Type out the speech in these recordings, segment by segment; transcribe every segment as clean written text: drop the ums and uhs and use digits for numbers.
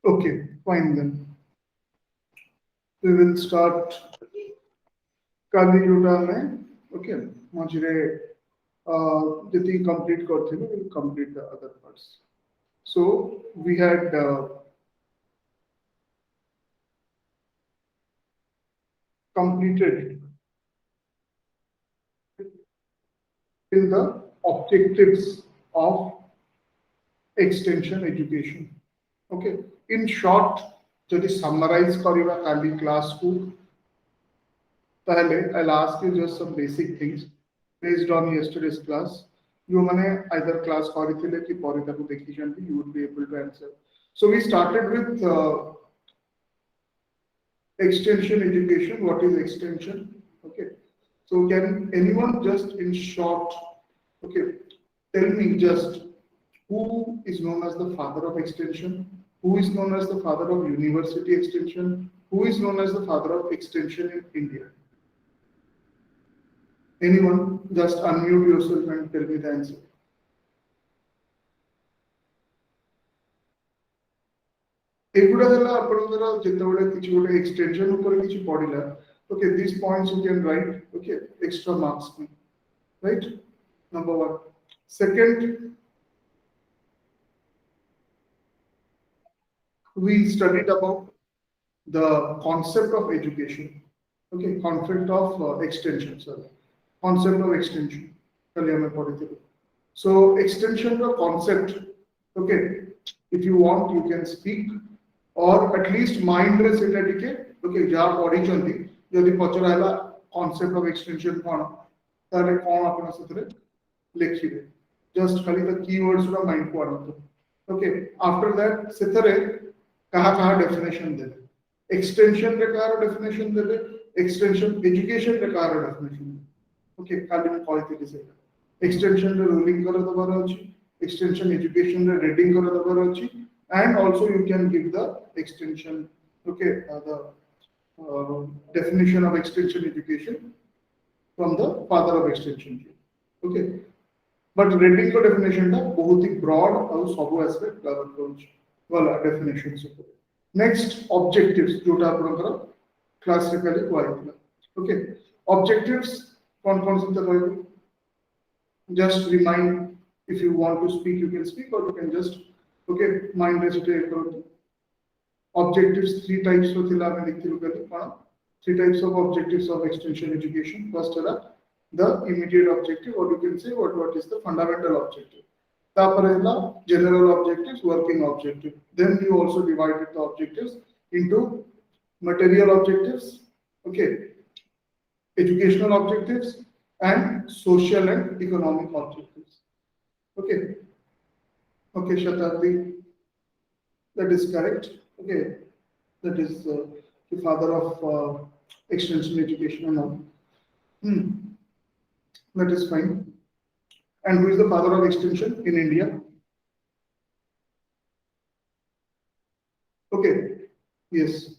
Okay, fine then. We will start Kali Yuta. Okay, Majire, Jati complete Korthile, we will complete the other parts. So we had completed in the objectives of extension education. Okay, in short, যদি summarize করিবা কালি class কু তাহলে I'll ask you just some basic things based on yesterday's class. You মানে either class କରିଥିଲେ କି ପରେ ତାକୁ ଦେଖିଛନ୍ତି, you would be able to answer. So we started with extension education. What is extension? Okay, so can anyone just in short, okay, tell me just who is known as the father of extension, who is known as the father of university extension, who is known as the father of extension in India? Anyone, just unmute yourself and tell me the answer. एगुड़ा हला आपनकर जेतेबेले किछि गोटे extension ऊपर किछि पडिला, okay, these points you can write, okay, extra marks, right? Number 1. Second, we studied about the concept of education, okay, concept of extension, sorry, concept of extension. So extension the concept, okay, if you want you can speak or at least mind रे सेटा टिके, okay, जा पढी चंदी जदि पचराला concept of extension कोन तारे कोन आपण सतरे लिखिबे, just खाली the keywords रा mind को आनतो. Okay, after that सेतरे कहा डेफिनेशन देबे, एक्सटेंशन रे कहा डेफिनेशन देबे, एक्सटेंशन एजुकेशन रे कहा डेफिनेशन. Okay, खाली मैं कहते से एक्सटेंशन रे रोलिंग कर दबार अछि, extension education रे reading कर दबार अछि, and also you can give the extension, okay, the definition of extension education from the father of extension. Okay, but reading को definition टा बहुत ही broad और सब aspect cover करूछ वाला definitions ऊपर. Next, objectives जोटा आपनकर क्लास रे खाली कहैतिला. Okay, objectives कौन से कहबो, just remind. If you want to speak you can speak, or you can just, okay, mind recitate करो. Objectives 3 types of थिला मैं लिखिलु कली कोन 3 types of objectives of extension education. First है the immediate objective, or you can say what is the fundamental objective. तापर है general objectives, working objective. Then you also divided the objectives into material objectives, okay, educational objectives, and social and economic objectives. Okay, okay, Shatabdi, that is correct. Okay, that is the father of extension education and all. That is fine. And who is the father of extension in India? Okay, yes.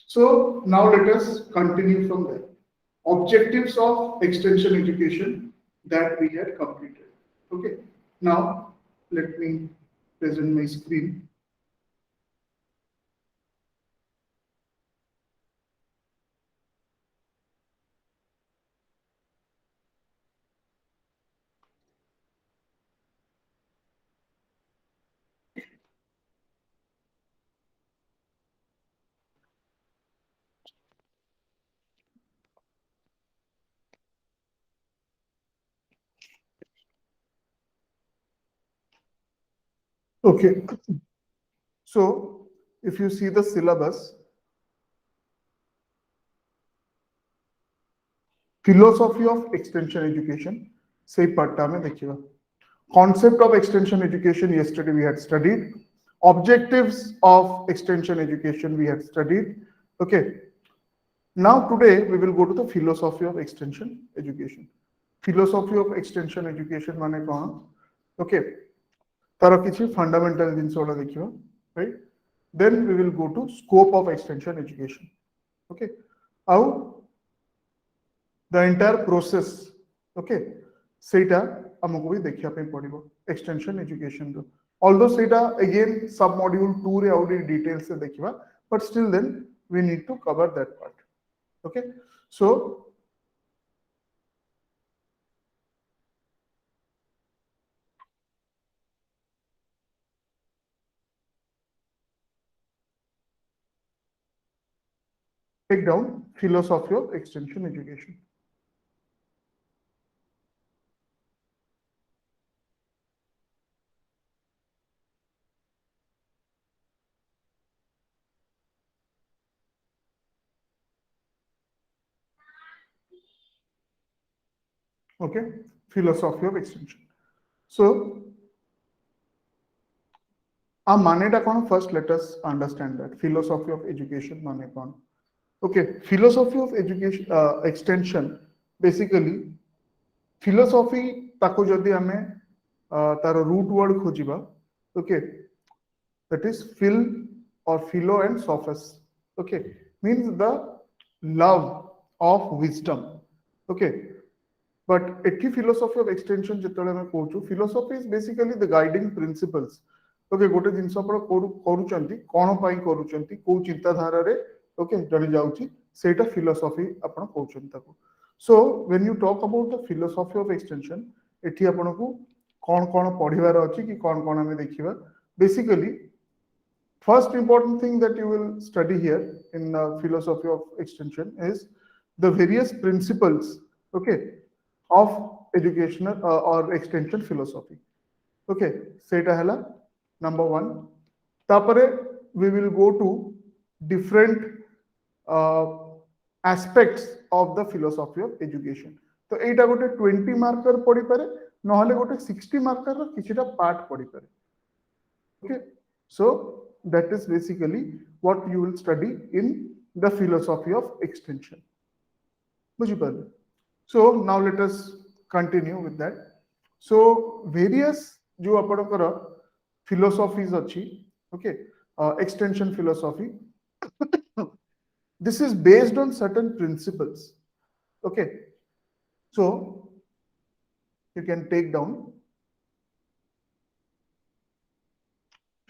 So now let us continue from there. Objectives of extension education that we had completed. Okay, now let me present my screen. Okay, so if you see the syllabus, philosophy of extension education, say part mein dekhiba. Concept of extension education, yesterday we had studied. Objectives of extension education we had studied. Okay, now today we will go to the philosophy of extension education. Philosophy of extension education mane kon? Okay, तारा किछि fundamental जिनस वाला देखियो, right? Then we will go to scope of extension education. Okay, how the entire process, okay, सेटा हमको भी देखिया पे पड़िबो extension education row. although seta again sub module 2 re audi details se dekhiba, but still then we need to cover that part. Okay, so take down philosophy of extension education. Okay, philosophy of extension. So our maneta kon, first let us understand that philosophy of education mane kon. Okay, philosophy of education extension basically philosophy ताको जदि आमे तार root word खोजिबा, okay, that is phil or philo and sophos. Okay, means the love of wisdom. Okay, but ethi philosophy of extension जेतले ଆମେ कहूछु, philosophy is basically the guiding principles. Okay, गोटे जिनस आपण करूचंती कोन पई करूचंती को चिंता धारा रे, okay, जड़ी जाउची सेटा philosophy आपण कहउचंती ताको. So when you talk about the philosophy of extension, एठी आपनको कोन कोन पढिबार अछि कि कोन कोन हमें देखिबा. Basically, first important thing that you will study here in philosophy of extension is the various principles, okay, of educational or extension philosophy. Okay, सेटा हला number 1. तापरे we will go to different aspects of the philosophy of education. तो एटा गोटे 20 marker पढ़ी पारे, नहले गोटे 60 marker रो किछिटा part पढ़ी पारे. Okay, so that is basically what you will study in the philosophy of extension. बुझिपारे. So now let us continue with that. So various जो आपनकर philosophies अच्छी, okay, extension philosophy, this is based on certain principles. Okay, so you can take down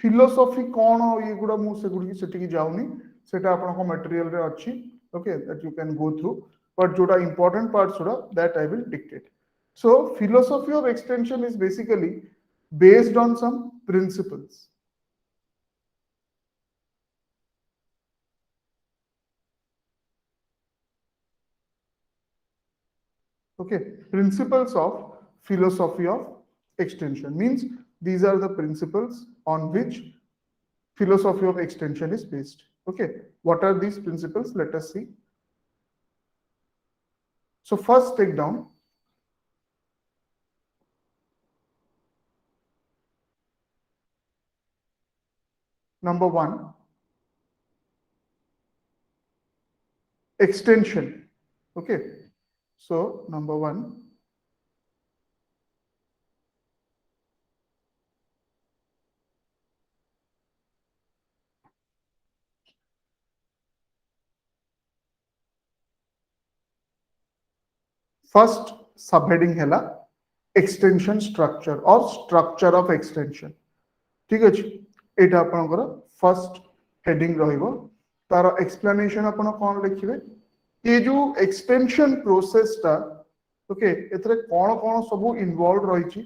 philosophy कौन ये गुड़ा मु से गुड़ी सेठी की जाउनी, सेटा आपनको material रे अच्छी, okay, that you can go through, but जोड़ा important parts जोड़ा that I will dictate. So philosophy of extension is basically based on some principles. Okay, principles of philosophy of extension means these are the principles on which philosophy of extension is based. Okay, what are these principles? Let us see. So first take down number 1, extension. Okay, so number 1, first subheading hela extension structure or structure of extension. ठीक अछि, एटा आपनकर first heading रहिबो. तार explanation आपण कोन लिखिबे, ये जो extension process ता, okay, एतरे कोन कोन सब इन्वॉल्व रहिछि,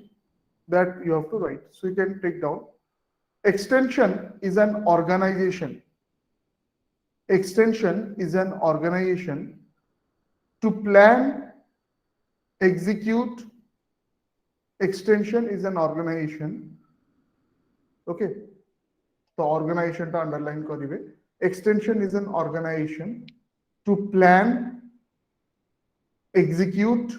that you have to write. So you can take down extension is an organization. Extension is an organization to plan, execute. Extension is an organization. Okay, the organization to underline karibe. Extension is an organization to plan, execute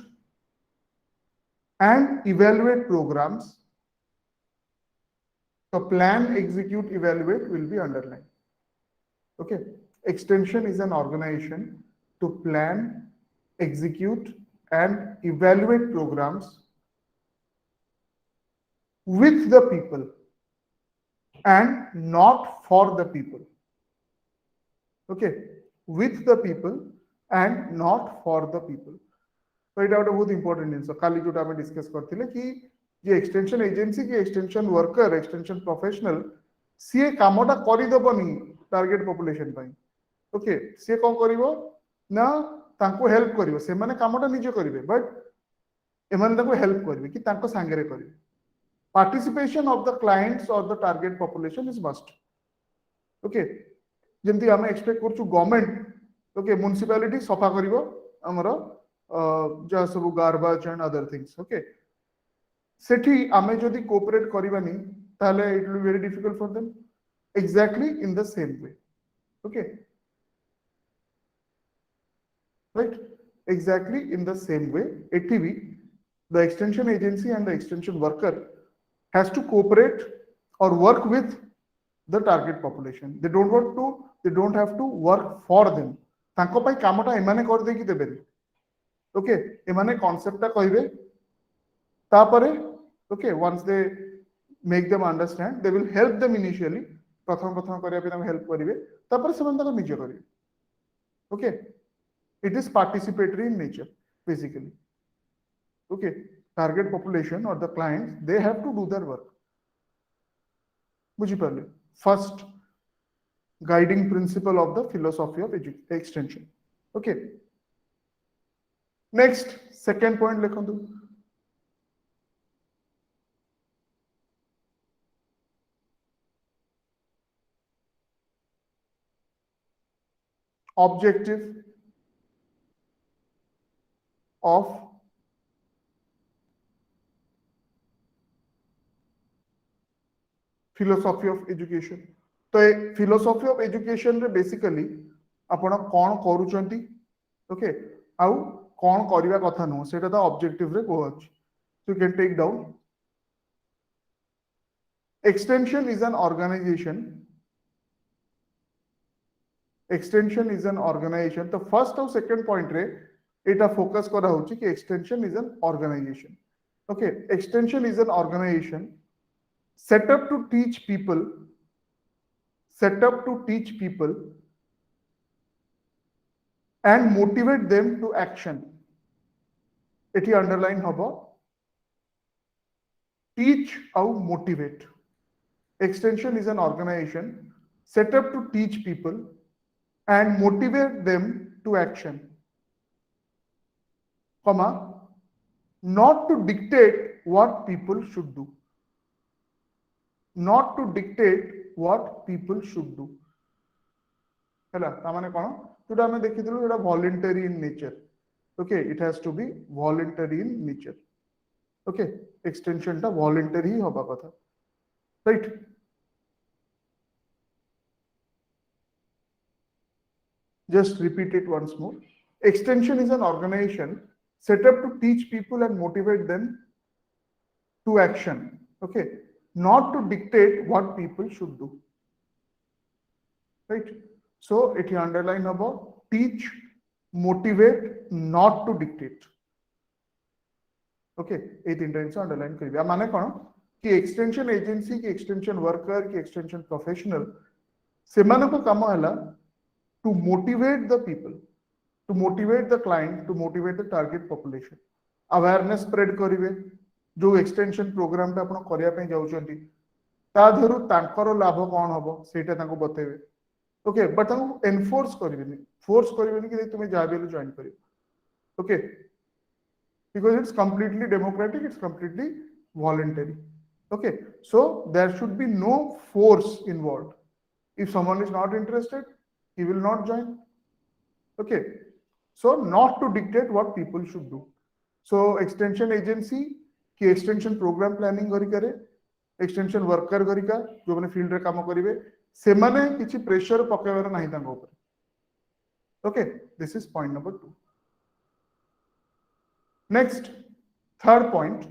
and evaluate programs. So plan, execute, evaluate will be underlined. Okay, extension is an organization to plan, execute and evaluate programs with the people and not for the people. Okay, with the people and not for the people. So it is बहुत important जिनस काली जोटा हमें discuss करथिले कि जे extension agency की extension worker extension professional सी कामटा करदेवनी टार्गेट पॉपुलेशन पाई ओके सी कौन करिवो ना तांको हेल्प करिवो से माने कामटा निजे करिवे बट एमाने तांको हेल्प करिवे कि तांको सांगरे करिवे पार्टिसिपेशन ऑफ द क्लाइंट्स और the target population is must okay जेमती आम एक्सपेक्ट करछु गवर्नमेंट ओके म्युनिसिपालिटी सफा करिवो हमर जा सब garbage and other things okay सेठी आमे जदि कोऑपरेट करिवानी ताले it will be very difficult for them exactly in the same way okay right exactly in the same way ATV the extension agency and the extension worker has to cooperate or work with the target population they don't have to work for them तांको पाई कामटा एमाने कर दे कि देबेनी okay एमाने concept ता कहिबे तापरे okay once they make them understand they will help them initially प्रथम प्रथम करिया पे हेल्प करिवे तापरे से मन निजे करिवे okay it is participatory in nature basically okay target population or the clients they have to do their work बुझी पाले first guiding principle of the philosophy of extension okay next second point लिखंतु objective of philosophy of education तो philosophy of education रे basically आपण कोन करूचंती okay आउ कोन करिवा कथा no सेटा the objective रे को अछि so you can take down extension is an organization तो फर्स्ट और सेकंड पॉइंट रे एटा फोकस करा होची कि extension is an organisation okay extension is an organisation set up to teach people and motivate them to action एठी underline हबो teach और motivate extension is an organization set up to teach people and motivate them to action comma not to dictate what people should do not to dictate what people should do हैला ता माने कोन जोटा हमें देखिथिलु एटा voluntary in nature okay it has to be voluntary in nature okay extension ता voluntary होबा कथा right just repeat it once more extension is an organization set up to teach people and motivate them to action okay not to dictate what people should do right so it underline about teach motivate not to dictate okay ये तीन times underline करिवे माने कोन कि extension agency कि extension worker कि extension professional से माने को काम हला to motivate the people to motivate the client to motivate the target population awareness spread करिवे जो एक्सटेंशन प्रोग्राम ता आपण करिया पे जाउचंती ता धरु तांकर लाभ कोन हबो सेटा तांको बतेबे ओके बट तांको एनफोर्स करिवेनी फोर्स करिवेनी कि तुमे जाबेलु जॉइन करियो okay because it's completely democratic it's completely voluntary okay so there should be no force involved if someone is not interested he will not join okay so not to dictate what people should do so extension agency की extension program planning करी करे extension worker करी का जो माने field रे काम करिवे से माने किछि प्रेशर पकेवर नाही तांको ऊपर okay this is point number 2 next third point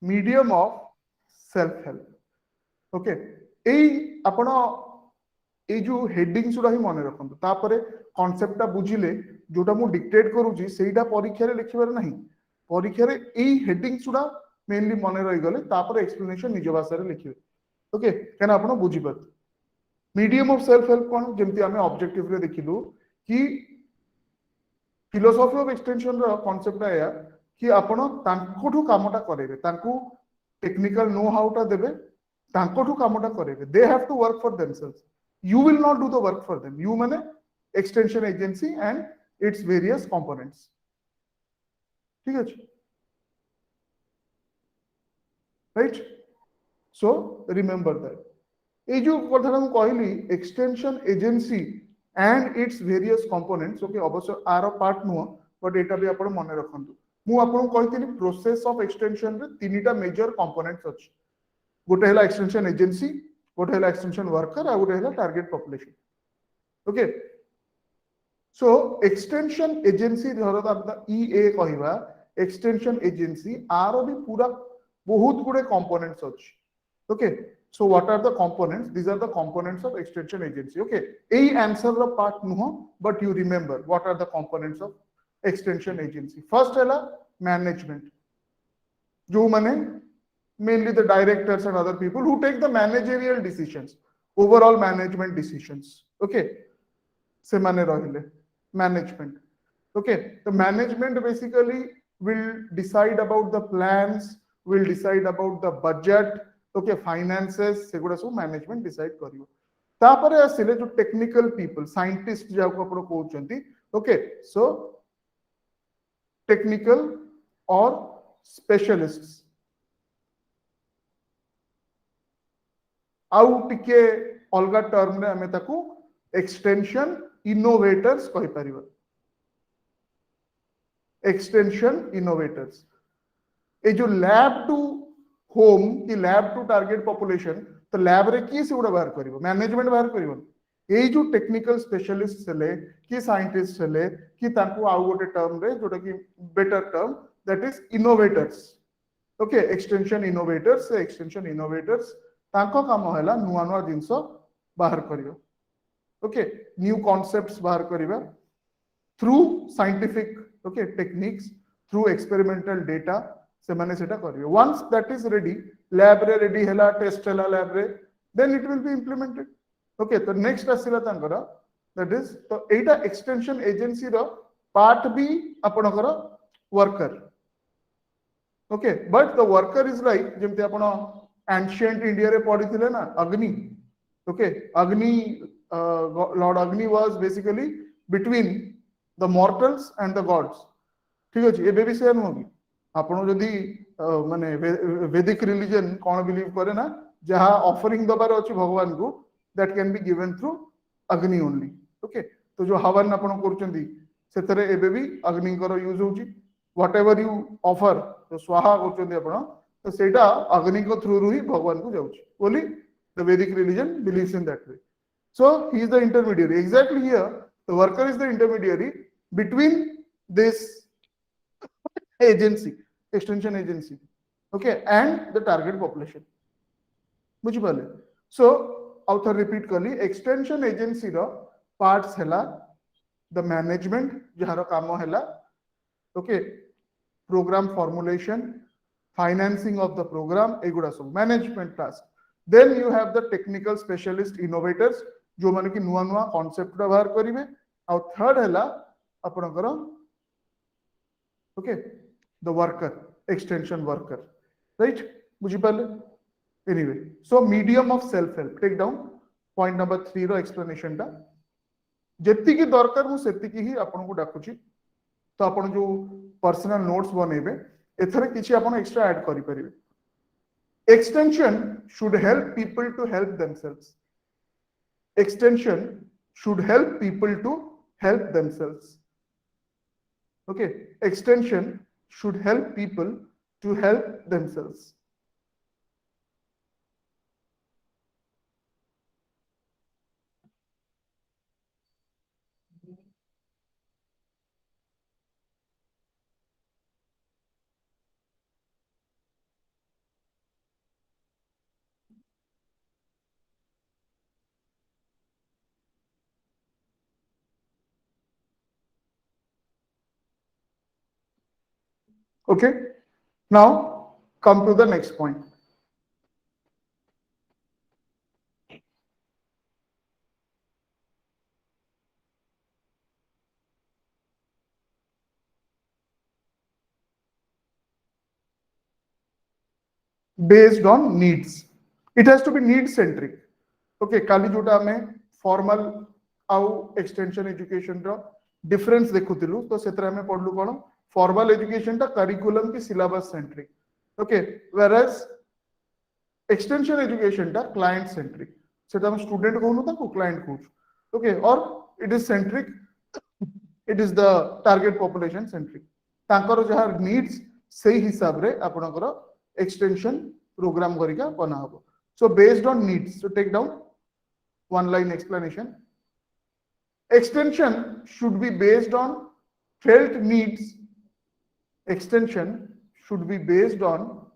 medium of self help okay एई आपण ए जो हेडिंग सुडा ही मने रखंतु तापरे कांसेप्ट ता बुझिले जोटा मु डिक्टेट करूची सेटा परीक्षा रे लिखिबार नाही परीक्षा रे एई हेडिंग्स गुडा मेनली मन रही गले तापर एक्सप्लेनेशन निज भाषा रे लिखिबे ओके कहना आपण बुझी पात मीडियम ऑफ सेल्फ हेल्प कोन जेमति हमें ऑब्जेक्टिव रे देखिलु कि फिलोसॉफी ऑफ एक्सटेंशन रो कांसेप्ट आया कि आपण तांकोठु कामटा करेबे तांको टेक्निकल नो हाउ टा देबे तांकोठु कामटा करेबे they have to work for themselves you will not do the work for them you माने extension agency and its various components ठीक है राइट सो रिमेंबर दैट ये जो कथा मैं कहली extension agency and its various components okay अवश्य are part नुह बट एटा भी आपण मन रखंतु मु आपन कहतिनी प्रोसेस ऑफ एक्सटेंशन रे तीनटा मेजर कंपोनेंट्स अछि गोटे हला एक्सटेंशन एजेंसी गोटे हला एक्सटेंशन वर्कर आ गोटे हला target population okay so extension agency धर ईए कहवा एक्सटेंशन एजेंसी आर भी पूरा बहुत गुडे कंपोनेंट्स अछि okay so what are the components these are the components of extension agency okay a answer the part nuho but you remember what are the components of extension agency first hela management jo mane mainly the directors and other people who take the managerial decisions overall management decisions okay se mane rahile management okay the management basically will decide about the plans will decide about the budget okay finances सेगुडा सब management decide करियो तापरे आसिले जो technical people scientist जाको आपण कहउचंती okay so technical और specialists आउ टिके अलगा टर्म रे हमें ताकू एक्सटेंशन इनोवेटर्स कहि परिबो एक्सटेंशन इनोवेटर्स ए जो लैब टू होम कि लैब टू टारगेट पॉपुलेशन तो लैब रे की से उडा बाहर करिवो मैनेजमेंट बाहर करिवो ए जो टेक्निकल स्पेशलिस्ट चले कि साइंटिस्ट चले कि तांको आउ गोटे टर्म रे जोटा कि better term that is innovators okay extension innovators तांको काम होला नुवा नुवा जिंसो बाहर करियो ओके न्यू कॉन्सेप्ट्स बाहर करिवा through scientific okay techniques through experimental data से माने सेटा करियो once that is ready lab रे रेडी हैला टेस्ट हैला लैब रे then it will be implemented okay तो नेक्स्ट आसीला तांकर दैट इज तो एटा एक्सटेंशन एजेंसी रो पार्ट बी आपनकर worker okay but the worker is like जेमते आपण एंशिएंट इंडिया रे पढिथिले ना अग्नि ओके अग्नि लॉर्ड अग्नि was basically between the mortals and the gods ठीक अछि एबे भी से नुकी आपण जदि माने वैदिक रिलीजन कोन बिलीव करे ना जहा ऑफरिंग दबार अछि भगवान को that can be given through अग्नि ओनली ओके तो जो हवन आपण करचंदी सेतरे एबे भी अग्नि कर यूज होची व्हाट एवर यू ऑफर तो स्वाहा करचंदी आपण तो सेटा अग्नि को थ्रू रु ही भगवान को जाउची बोली द वैदिक religion believes in that way so he is the intermediary exactly here the worker is the intermediary between this agency extension agency okay and the target population बुझी पाले सो आउथर रिपीट करली एक्सटेंशन एजेंसी रो parts हैला the management जहार काम हैला okay programme formulation financing of the programme एगुडा सब management task then you have the technical specialist innovators जो माने कि नुवा नुवा कांसेप्ट व्यवहार करिवे आ थर्ड हैला आपनकर okay the worker extension worker right बुझी पाले anyway so medium of self help take down point number 3 row explanation टा जेति की दरकार मु सेति की ही आपन को डाकुची तो आपन जो पर्सनल नोट्स बनेबे एथरे किछि आपन एक्स्ट्रा ऐड करि परिबे extension should help people to help themselves extension should help people to help themselves okay extension should help people to help themselves Okay, now come to the next point. Based on needs. It has to be need centric. Okay, काली जोटा हमें formal आउ extension education रो difference देखुतिलु तो सेतरे हमें पढ़लु कोन formal education टा curriculum की syllabus centric. Okay, whereas extension education टा client centric. सेटा हम student कहनु ताको client कहू. Okay, or it is centric, it is the target population centric. तांकर जहाँ needs सही हिसाब रे आपनकर extension program करिका बना हबो. So based on needs, so take down one line explanation. Extension should be based on felt needs. Extension should be based on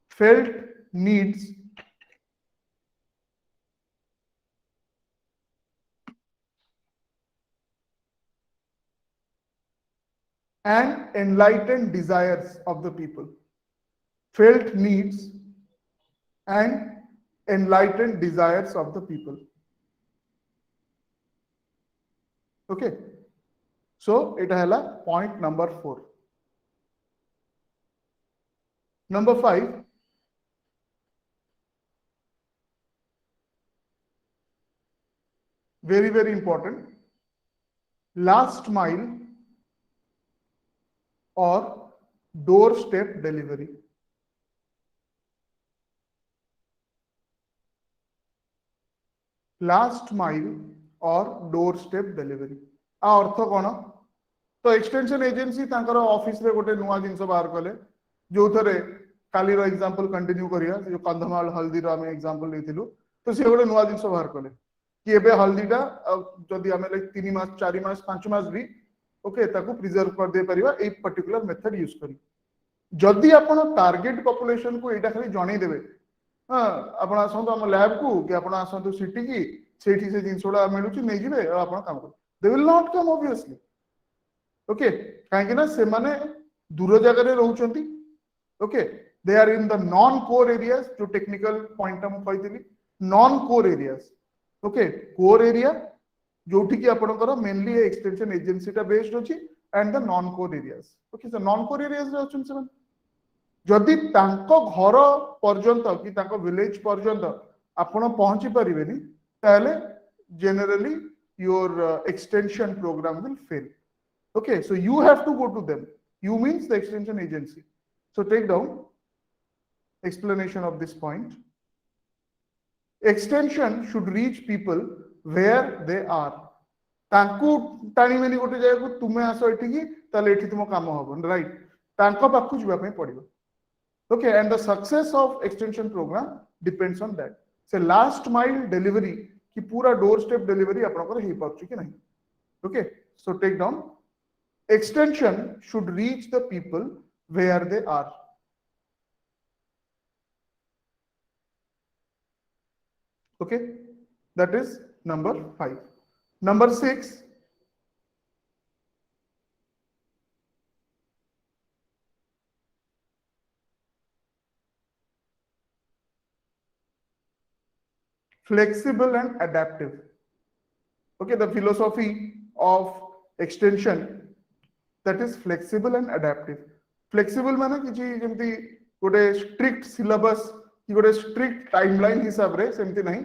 felt needs and enlightened desires of the people. Felt needs and enlightened desires of the people. Okay, so it is point number 4. Number 5, very, very important, last mile or doorstep delivery. Last mile or doorstep delivery. आ अर्थ कौन तो extension agency तांकर office रे गोटे नुआ जिंस बाहर कले जो थरे काली रो एग्जांपल कंटिन्यू करिया जो कंधमाल हल्दी रो हमें एग्जांपल लेथिलु तो से गोटे नुआ जिंस बाहर कले कि एबे हल्दीटा जदि हमें लाइक 3 मास 4 मास 5 मास भी ओके ताको प्रिजर्व कर दे परिबा ए पर्टिकुलर मेथड यूज करी जदि आपण टारगेट पॉपुलेशन को एटा खाली जणै देबे हां आपण आसंतु हम लैब को कि आपण आसंतु सिटी की सेठी से जिंसोडा मिलुची नै जिवे आपण काम कर they will not come obviously okay काहे ना से माने दूर जगह रे रहउचंती okay they are in the non core areas जो टेक्निकल पॉइंट हम कहितली non core areas okay core area जोठी की आपनकर मेनली एक्सटेंशन एजेंसी टा बेस्ड होची and the non core areas okay so non core areas रे होचन से जदि तांको घर पर्यंत कि तांको विलेज पर्यंत आपण पहुंची परिबेनी ताले generally your extension program will fail. Okay, so you have to go to them. You means the extension agency. So take down explanation of this point. Extension should reach people where they are. तांको टाणी many गोटे जाय को तुमे आसो एठी की ताले एठी तुम काम होबन राइट तांको पाखु जिबा पय पड़िबो okay and the success of extension program depends on that. So last mile delivery कि पूरा डोर स्टेप डिलीवरी आपनकर हे पाउची कि नहीं okay so take down extension should reach the people where they are okay that is number 5. Number 6 flexible and adaptive. Okay, the philosophy of extension that is flexible and adaptive. Flexible माने कि जेमती गोटे strict syllabus कि गोटे strict timeline हिसाब रे सेमती नहीं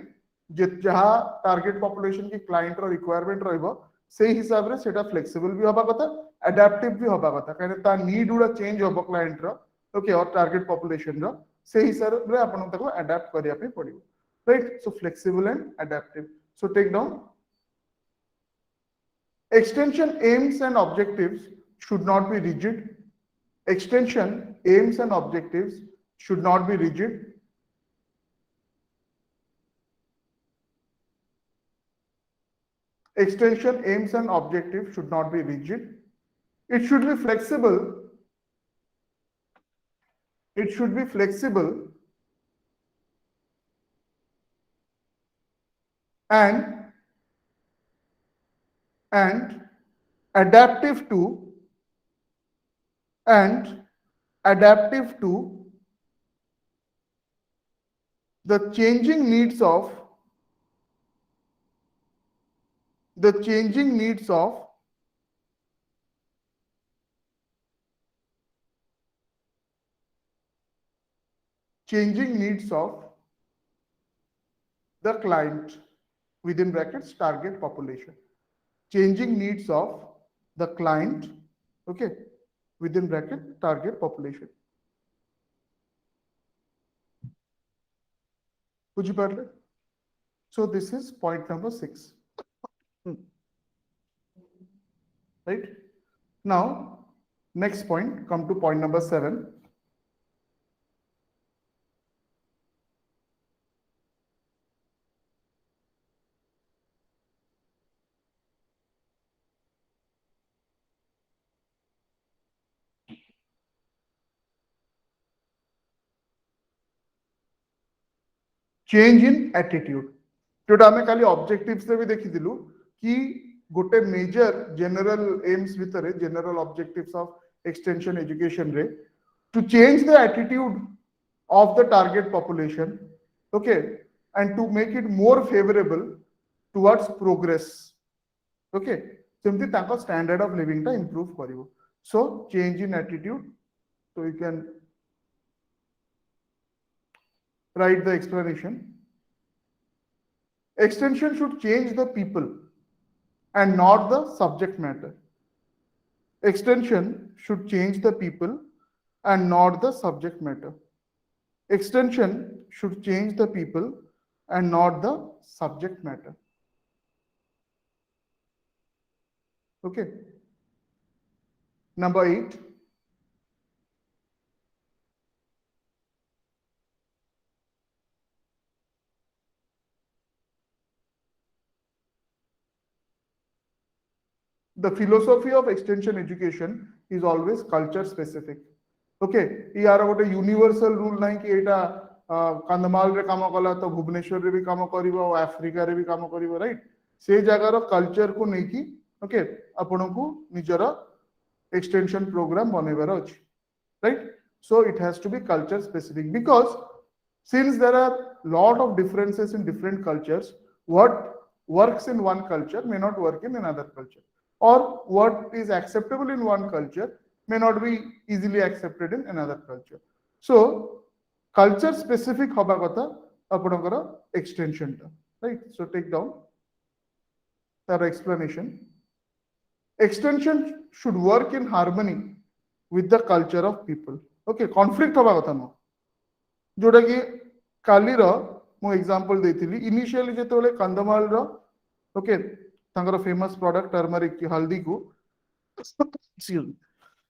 जे जहा टारगेट पॉपुलेशन की क्लाइंट रो रिक्वायरमेंट रहबो सेही हिसाब रे सेटा फ्लेक्सिबल भी होबा कथा अडैप्टिव भी होबा कथा काहे ता नीड उडा चेंज होबो क्लाइंट रो ओके और टारगेट पॉपुलेशन रो सेही हिसाब रे आपण ताको अडैप्ट करिया पे पड़िबो right so flexible and adaptive. So take down extension aims and objectives should not be rigid. Extension aims and objectives should not be rigid. Extension aims and objectives should not be rigid. It should be flexible. It should be flexible and adaptive to and adaptive to the changing needs of the changing needs of changing needs of the client within brackets target population. Changing needs of the client, okay, within bracket target population. बुझिपारले? So this is point number 6. Right? Now, next point, come to point number 7. Change in attitude. जोटा आमे खाली objectives रे भी देखिथिलु कि गोटे major general aims भितरे general objectives of extension education रे to change the attitude of the target population, okay, and to make it more favorable towards progress, okay, simply तांको standard of living टा improve करिवो. So change in attitude, so you can write the explanation. Extension should change the people and not the subject matter. Extension should change the people and not the subject matter. Extension should change the people and not the subject matter. Okay. Number 8. The philosophy of extension education is always culture specific. Okay, यार गोटे universal rule नहीं कि एटा कंधमाल रे काम कला तो भुवनेश्वर रे भी काम करिवो अफ्रीका रे भी काम करिवो, राइट? से जगार कल्चर को नहीं कि ओके आपण को निजर एक्सटेंशन प्रोग्राम बनेबार अछि, right? So it has to be culture specific because since there are lot of differences in different cultures, what works in one culture may not work in another culture, or what is acceptable in one culture may not be easily accepted in another culture. So culture specific hoba kotha apanakara extension ta, right? So take down our explanation. Extension should work in harmony with the culture of people. Okay, conflict hoba kotha no, जोटा कि काली रो मो example देथिली initially जेतेबेले Kandhamal रो okay तांकर famous product turmeric की हल्दी को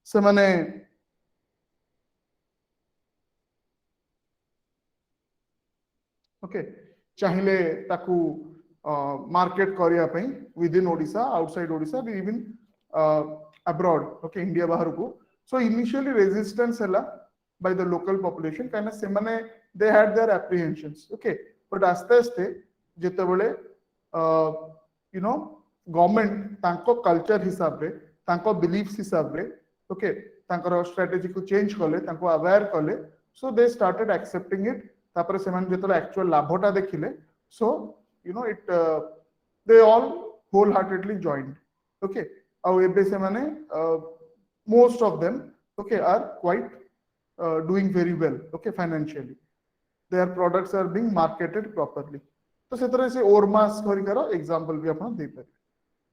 से माने okay चाहिले ताकू मार्केट करिया पई with in Odisha outside Odisha even abroad, okay India बाहर को. सो इनिशियली रेजिस्टेंस हला by the local population kind of semane they had their apprehensions, okay, but aste aste jetebele you know government tanko culture hisab re tanko beliefs hisab re okay tankar strategy ko change kale tanko aware kale, so they started accepting it. tapare semane jetole actual labhota dekhile, so you know it they all wholeheartedly joined, okay. Au ebe semane most of them okay are quite doing very well, okay, financially. Their products are being marketed properly. तो से तरह से ओरमास करिकारो example भी अपन दे पारे.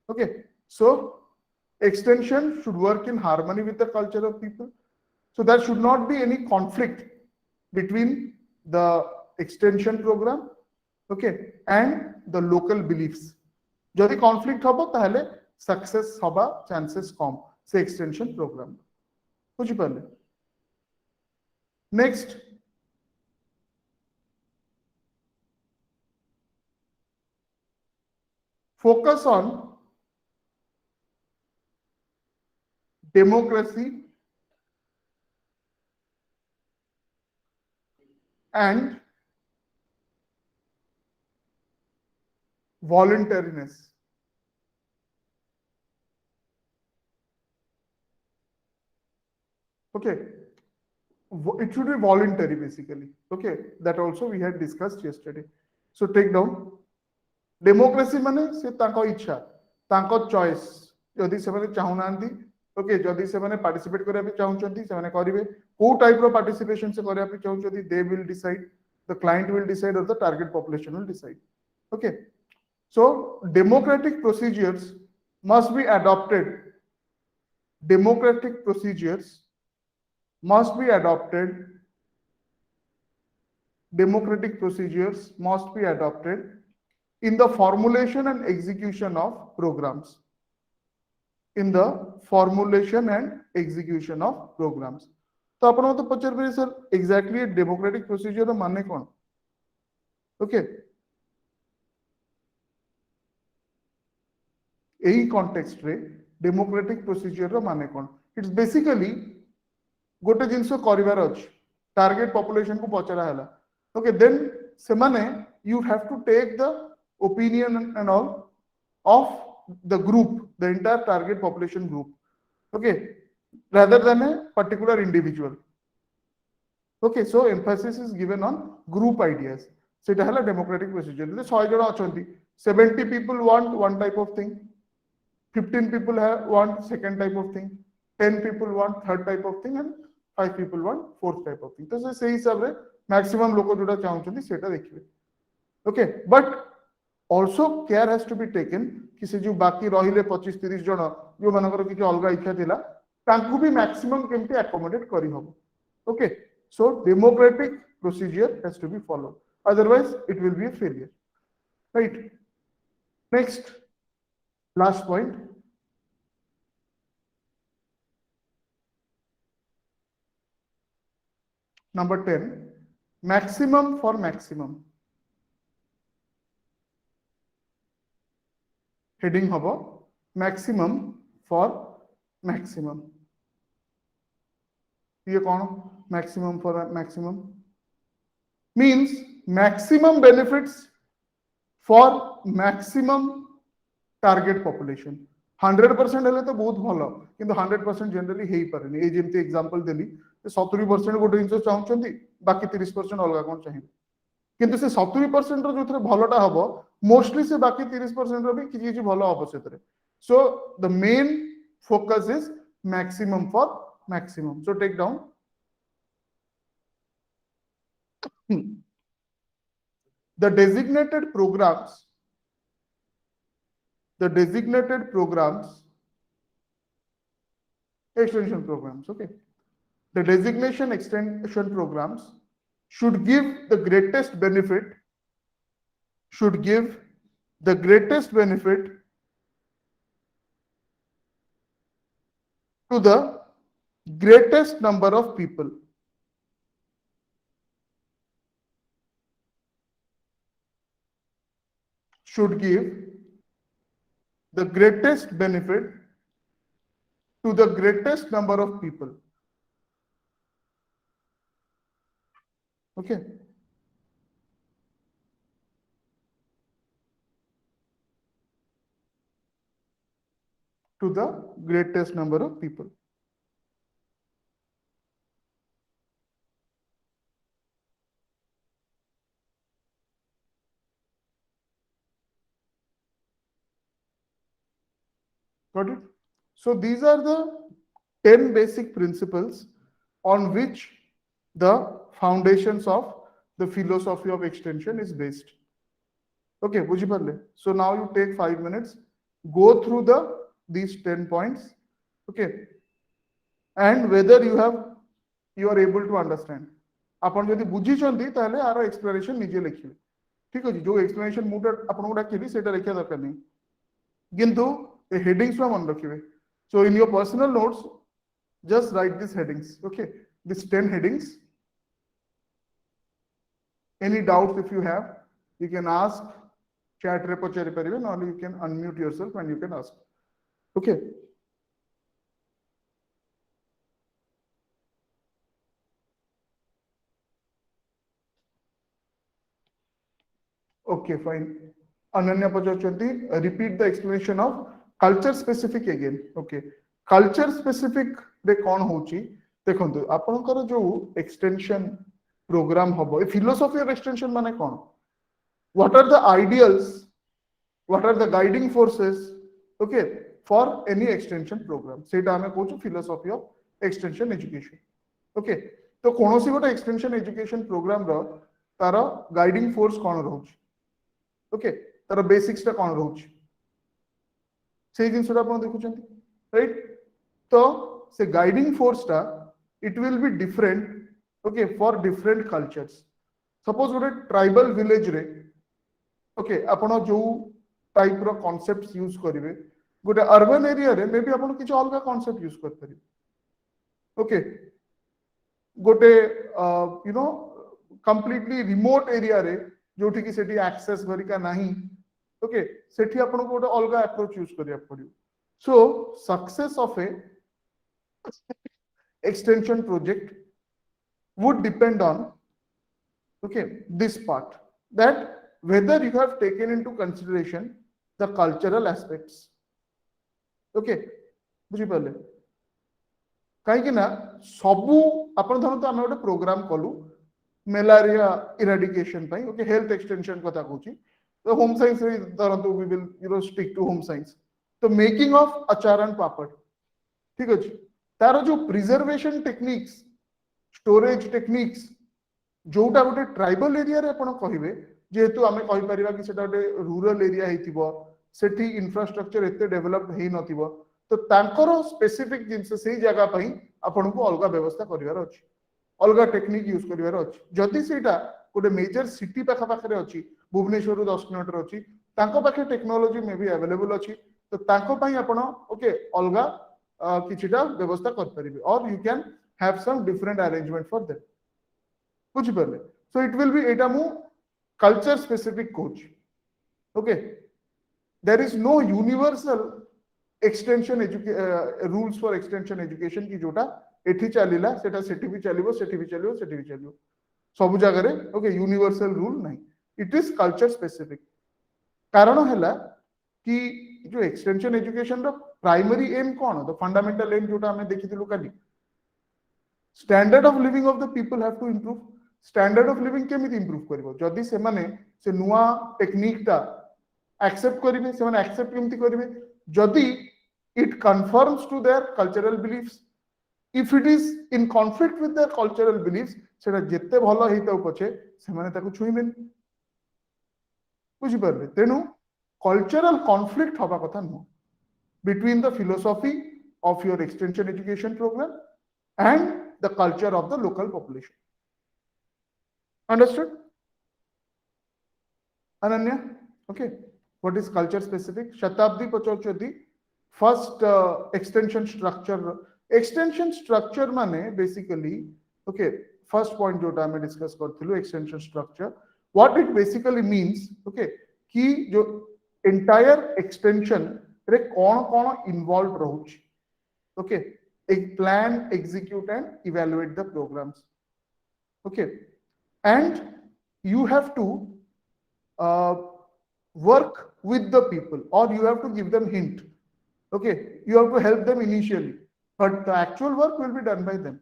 Okay, so extension should work in harmony with the culture of people. So there should not be any conflict between the extension program, okay, and the local beliefs. जदि conflict हबो ताहले success हबा chances कम से extension program. बुझि पाले? Next, focus on democracy and voluntariness. Okay, it should be voluntary basically. Okay, that also we had discussed yesterday. So take down democracy माने से ताको इच्छा ताको चॉइस जदि से माने चाहू नांती ओके जदि से माने पार्टिसिपेट करिया पे चाहू चंती से माने करिवे को टाइप रो पार्टिसिपेशन से करिया पे चाहू चंती they will decide the client will decide और the target population will decide okay so democratic procedures must be adopted democratic procedures must be adopted democratic procedures must be adopted in the formulation and execution of programs in the formulation and execution of programs तो आपण मते पचर पे sir exactly democratic procedure रो माने कोन okay एही context रे democratic procedure रो माने कोन it's basically गोटे जिंसो करिवार अछि टारगेट पॉपुलेशन को पचरा हला ओके देन से माने you have to take the opinion and all of the group, the entire target population group, okay, rather than a particular individual. Okay, so emphasis is given on group ideas. So it is a democratic procedure. The 100 jana achanti, 70 people want one type of thing, 15 people want second type of thing, 10 people want third type of thing, and 5 people want fourth type of thing. So से हिसाब रे maximum लोग जोड़ा चाहूँचंती सेटा देखिए. Okay, but also care has to be taken कि से जो बाकी रहिले 25-30 जन जो मानकर किसी अलग इच्छा थिला तांकु भी maximum केमती accommodate करी हबो. Okay, so democratic procedure has to be followed, otherwise it will be a failure, right? Next, last point, number 10, maximum for maximum. Heading hobo maximum for maximum. ये कौन maximum for maximum means maximum benefits for maximum target population. 100% हेले तो बहुत भलो किंतु 100% generally हेई पारेनी ए जेमती example देली 70% गोटे जिंस चाहउचंती बाकी 30% अलगा कोन चाहिए किंतु से 70% रो जोथरे भलोटा हबो मोस्टली से बाकी 30% रो भी किछि किछि भलो हबो सेतरे. So the main focus is maximum for maximum. So take down the designated programs extension programs, okay, the designation extension programs should give the greatest benefit to the greatest number of people. Should give the greatest benefit to the greatest number of people. Okay. To the greatest number of people. Got it? So these are the 10 basic principles on which the foundations of the philosophy of extension is based. Okay, bujiparle. So now you take 5 minutes, go through these 10 points, okay, and whether you are able to understand. आपण जदि बुझी चंदी ताले आरो explanation निजे लिखिबे. ठीक अछि, जो explanation मुटा आपण को डाकिबी सेटा लिखिया दरकार नै. किंतु ए हेडिंग्स मन रखिबे. So in your personal notes, just write these headings, okay, these 10 headings. Any doubts if you have, you can ask, chat re pachari paribe, or you can unmute yourself and you can ask. Okay. Okay, fine. Ananya Pachachanti, repeat the explanation of culture specific again. Okay. Culture specific de kon hochi, देखो आपनकर जो extension program हम philosophy of extension माने कौन what are the ideals what are the guiding forces okay for any extension program सेटा हमें कहूँ philosophy of extension education okay तो कौन सी गोटे एक्सटेंशन एजुकेशन प्रोग्राम रो तार गाइडिंग फोर्स कौन रोचे ओके तार बेसिक्स टा कौन रोचे से जिनसा आप देखुं राइट तो से गाइडिंग फोर्स टा it will be different okay for different cultures suppose गोटे ट्राइबल विलेज रे ओके आपण जो टाइप रो कांसेप्ट्स यूज करिवे गोटे अर्बन एरिया रे मे बी आपण किछ अलग कांसेप्ट यूज कर परिवे ओके गोटे you know completely remote area रे जोठी कि सेठी एक्सेस गरिका नाही ओके सेठी आपण को गोटे अलग अप्रोच यूज करिया पड़ियो सो success of A extension project would depend on okay this part that whether you have taken into consideration the cultural aspects okay बुझी पाले कहीं कि ना सबू अपन धरतो आमे गोटे प्रोग्राम कलु मलेरिया इराडिकेशन पई ओके हेल्थ एक्सटेंशन कथा कहूची तो होम साइंस रे धरतो we will you know stick to home science तो making of achar and papad ठीक अछि तार जो प्रिजर्वेशन टेक्निक्स स्टोरेज टेक्निक्स जोटा गोटे ट्राइबल एरिया रे आपण कहिबे जेहेतु आमे कहि परिबा कि सेटा गोटे रूरल एरिया हेतिबो सेठी इंफ्रास्ट्रक्चर एते डेवलप हेई नथिबो तो तांकर स्पेसिफिक जिंस सेही जगह पई आपण को अलगा व्यवस्था करिवार अछि अलगा टेक्निक यूज करिवार अछि जदि सेटा गोटे मेजर सिटी पाखा पाखरे अछि भुवनेश्वर 10 किलोमीटर अछि तांको पाखे टेक्नोलॉजी मे भी अवेलेबल अछि तो तांको पई आपण ओके अलगा किछिटा व्यवस्था कर परिबे और you can have some different arrangement for that बुझि परले सो इट विल बी एटा मु कल्चर स्पेसिफिक कोच okay there is no universal extension rules for extension education की जोटा एठी चलिला सेटा सेठी भी चलिबो सेठी भी चलिबो सेठी भी चलिबो सब जगह रे ओके यूनिवर्सल रूल नहीं इट इज कल्चर स्पेसिफिक कारण हैला कि जो एक्सटेंशन एजुकेशन रो प्राइमरी एम कौन द फंडामेंटल एम जोटा हमें देखिथिलु काली standard of living of the people have to improve standard of living केमिति इंप्रूव करबो जदी से माने से नुवा टेक्निक ता एक्सेप्ट करिवे से माने एक्सेप्ट केमिति करिवे जदी it conforms to their cultural beliefs if it is in conflict with their cultural beliefs सेटा जेते भलो हेता पछे से माने ताकू छुइबेन बुझि परबे तेनु कल्चरल कॉन्फ्लिक्ट हवा कथा no between the philosophy of your extension education program and the culture of the local population. Understood? Ananya? Okay. What is culture specific? Shatabdi Pachorchadi. First extension structure. Extension structure mane basically, okay, first point jota hame discuss karthilu extension structure. What it basically means, okay, ki jo entire extension रे कौन कौन involve रहुच okay एक plan execute and evaluate the programmes okay and you have to work with the people or you have to give them hint okay you have to help them initially but the actual work will be done by them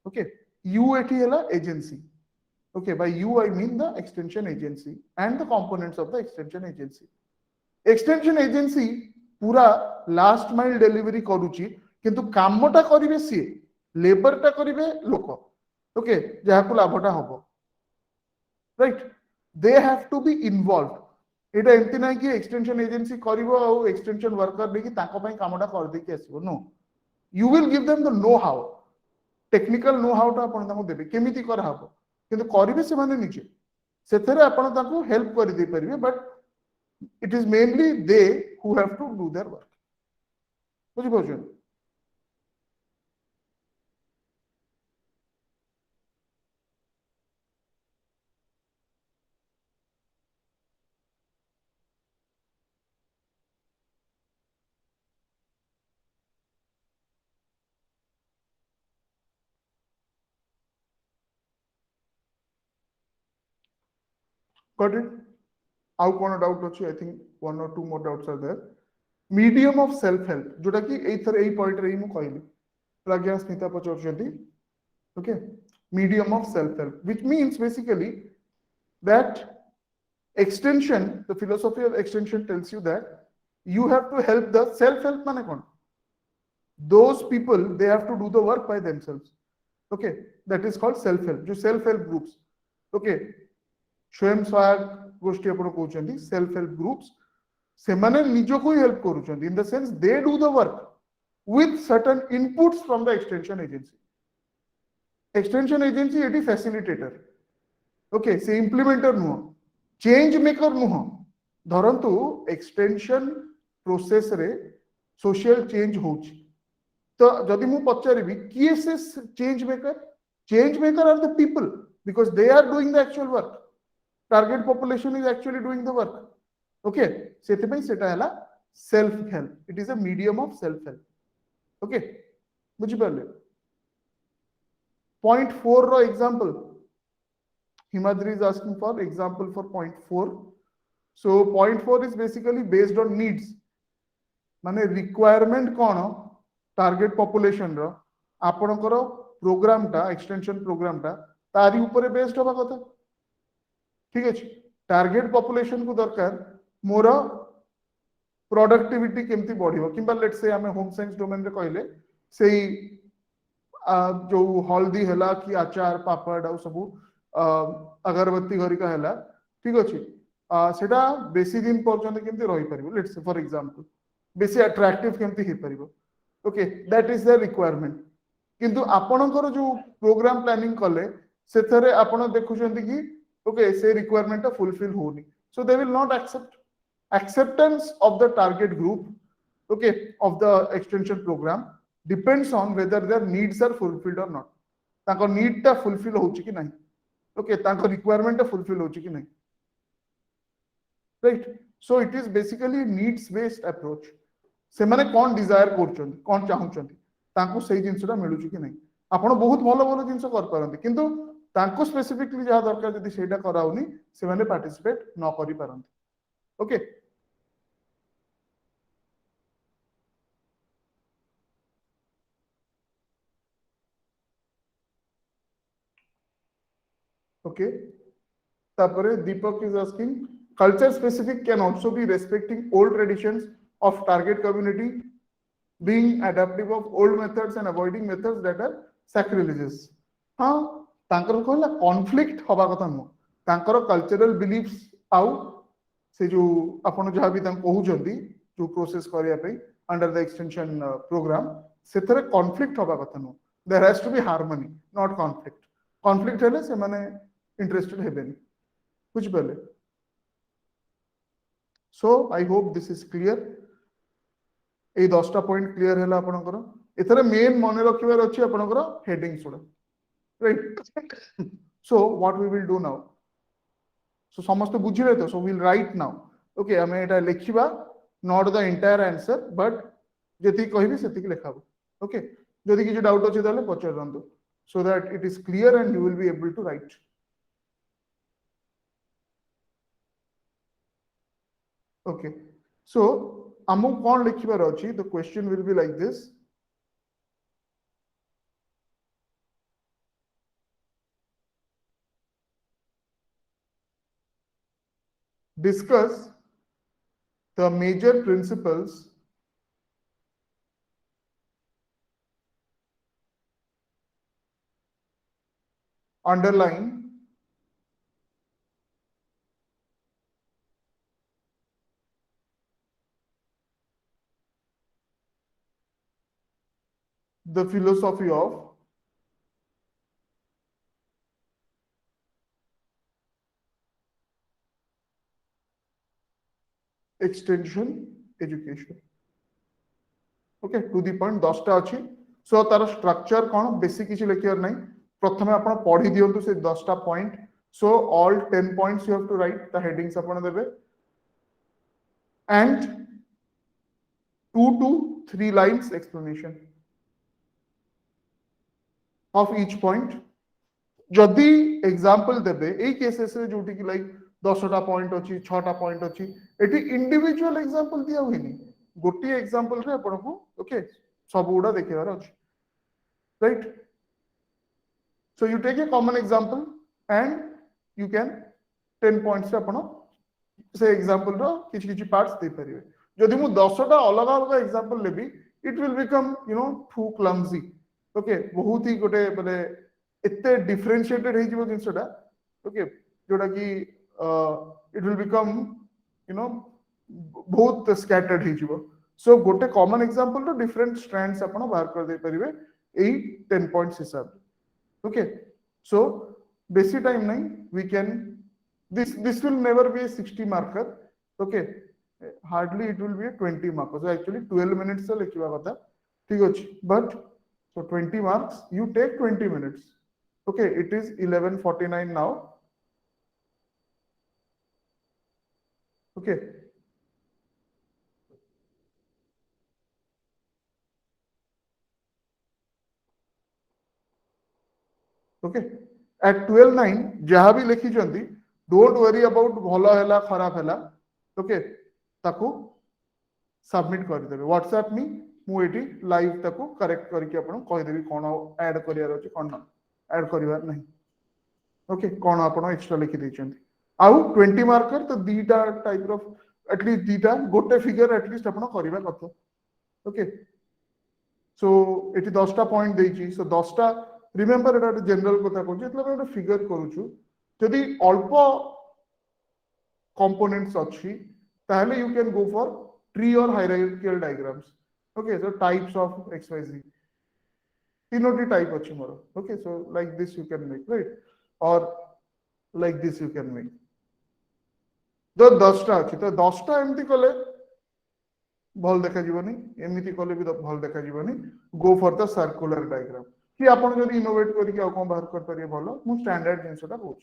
okay you एटी हैला agency okay by you I mean the extension agency and the components of the extension agency extension agency पूरा last mile delivery करूची किंतु कामटा करिवे सी लेबरटा करिवे लोक okay जहाकु लाभटा हबो right they have to be involved एटा एंती ना कि एक्सटेंशन एजेंसी करिवो और एक्सटेंशन वर्कर लेकी ताको पई कामटा कर देकी आसीबो no you will give them the know how technical know how टा आपण ताको देबे केमिति कर हबो किंतु करिवे से माने निजे सेथरे आपण ताको हेल्प कर दे परिबे but it is mainly they who have to do their work. What is it? Got it? आउ कौन डाउट अच्छी I think one or two more doubts are there medium of self help जोटा कि एथर एई point रे मु कहली Pragya Smita pacharchandi. Okay, medium of self-help, which means basically that extension, the philosophy of extension tells you that you have to help the self-help mane kon, those people, they have to do the work by themselves. Okay, that is called self-help, जो self-help groups. Okay, स्वयं सहायक गोष्ठी आपण कहउछंती self-help groups, ସେମାନେ ନିଜକୁ help କରୁଛନ୍ତି in the sense they do the work with certain inputs from the extension agency. Extension agency eighty facilitator. Okay, से implementer नुह, change maker नुह. धरंतु extension process रे social change होउछि, तो जदि मु पचारिबी किए से change maker are the people, because they are doing the actual work. Target population is actually doing the work. Okay, सेथिपई सेटा हला self help, it is a medium of self help. Okay, बुझि परले. Point 4 row example, Himadri is asking for example for point 4. So point 4 is basically based on needs, माने requirement कोन target population रो आपनकर programme टा extension programme टा तारी ऊपर based होबा कथा. ठीक अछि, टारगेट पॉपुलेशन को दरकार मोर प्रोडक्टिविटी केमती बढ़िबो, किंबा लेट्स से हमें होम साइंस डोमेन रे कहले सेही जो हल्दी हला कि आचार पापड़ आ सब अगरबत्ती घरिका हला, ठीक अछि, सेटा बेसी दिन पर्यंत केमती रहि परिबो, लेट्स से फॉर एग्जांपल बेसी अट्रैक्टिव केमती हे परिबो. Okay, that is the requirement. किंतु आपनकर जो प्रोग्राम प्लानिंग कले सेथरे आपण देखुछंती कि ओके से रिक्वायरमेंट फुलफिल होनी, so they will not accept. Acceptance of the target group, okay, of the extension program depends on whether their needs are fulfilled or not. ताको need टा fulfill होची कि नहीं, okay, ताको requirement टा fulfill होची कि नहीं, right? So it is basically needs based approach. से माने कौन desire करछन, कौन चाहुछन, ताको सही जिंसटा मिलुची कि नहीं. आपण बहुत भलो भलो जिंस कर पारंती, किंतु ताको स्पेसिफिकली जहा दरकार जदी सेटा कराउनी से माने पार्टिसिपेट न करि पारंती. Okay, okay. Tapare Deepak is asking, culture specific can also be respecting old traditions of target community, being adaptive of old methods and avoiding methods that are sacrilegious. हाँ, तांकर कहला conflict हवा कथा नु, तांकर cultural beliefs आउ से जो आपण जहा भी तां कहउजंती जो प्रोसेस करिया पे under the extension program, सेथरे conflict हवा कथा नु. There has to be harmony, not conflict. Conflict हेले से माने interested हेबेनी, कुछ पहले. So I hope this is clear. ए 10टा पॉइंट क्लियर हैला आपनकर. एथरे मेन मने रखिबार अछि आपनकर हेडिंग्स उडा, right? So what we will do now, so समस्त बुझिले तो, so we will write now. Okay, हमें एटा लिखिबा, not the entire answer but जेति कहिबी सेति लिखाबो. Okay, जदि किछि डाउट अछि ताले पचार दंतु, so that it is clear and you will be able to write. Okay, so ammo kon likhibar achi, the question will be like this. Discuss the major principles underlying the philosophy of extension education. Okay, to the point, 10टा अछि. So तार structure कोन, basic किछि लिखियर नै, प्रथमे आपण पढि दियंतु से 10टा point. So all 10 points you have to write, the headings आपण देबे, and 2 to 3 lines explanation of each point. जदि एग्जांपल देबे ए केसेस रे जोटी कि लाइक 10टा पॉइंट अछि, 6टा पॉइंट अछि, एटी इंडिविजुअल एग्जांपल दिया होइनी, गोटी एग्जांपल रे आपण को ओके सब उडा देखेबार अछि. right? So you take a common example and you can 10 points से आपण से example रो किछि किछि parts दे परिबे जदि मु 10 टा अलग अलग example लेबी it will become too clumsy. Okay, बहुत ही गोटे माने एते differentiated हे जिवो जिंसटा. Okay, जोटा कि it will become बहुत scattered हे जिवो. So गोटे common example रो different strands आपण बाहर कर दे परिबे एई 10 points हिसाब. Okay, so basic time nahi we can this will never be a 60 marker. Okay, hardly it will be a 20 marker. So actually 12 minutes se likhiba kotha thik achi, but so 20 marks you take 20 minutes. Okay, it is 11:49 now. Okay, okay, at 12:09 जहाँ भी लिखी चंदी don't worry about भलो हैला खराब हैला. Okay, ताकू submit कर देबे व्हाट्सएप मी मु एटी लाइव ताकू करेक्ट करके आपण कहि देबी कोन ऐड करियार अछि कोन ऐड करिवार नहीं. ओके, कोन आपण एक्स्ट्रा लिखि दैछंती आउ 20 मार्कर तो दीटा टाइप ऑफ एटलीस्ट दीटा गोटे फिगर एटलीस्ट आपण करिवा कथा. ओके, सो एटी 10 टा पॉइंट देछि. सो 10 टा रिमेंबर एटा जनरल कथा कहछि मतलब एटा फिगर करूछु जदि अल्प कंपोनेंट्स अछि ताहले you can go for tree or hierarchical diagrams. Okay, so types of xyz tinoti type achi moro. Okay, so like this you can make, right, or like this you can make. The 10 टा अछि तो 10 टा एमती कले भल देखा जीवनी, एमिति कले भी भल देखा जीवनी. गो फॉर द सर्कुलर डायग्राम कि आपण जदी इनोवेट करके आ कोन बाहर कर परिए भलो मु स्टैंडर्ड जिंसटा कहूछ.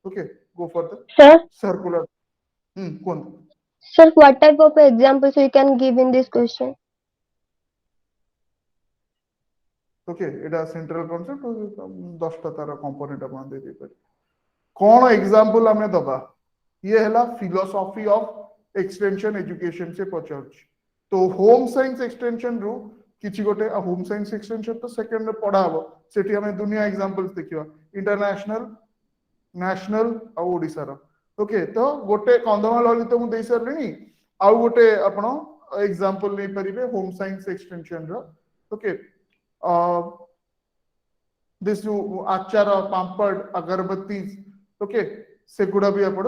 Okay, go for the circular. कोन Sir, what type of examples you can give in this question? Okay, Etah central concept 10 टा तार कंपोनेंट आपण दे दे पर कोन एग्जांपल हमें दबा ये हैला फिलोसॉफी ऑफ एक्सटेंशन एजुकेशन से पचाउछ. तो होम साइंस एक्सटेंशन रु किछि गोटे होम साइंस एक्सटेंशन तो सेकंड रे पढा हबो सेठी हमें दुनिया एग्जांपल्स देखियो इंटरनेशनल नेशनल आ ओडिसा रो. ओके, तो गोटे कंधमाल हली तो मु देई सरलिनी आउ गोटे आपण एग्जांपल नै परिबे होम साइंस एक्सटेंशन रो. ओके, this आचार पापड़ अगरबत्ती. ओके, सेगुडा भी आपण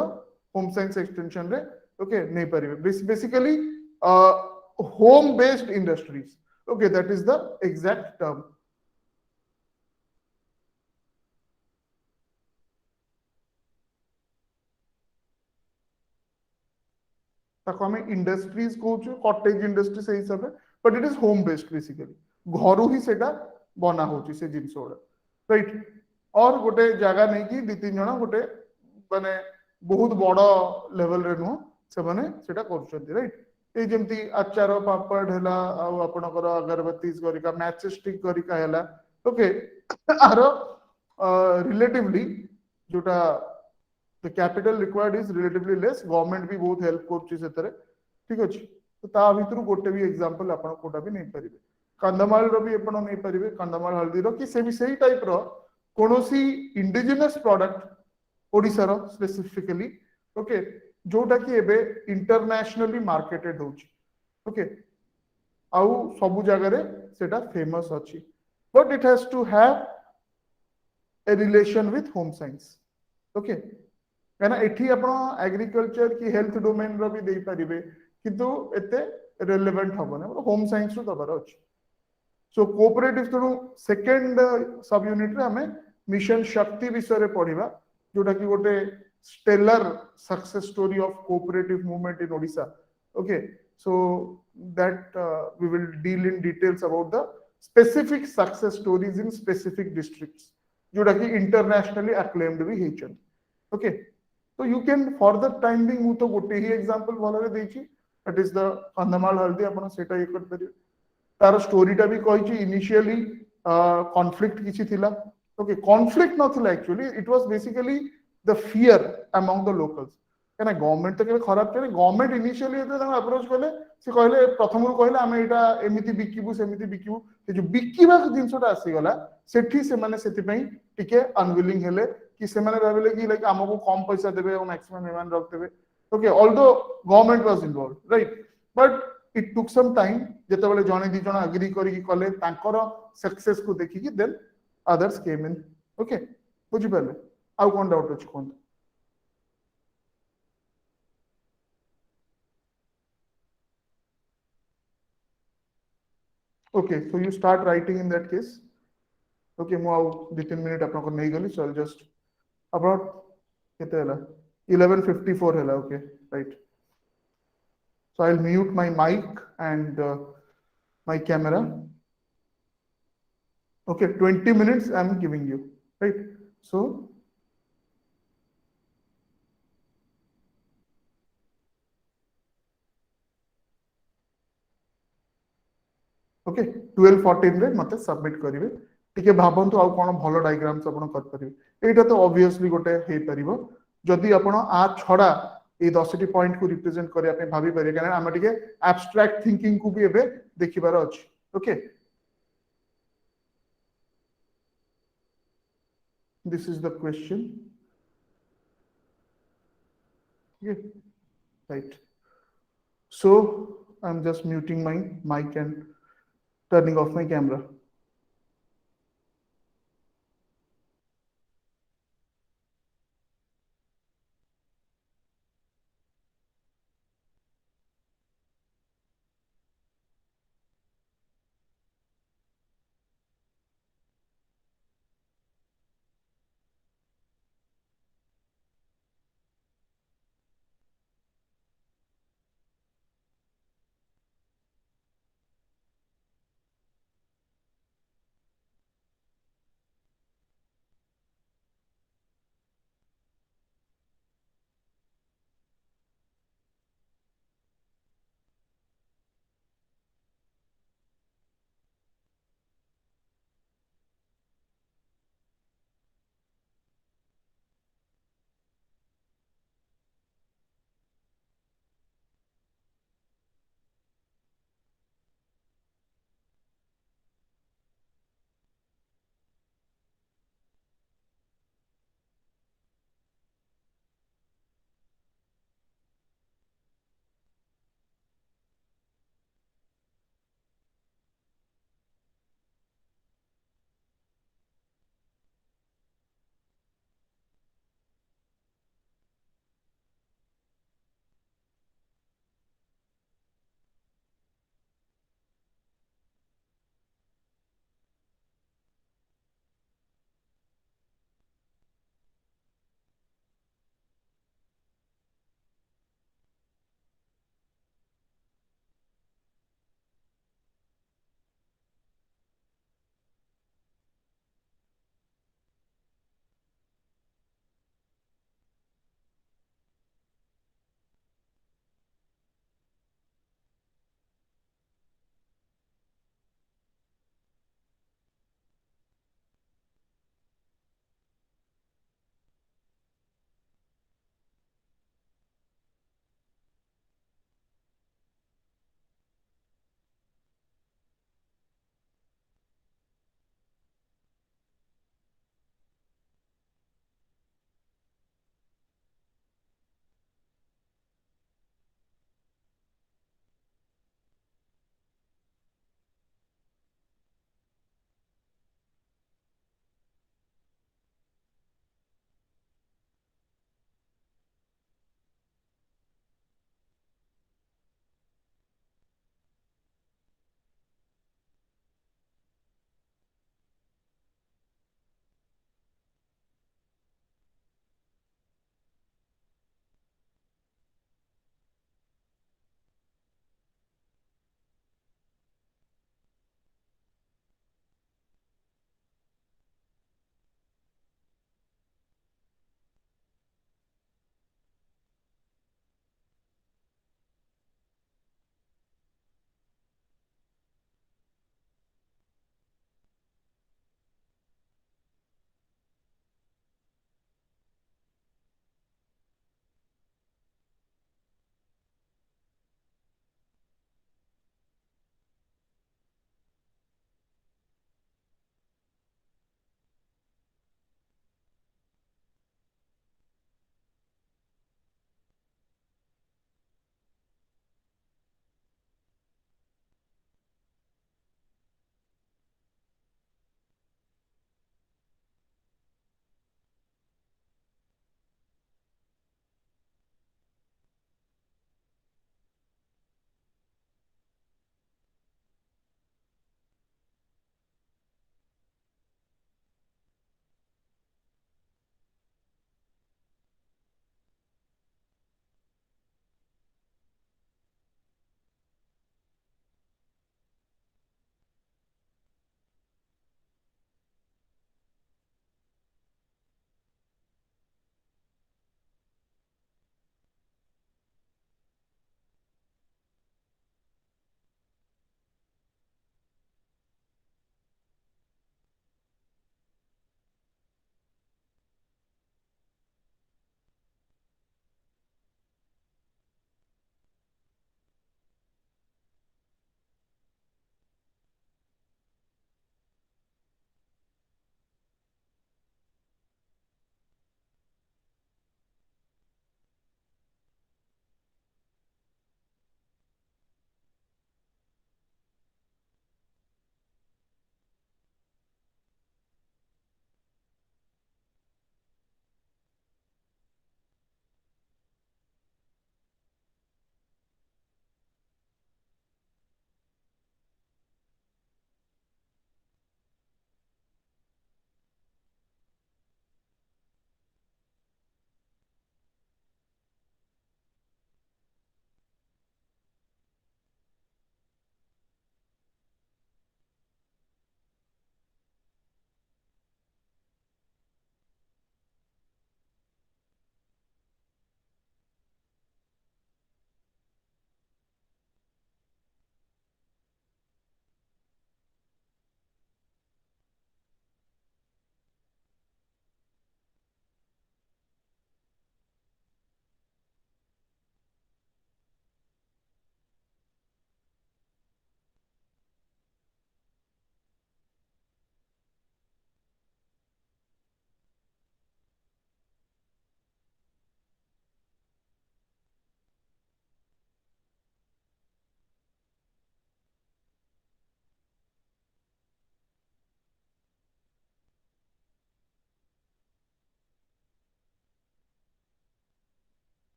होम साइंस एक्सटेंशन रे ओके नै परिबे basically home based industries. Okay, that is the exact term. ताको हमें इंडस्ट्रीज कहूछु कॉटेज इंडस्ट्री से हिसाब but it is home based basically घरु ही सेटा बना होची से जिंस ओडा, राइट. और गोटे जगह नहीं कि दि तीन जणा गोटे माने बहुत बड़ लेवल रे नो से माने सेटा करछंती, राइट. ए जेमती आचार पापड़ हैला आ आपनकर अगरबत्तीज करिका मैचेस स्टिक करिका हैला. ओके, आरो रिलेटिवली जोटा the capital required is relatively less. Government भी बहुत हेल्प करछि सेतरे, ठीक अछि. तो ता भितरु गोटे भी एग्जांपल आपण कोटा भी नै परिबे. कंदमाल रो भी आपण नै परिबे. कंदमाल हल्दी रो कि से भी सही टाइप रो कोनोसी इंडिजिनस प्रोडक्ट ओडिसा रो स्पेसिफिकली. ओके, जोटा कि एबे इंटरनेशनली मार्केटेड होछि. ओके, आउ सब जगह रे सेटा फेमस अछि but it has to have a relation with home science. Okay, कहना एठी आपण एग्रीकल्चर की हेल्थ डोमेन रो भी देई परिबे किंतु एते रिलेवेंट हबने होम साइंस रो दबार अछि. सो कोऑपरेटिव थ्रू सेकंड सब यूनिट रे हमें मिशन शक्ति विषय रे पढिबा जोटा कि गोटे stellar success story of cooperative movement in Odisha. Okay, so that we will deal in details about the specific success stories in specific districts जोटा कि इंटरनेशनली अक्लेम्ड भी हेचन. ओके, तो you can for the time being मु तो गोटे ही example भलरे देछि that is the कंदमाल हल्दी. आपण सेटा एक कर परिबे. तार स्टोरीटा भी कहिछि इनिशियली कॉन्फ्लिक्ट किछि थिला. ओके, कॉन्फ्लिक्ट नथिला actually it was basically the fear among the locals. क्या गवर्नमेंट तो केबे खराब करे गवर्नमेंट इनिशियली अप्रोच कले से कहले प्रथम कहले आम एटा एमिति बिकिबु सेमिति बिकिबु से जो बिकिबा जिनसटा आसीगला सेठी से माने सेतिपई टिके अनविलिंग हेले कि से माने भाबिले कि लाइक हमको कम पैसा देबे और मैक्सिमम एमान रख देबे okay although government was involve right but it took some time जेतेबेले जने दी जण एग्री करी कले तांकर सक्सेस को देखि कि than others came in okay बुझि परले आउ कोन डाउट अछि कोन okay so you start writing in that case okay ମୁଁ ଆଉ 2-3 मिनिट आपन को नै गली so I'll just about केते हला 11:54 हला okay right so I'll mute my mic and my camera okay 20 minutes I'm giving you right so okay 12:14 रे मते सबमिट करिवे टिके भाबंतु आउ कोन भलो डायग्राम्स आपण कर परिबे एटा तो ऑब्वियसली गोटे हे परिबो जदि आपण आ छडा ए 10 टी पॉइंट को रिप्रेजेंट करिया पे भाबी परिबे कारण हम टिके एब्स्ट्रैक्ट थिंकिंग को भी एबे देखिबार अछि okay this is the question okay right so I'm just muting my mic and turning off my camera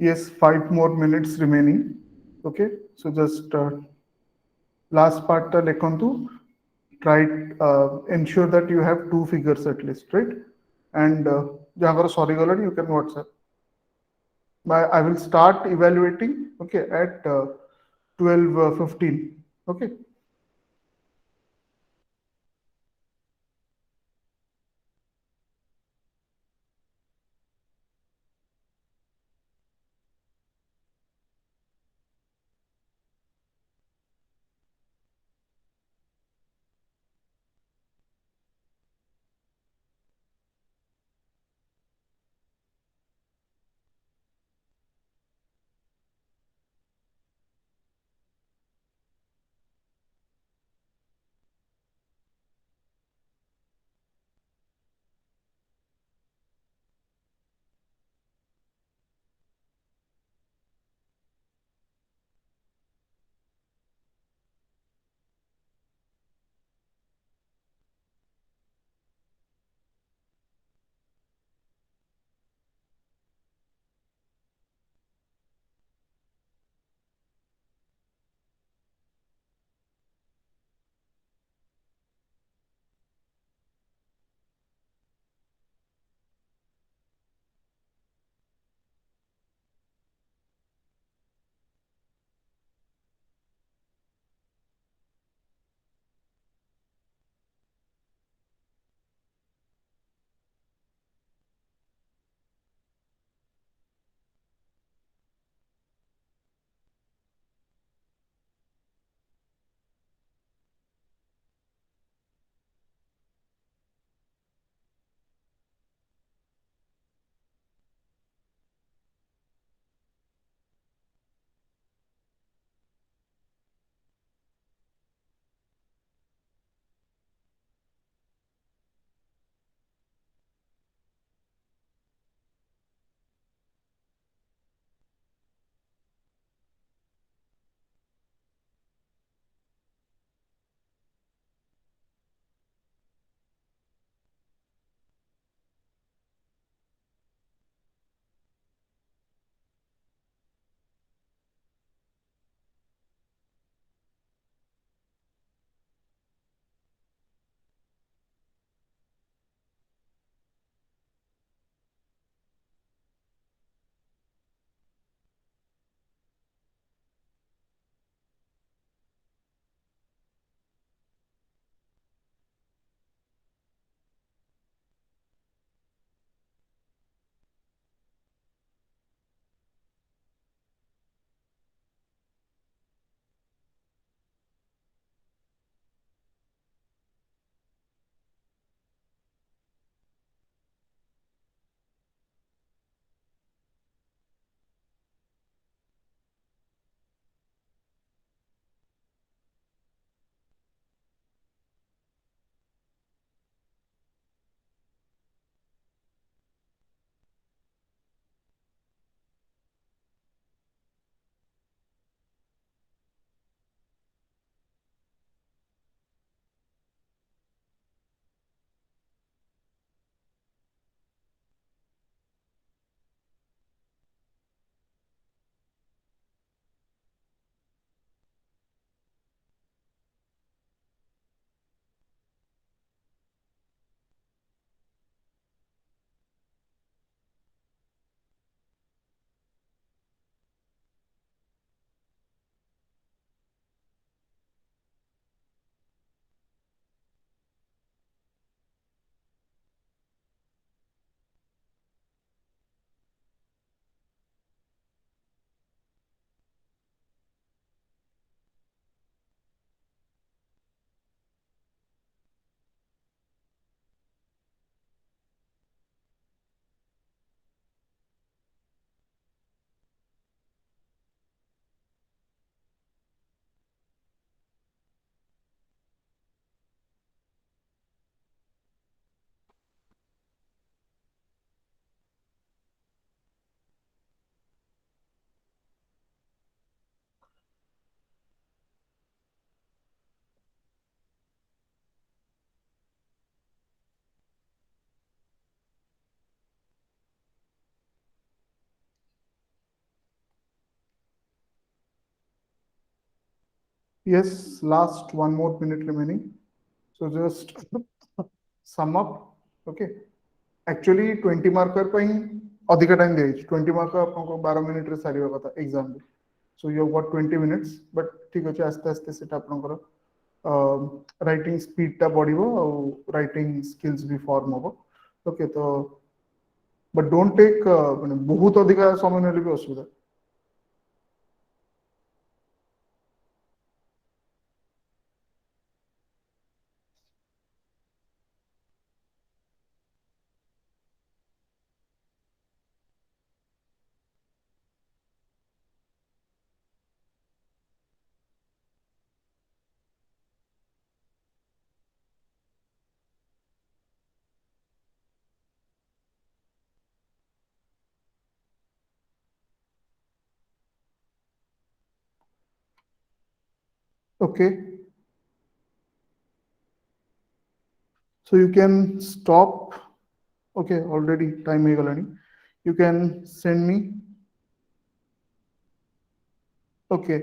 Yes, 5 more minutes remaining. Okay, so just last part lekhantu. Try ensure that you have two figures at least, right? And jagar sorry galani, you can WhatsApp. I will start evaluating. Okay, at 12:15. Okay. Yes, last 1 more minute remaining. So just sum up. Okay. Actually 20 marker ପାଇଁ ଅଧିକା time ଦିଆଯାଇଛି 20 marker ଆପଣଙ୍କୁ 12 minute ରେ ସାରିବା କଥା exam ରେ so you have got 20 minutes but ଠିକ ଅଛି ଆସ୍ତେ ଆସ୍ତେ ସେଟା ଆପଣଙ୍କର writing speed ଟା ବଢିବ ଆଉ writing skills ବି form ହବ okay ତ but don't take ମାନେ ବହୁତ ଅଧିକା ସମୟ ନେଲେ ବି ଅସୁବିଧା okay so you can stop okay already time ହେଇଗଲାଣି you can send me okay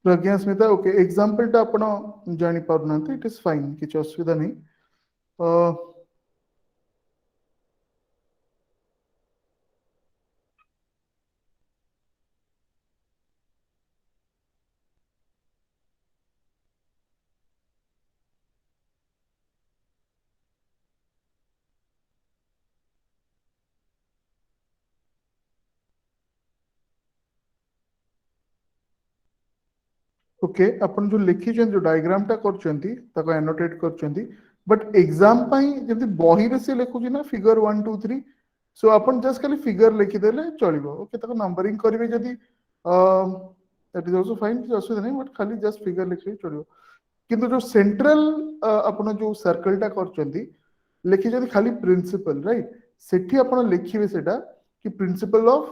Pragya Smita okay example टा आपण जानि पारुनांती इट इज फाइन किछ असुविधा नहीं ओके अपन जो लिखी जो डायग्राम टा करचंती ताको एनोटेट करचंती बट एग्जाम पई जति बही रे से लिखुची ना फिगर 1 2 3 सो अपन जस्ट खाली फिगर लिखि देले चलिबो ओके ताको नंबरिंग करिवे जति दैट इज आल्सो फाइन किछ असुविधा नहीं बट खाली जस्ट फिगर लिखि चलिबो किंतु जो सेंट्रल अपन जो सर्कल टा करचंती लिखि जति खाली प्रिंसिपल राइट सेठी अपन लिखिबे सेटा कि principle of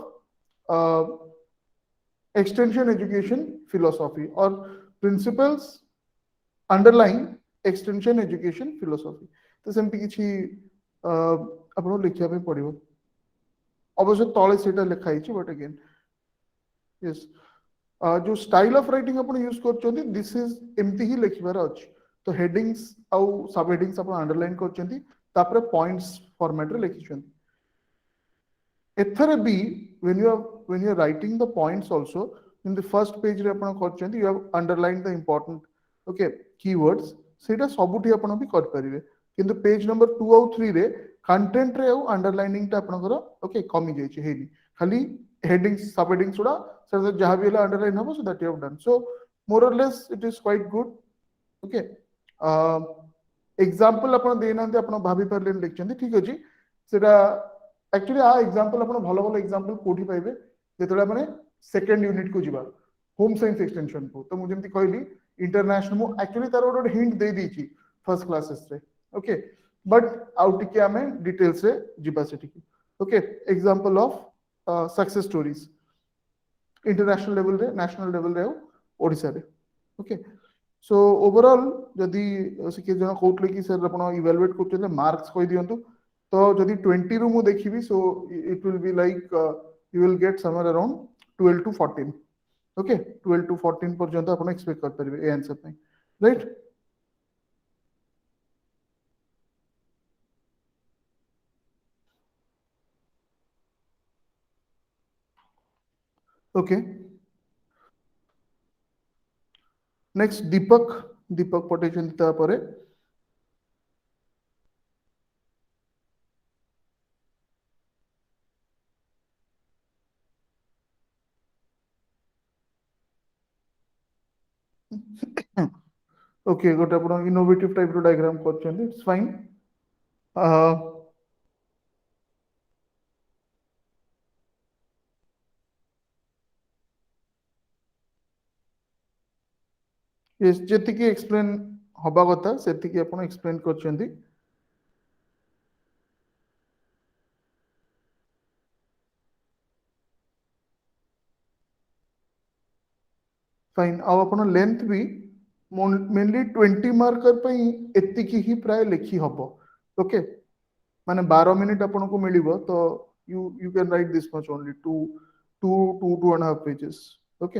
extension education philosophy or principles underlying extension education philosophy तो सेमती किछि आपन लिखिया पे पड़िबो अवश्य तळे सेटा लिखा हिची बट अगेन यस जो स्टाइल ऑफ राइटिंग अपन यूज करचोंती दिस इज एमती ही लिखिबार अछि तो हेडिंग्स आउ सब हेडिंग्स अपन अंडरलाइन करचोंती तापर पॉइंट्स फॉर्मेट रे लिखिचोंती एथरे B when you are writing the points also in the first page रे आपण करचंती you have underlined the important okay keywords सेटा सबुठी आपण भी कर परिवे किंतु पेज नंबर 2 और 3 रे कंटेंट रे अंडरलाइनिंग टा आपनकर ओके कमी जाई छी हेनी खाली हेडिंग्स सब हेडिंग्स उडा सर जहां भी अंडरलाइन हो so that you have done so more or less it is quite good okay example आपण देनांते आपण भाबी परलेन लिखचंती ठीक अछि सेटा एक्चुअली आ एग्जांपल आपण भलो भलो एग्जांपल कोठी पाइबे जेतला माने सेकंड यूनिट को जिबा होम साइंस एक्सटेंशन को तो मु जेमति कहली इंटरनेशनल मु एक्चुअली तार ଗୋଟେ हिंट दे दीची फर्स्ट क्लासेस रे ओके बट आउ टिके हमें डिटेल्स रे जिबा सेठी okay example of success stories international level रे नेशनल लेवल रे ओडिसा रे ओके सो ओवरऑल जदी सिके जन कोटले कि सर आपण इवैल्यूएट करते मार्क्स कहि दियंतु तो जदी 20 रु मु देखिबी so it will be like you will get somewhere around 12 to 14 okay 12 to 14 पर्यंत आपण एक्सपेक्ट कर परिबे ए आंसर पे right okay next Deepak Deepak पटेचन ता परे ओके गोटे आपण इनोवेटिव टाइप रो डायग्राम करछन इट्स फाइन यस जेति की एक्सप्लेन हबा कथा सेति की आपण एक्सप्लेन करछंती फाइन आ आपण लेंथ भी मेनली 20 मार्कर पई एतिकी ही प्राय लिखी हबो ओके माने 12 मिनिट आपन को मिलिबो तो you can write this much only two and half pages okay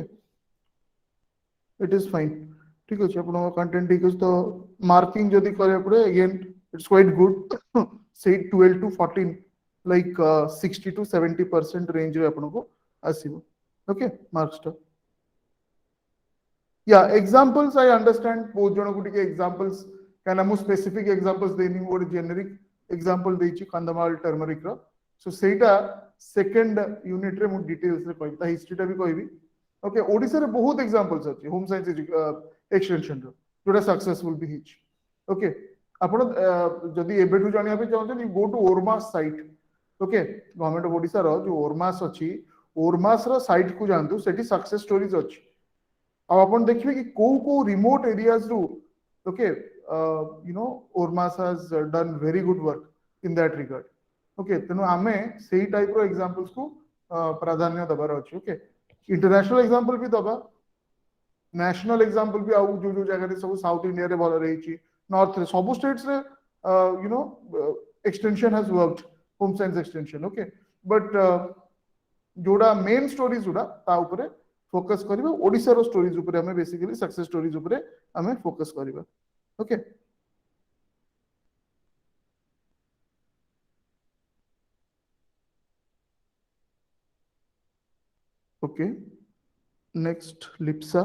it is fine ठीक अछि आपन कंटेंट ठीक अछि तो मार्किंग जदी करे पड़े अगेन इट्स क्वाइट गुड से 12 to 14 like 60 to 70% रेंज रे आपन को आसीबो ओके मार्क्स टा या एग्जांपल्स आई अंडरस्टैंड बहुत जन को टिके एग्जांपल्स काना मु स्पेसिफिक एग्जांपल्स देनी मोर जेनेरिक एग्जांपल देछि कंदमाल टर्मरिक रो सो सेटा सेकंड यूनिट रे मु डिटेल्स रे कहता हिस्ट्री टा भी कहबी ओके ओडिसा रे बहुत एग्जांपल्स अछि होम साइंस एक्सटेंशन रो जोटा सक्सेसफुल भी हिच ओके आपण जदी एबेठु जानिया पे चाहते go to ORMAS site okay government of Odisha रो जो ओरमास अछि ओरमास रो साइट को जानतु सेठी सक्सेस स्टोरीज अछि अब अपन देखिए कि को रिमोट एरियाज रु okay you know ORMAS has done very good work in that regard okay तेनु आमे सेही टाइप रो एग्जांपल्स को प्राधान्य दबार अछि ओके इंटरनेशनल एग्जांपल भी दबा नेशनल एग्जांपल भी आउ जो जो जगह रे सब साउथ इंडिया रे भल रही छी नॉर्थ रे सब स्टेट्स रे you know extension has worked home science extension okay but जोड़ा मेन स्टोरीज जोड़ा ता ऊपर फोकस करिबा ओडिसा रो स्टोरीज ऊपर हमें बेसिकली सक्सेस स्टोरीज ऊपर हमें फोकस करिबा okay okay next Lipsa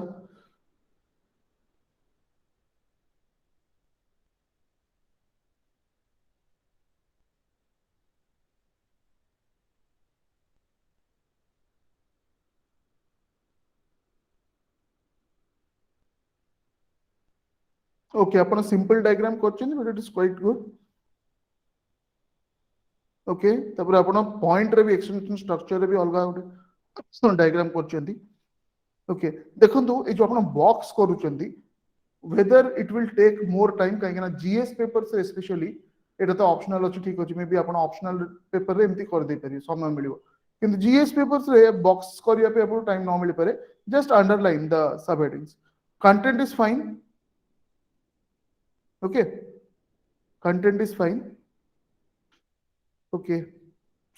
okay अपन सिंपल डायग्राम करछन but it is quite good okay तापर अपन पॉइंट रे भी एक्सटेंशन स्ट्रक्चर रे भी अलगा उठे डायग्राम करछंती ओके देखंतु ए जो अपन box करूछंती whether it will take more time कहीं ना जीएस पेपर से स्पेशली एटा तो ऑप्शनल अछि ठीक अछि मे भी अपन ऑप्शनल पेपर रे एमती कर दे परियो समय मिलिबो किंतु जीएस पेपर्स रे बॉक्स करिया पे अपन टाइम न मिलि पारे just underline the sub headings content is fine okay content is fine okay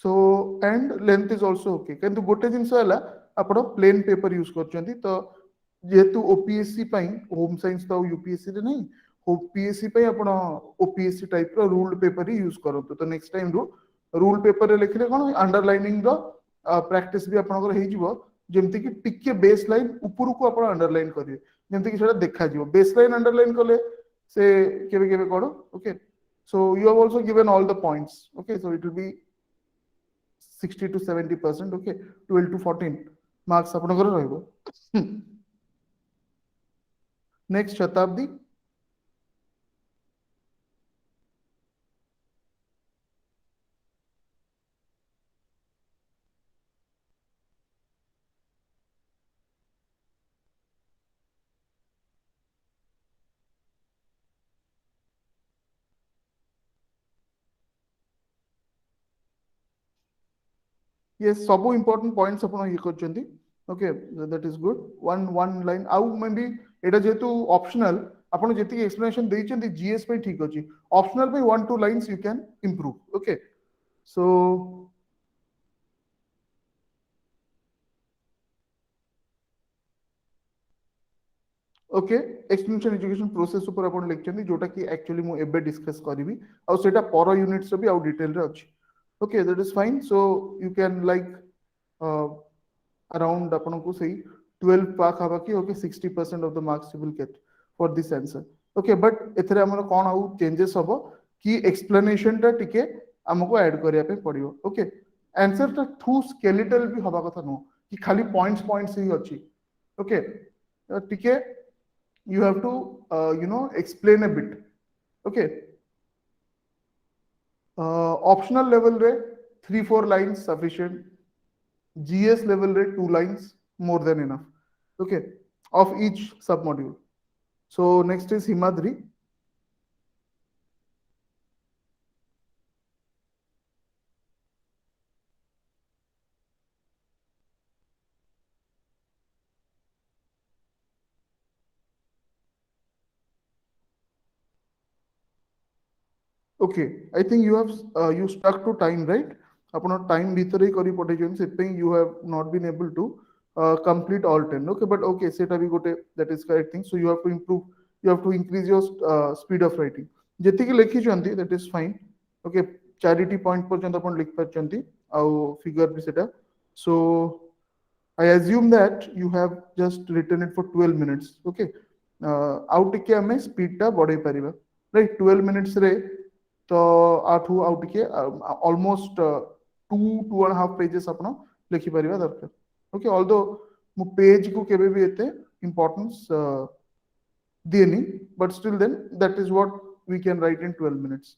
so and length is also okay किंतु गोटे जिंस हला आपण प्लेन पेपर यूज करचंती तो जेहेतु ओपीएससी पई होम साइंस तो यूपीएससी रे नहीं ओपीएससी पई आपण ओपीएससी टाइप रो रूल्ड पेपर ही यूज करंतु तो नेक्स्ट टाइम रू रूल पेपर रे लिखले कोन अंडरलाइनिंग द प्रैक्टिस भी आपनकर हे जिवो जेमति कि टिके बेस लाइन ऊपर को आपण अंडरलाइन करिवे जेमति कि सेटा देखा जिवो बेस लाइन अंडरलाइन करले से केबे केबे code okay so you have also given all the points okay so it will be 60 to 70% okay 12 to 14 marks ଆପଣଙ୍କର ରହିବ नेक्स्ट शताब्दी ये सब इंपोर्टेंट पॉइंट्स अपन ये करचंती okay that is good one line आउ मे बी एटा जेतु ऑप्शनल आपण जेति एक्सप्लेनेशन देइचंती जीएस पे ठीक अछि ऑप्शनल पे 1 2 lines you can improve okay so okay extension education process ऊपर आपण लिखचंती जोटा कि एक्चुअली मु एबे डिस्कस करबी आ सेटा पर यूनिट्स भी आउ डिटेल रे अछि okay that is fine so you can like around आपको सही 12 पाख हवा कि okay 60% of the marks you will get for this answer okay but एथरे हमर कोन आउ चेंजेस हबो कि एक्सप्लेनेशन टा टिके हमको ऐड करिया पे पड़ियो ओके आंसर टा थ्रू स्केलेटल भी हवा कथा नो कि खाली पॉइंट्स ही अछि ओके टिके you have to you know explain a bit okay optional level re 3 4 lines sufficient GS level rate 2 lines more than enough. Okay, of each sub module. So next is Himadri. Okay, I think you have you stuck to time, right? Upon time bhitar hi kari pataichon, setting you have not been able to complete all 10. Okay, but okay, seta bhi gote, that is correct thing. So you have to improve, you have to increase your speed of writing. ଯେତିକି ଲେଖିଛନ୍ତି that is fine. Okay, charity point ପର୍ଯ୍ୟନ୍ତ ଆପଣ ଲେଖି ପାରିଛନ୍ତି ଆଉ figure ବି ସେଟା. So I assume that you have just written it for 12 minutes. Okay, ଆଉ ଟିକେ ଆମେ speed ଟା ବଢେଇ ପାରିବା, right? 12 minutes ରେ ତ ଆଠୁ ଆଉ ଟିକେ almost 2.5 pages ଆପଣ ଲେଖିପାରିବା ଦରକାର. Okay, although ମୁଁ page କୁ କେବେ ବି ଏତେ importance ଦିଏନି, but still then that is what we can write in 12 minutes.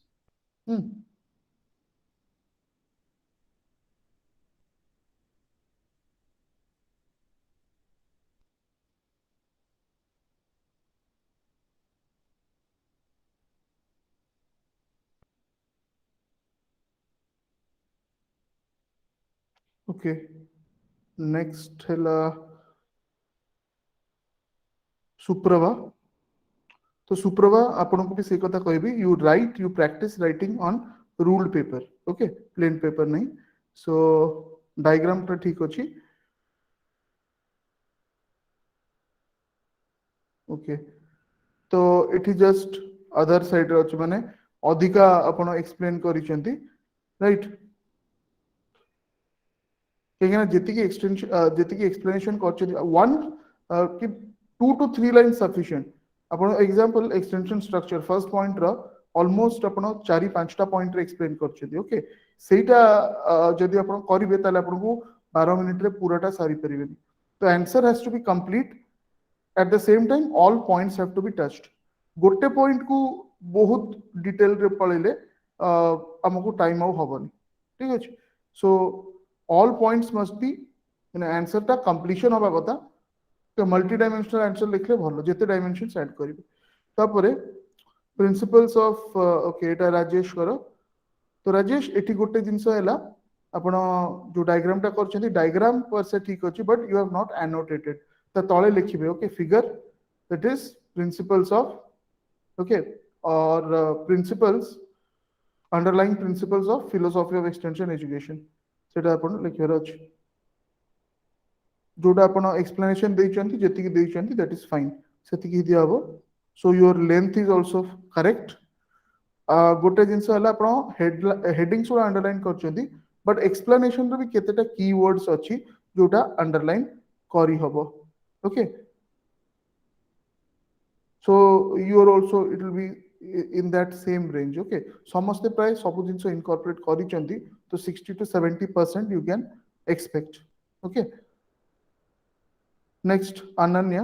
Okay, next ହେଲା ସୁପ୍ରଭା. तो सुप्रभा आपन को भी से कथा कहबी, you right, you practice writing on ruled paper. Okay, plain paper नहीं. सो डायग्राम तो ठीक अछि. ओके, तो इट जस्ट अदर साइड रे अछि, माने अधिका आपण एक्सप्लेन करिसेंती, राइट? केना जेति की एक्सटेंशन जेति की एक्सप्लेनेशन करछथि, वन कि 2 to 3 लाइन सफिशिएंट. आपण example extension structure first point रो ऑलमोस्ट आपण 4-5 टा पॉइंट रे एक्सप्लेन करछथि. ओके, सेटा जदि आपण करिवे ताले आपण को 12 मिनिट रे पूराटा सारी परिबेनी. तो answer has to be complete. At the same time all points have to be touched. गोटे पॉइंट को बहुत डिटेल रे पळेले हमको टाइम आउ हबनी. ठीक अछि. सो all points must be in answer टा completion हबा कथा. तो मल्टी डायमेंशनल आंसर लिखले भलो, जेते डायमेंशंस ऐड करिवे. तापरे प्रिंसिपल्स ऑफ ओके, एटा राजेश करो. तो राजेश एठी गोटे जिंस हैला, आपण जो डायग्राम टा करछथि, डायग्राम पर से ठीक अछि, but you have not annotated. त तळे लिखिबे okay, figure that is principles of, okay, or principles underlying principles of philosophy of extension education, सेटा आपण लिखिबार अछि. जोटा आपण एक्सप्लेनेशन देइचंती, जेतिकी देइचंती दैट इज फाइन, सेतिकी दिया हबो. So your length is also correct. गोटे जिंस हला आपण हेडिंग्स को अंडरलाइन करचंती, बट एक्सप्लेनेशन रो भी केतेटा कीवर्ड्स अछि जोटा अंडरलाइन करी हबो. Okay, so you are also, it will be in that same range. Okay, समस्त प्राय सब जिंस इनकॉर्पोरेट करिचंती, तो 60 to 70% you can expect. Okay, next Ananya.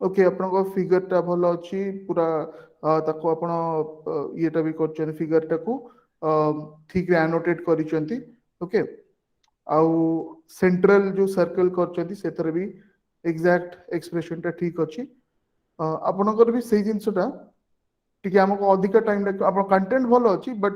Okay, आपन फिगर टा भलो अछि पूरा, ताको आपण येटा भी करछन, फिगर टाको ठीक रे एनोटेट करिसंती. ओके, आउ सेंट्रल जो सर्कल करछंती सेतर भी एग्जैक्ट एक्सप्रेशन टा ठीक अछि. आपनकर भी सेही जिंसटा टिके हमको अधिक टाइम लागो. आपन कंटेंट भलो अछि, बट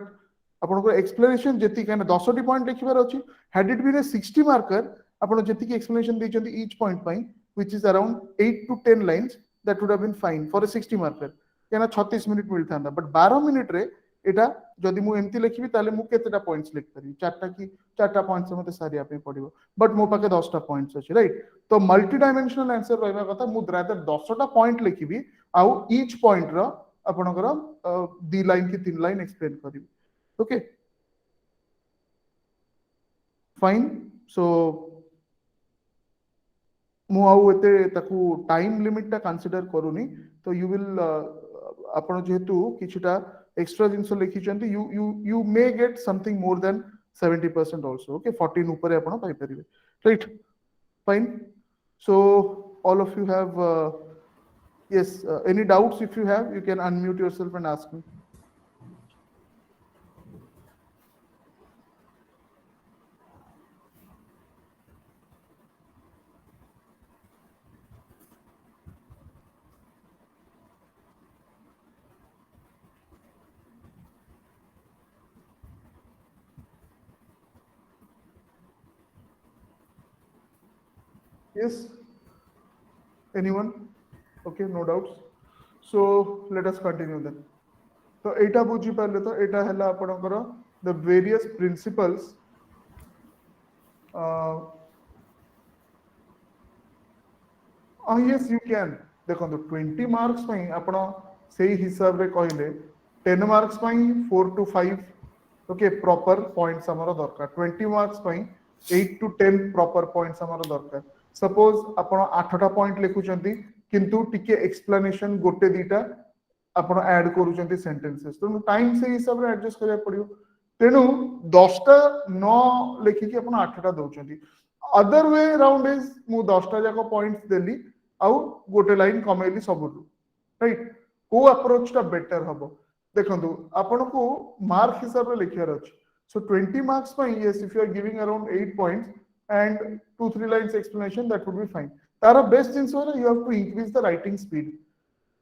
आपनको एक्सप्लेनेशन जेति काने 10 टी पॉइंट लिखिबार अछि. Had it been a 60 marker, आपन जेति की एक्सप्लेनेशन दैचंती ईच पॉइंट पई, which is around 8 to 10 lines, that would have been fine for a 60 marker. केना 36 मिनिट मिलथांदा, बट 12 मिनिट रे एटा जदि मु एमती लिखिबी ताले मु केतेटा पॉइंट्स लिख परिबी, चारटा की चारटा पॉइंट्स मते सारिया पे पड़िबो, बट मो पाके 10 टा पॉइंट्स अछि, राइट? तो मल्टी डायमेंशनल आंसर रहबा कथा, मु रादर 10 टा पॉइंट लिखिबी आउ ईच पॉइंट रो आपनकर 2 लाइन की 3 लाइन एक्सप्लेन करिबी. Okay, fine. सो मु आउ एते ताकू टाइम लिमिट टा कंसीडर करूनी. तो यू विल आपण जेहेतु किछटा एक्स्ट्रा जिंस लिखिचंती, you you you may get something more than 70% also. Okay, 14 ऊपर आपण पाई परिबे, right? Fine. So all of you have yes, any doubts? If you have, you can unmute yourself and ask me. Yes, anyone? Okay, no doubts. So let us continue then. तो एटा बुझी पाले तो एटा हला आपनकर the various principles yes you can देखो 20 marks पई आपण सेही हिसाब रे कहले 10 मार्क्स पई 4 to 5 ओके प्रॉपर पॉइंट्स हमर दरकार 20 मार्क्स पई 8 to 10 प्रॉपर पॉइंट्स हमर दरकार सपोज आपण 8टा पॉइंट लिखुचंती किंतु टिके एक्सप्लेनेशन गोटे दीटा आपण ऐड करूचंती सेंटेंसेस तो टाइम से हिसाब रे एडजस्ट करिया पड़ियो तेनु 10टा न लिखि कि आपण 8टा दउचंती अदर वे राउंड इज मु 10टा जाको पॉइंट्स देली आउ गोटे लाइन कमेली सबुरु राइट को अप्रोच टा बेटर हबो देखंतु आपण को मार्क हिसाब रे लिखियार अछि सो 20 मार्क्स पई yes if you are giving around 8 points and 2-3 lines explanation that would be fine तारा बेस्ट थिंग्स हो you have to increase the writing speed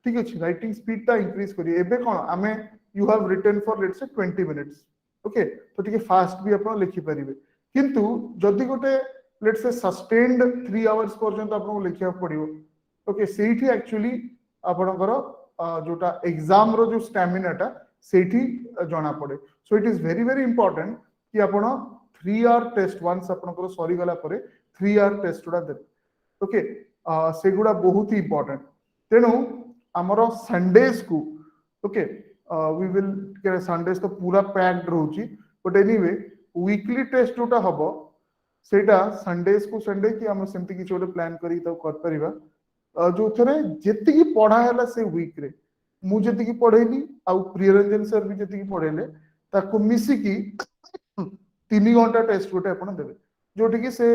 ठीक अछि राइटिंग स्पीड ता इंक्रीज करी एबे कोन आमे you have written for let's say 20 minutes okay तो ठीक फास्ट भी आपण लिखि परिबे किंतु जदी गोटे लेट्स से सस्टेन्ड 3 आवर्स पर्यंत आपको लिखिया पड़ियो ओके सेठी एक्चुअली आपनकर जोटा एग्जाम रो जो स्टैमिना टा सेठी जणा पड़े सो it is very very important कि आपण 3 आवर टेस्ट वंस आपनकर सरी गला परे 3 आवर टेस्ट उडा दे ओके सेगुडा बहुत ही इंपोर्टेंट तेनु हमरो संडेज को ओके वी विल के संडेज तो पूरा पैक्ड रहउची बट एनीवे वीकली टेस्ट उटा हबो सेटा संडेज को संडे कि हम सेमती किछ ओले प्लान करी त कर परिबा जो थरे जेति की पढ़ा हैला से वीक रे मु जेति की पढ़ेली आ प्रियरंजन सर भी जेति की पढ़ेले ताको मिसी की 3 घंटा टेस्ट गोटे आपण देबे जोटी की से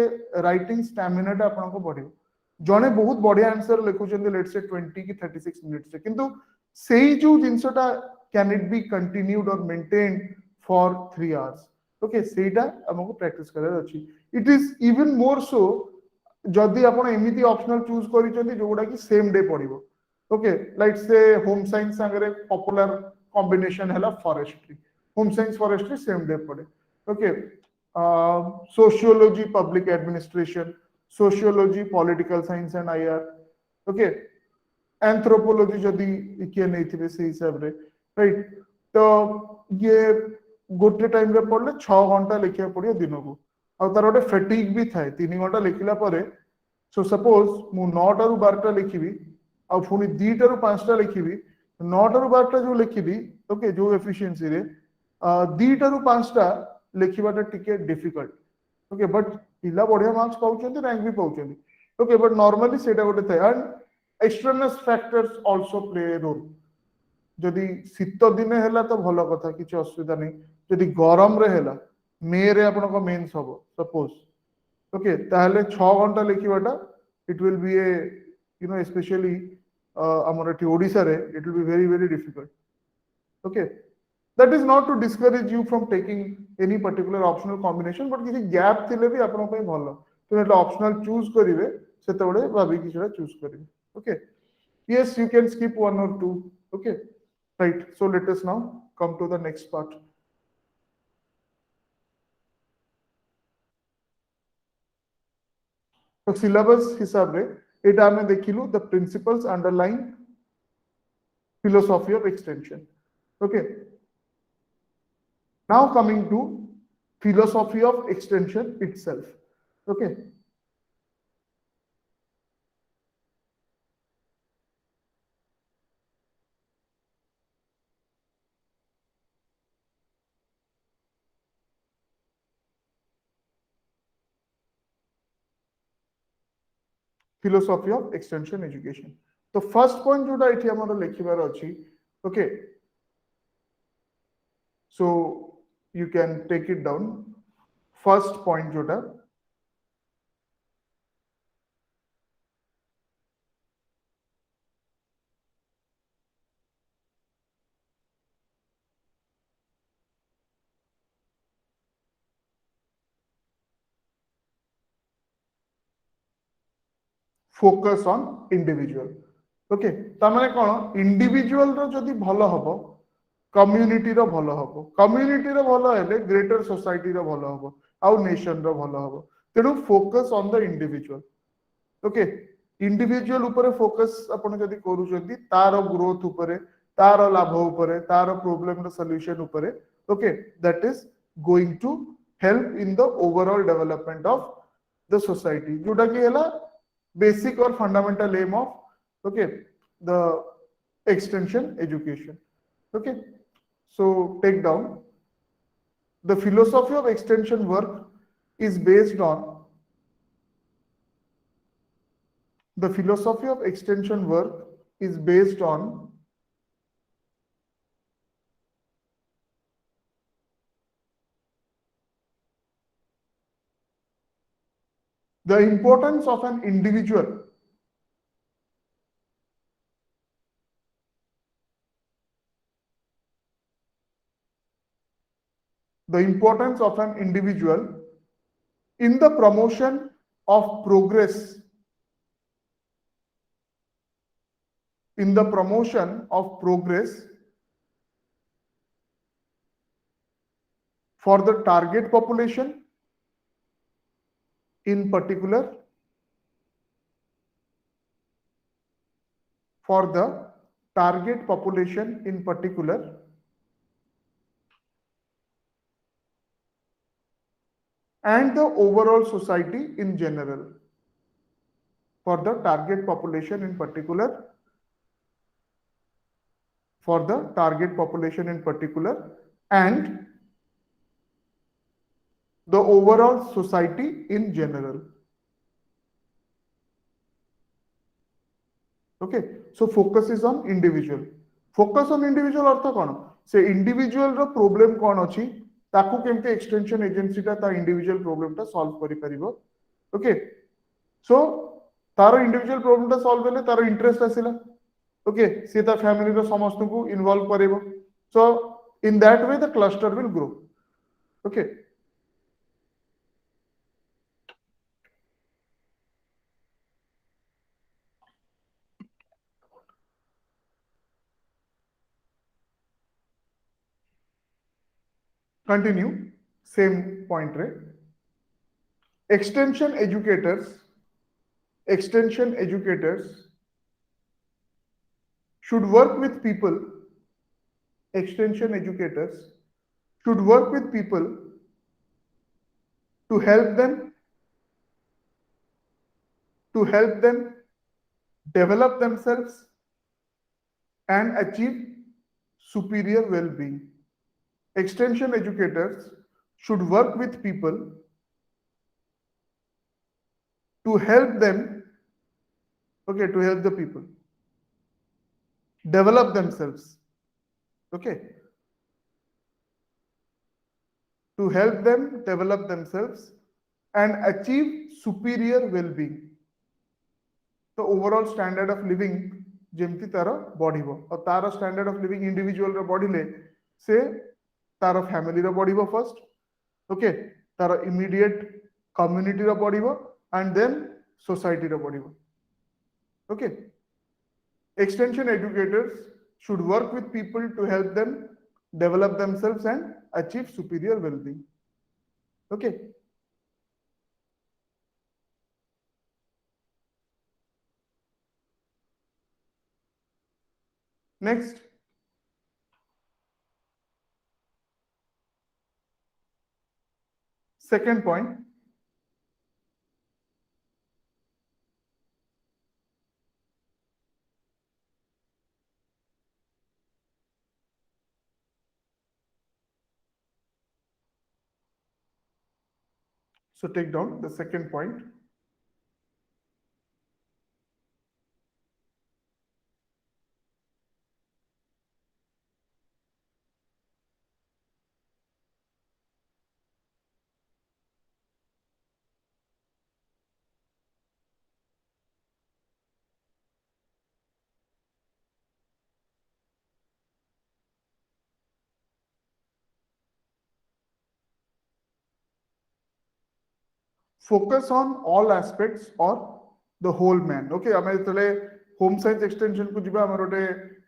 राइटिंग स्टैमिना टा आपण को बढ़ियो जने बहुत बढ़िया आंसर लिखुचंदी लेट्स से 20 की 36 मिनिट्स से किंतु सेही जो जिंसटा can it be continued or maintained for 3 hours okay सेटा हमको प्रैक्टिस करर अछि it is even more so जदि आपण एमिति ऑप्शनल चूज करिसेंती जोडा की सेम डे पड़िबो okay like say home science संगे पॉपुलर कॉम्बिनेशन हैला forestry home science forestry same day पड़े okay sociology public administration sociology political science and IR okay anthropology जदि के नैथिबे से हिसाब रे राइट तो ये गोटे टाइम रे पड़ले 6 घंटा लिखिया पड़ियो दिन को और तार गोटे फैटिग भी थाए 3 घंटा लिखिला परे सो सपोज मु 9 टा रु 12 टा लिखिबी और पुनी 2 टा रु 5 टा लिखिबी 9 टा रु 12 टा जो लिखिबी ओके जो एफिशिएंसी रे 2 टा रु 5 टा लिखिबाटा टिके डिफिकल्ट ओके बट पिला बढ़िया मार्क्स पाउचंती रैंक भी पाउचंती ओके बट नॉर्मली सेटा गोटे थाए and external factors also play a role जदि शीत दिन हैला तो भलो कथा किछ असुविधा नहीं जदि गरम रे हैला मे रे आपण को मेंस हबो सपोज ओके ताहले 6 घंटा लिखिबाटा it will be a you know specially हमर एठी ओडिसा रे it will be very very difficult okay that is not to discourage you from taking any particular optional combination but किसी गैप थिले भी आपण पई भलो तो एटा ऑप्शनल चूज करिवे सेतबेले भाबी किछरा चूज करिवे okay yes you can skip 1 or 2 okay right so let us now come to the next part तो syllabus हिसाब रे एटा हमें देखिलु the principles underlying philosophy of extension okay now coming to philosophy of extension itself okay philosophy of extension education तो first point जोटा एठी हमर लिखिबार अछि okay so you can take it down first point जोटा फोकस ऑन इंडिविजुअल ओके तामाने कोन individual रो जदी भलो हबो कम्युनिटी रो भलो हबो कम्युनिटी रो भलो हेले ग्रेटर सोसाइटी रो भलो हबो आउ नेशन रो भलो हबो तेनु focus on the individual okay individual ऊपर फोकस आपण जदि करूछंती तार ग्रोथ ऊपर तार लाभ ऊपर तार प्रॉब्लम रो सॉल्यूशन ऊपर okay that is going to help in the overall development of the society जोटा कि हैला बेसिक और fundamental aim of okay the extension education okay so take down the philosophy of extension work is based on the philosophy of extension work is based on the importance of an individual the importance of an individual in the promotion of progress in the promotion of progress for the target population in particular for the target population in particular and the overall society in general for the target population in particular for the target population in particular and the overall society in general okay so focus is on individual focus on individual अर्थ कोन से individual रो problem कोन अछि ताकू केमते extension agency ता individual problem ता solve करि परिबो okay so तार individual problem ता solve हेले तार इंटरेस्ट आसिला ओके से ता फैमिली रो समस्त को इन्वॉल्व करिवो so in that way the cluster will grow okay continue same point रे extension educators should work with people extension educators should work with people to help them develop themselves and achieve superior well-being extension educators should work with people to help them okay to help the people develop themselves okay to help them develop themselves and achieve superior well-being the overall standard of living जेमती तार बढ़िबो और तार standard of living individual रो बढ़िले से तार family रो बढ़िबो फर्स्ट ओके तार इमीडिएट कम्युनिटी रो बढ़िबो and then society रो बढ़िबो okay extension educators should work with people to help them develop themselves and achieve superior well-being okay next second point so take down the second point focus on all aspects or the whole man okay आमे तले home science extension को जिबा हमर ओटे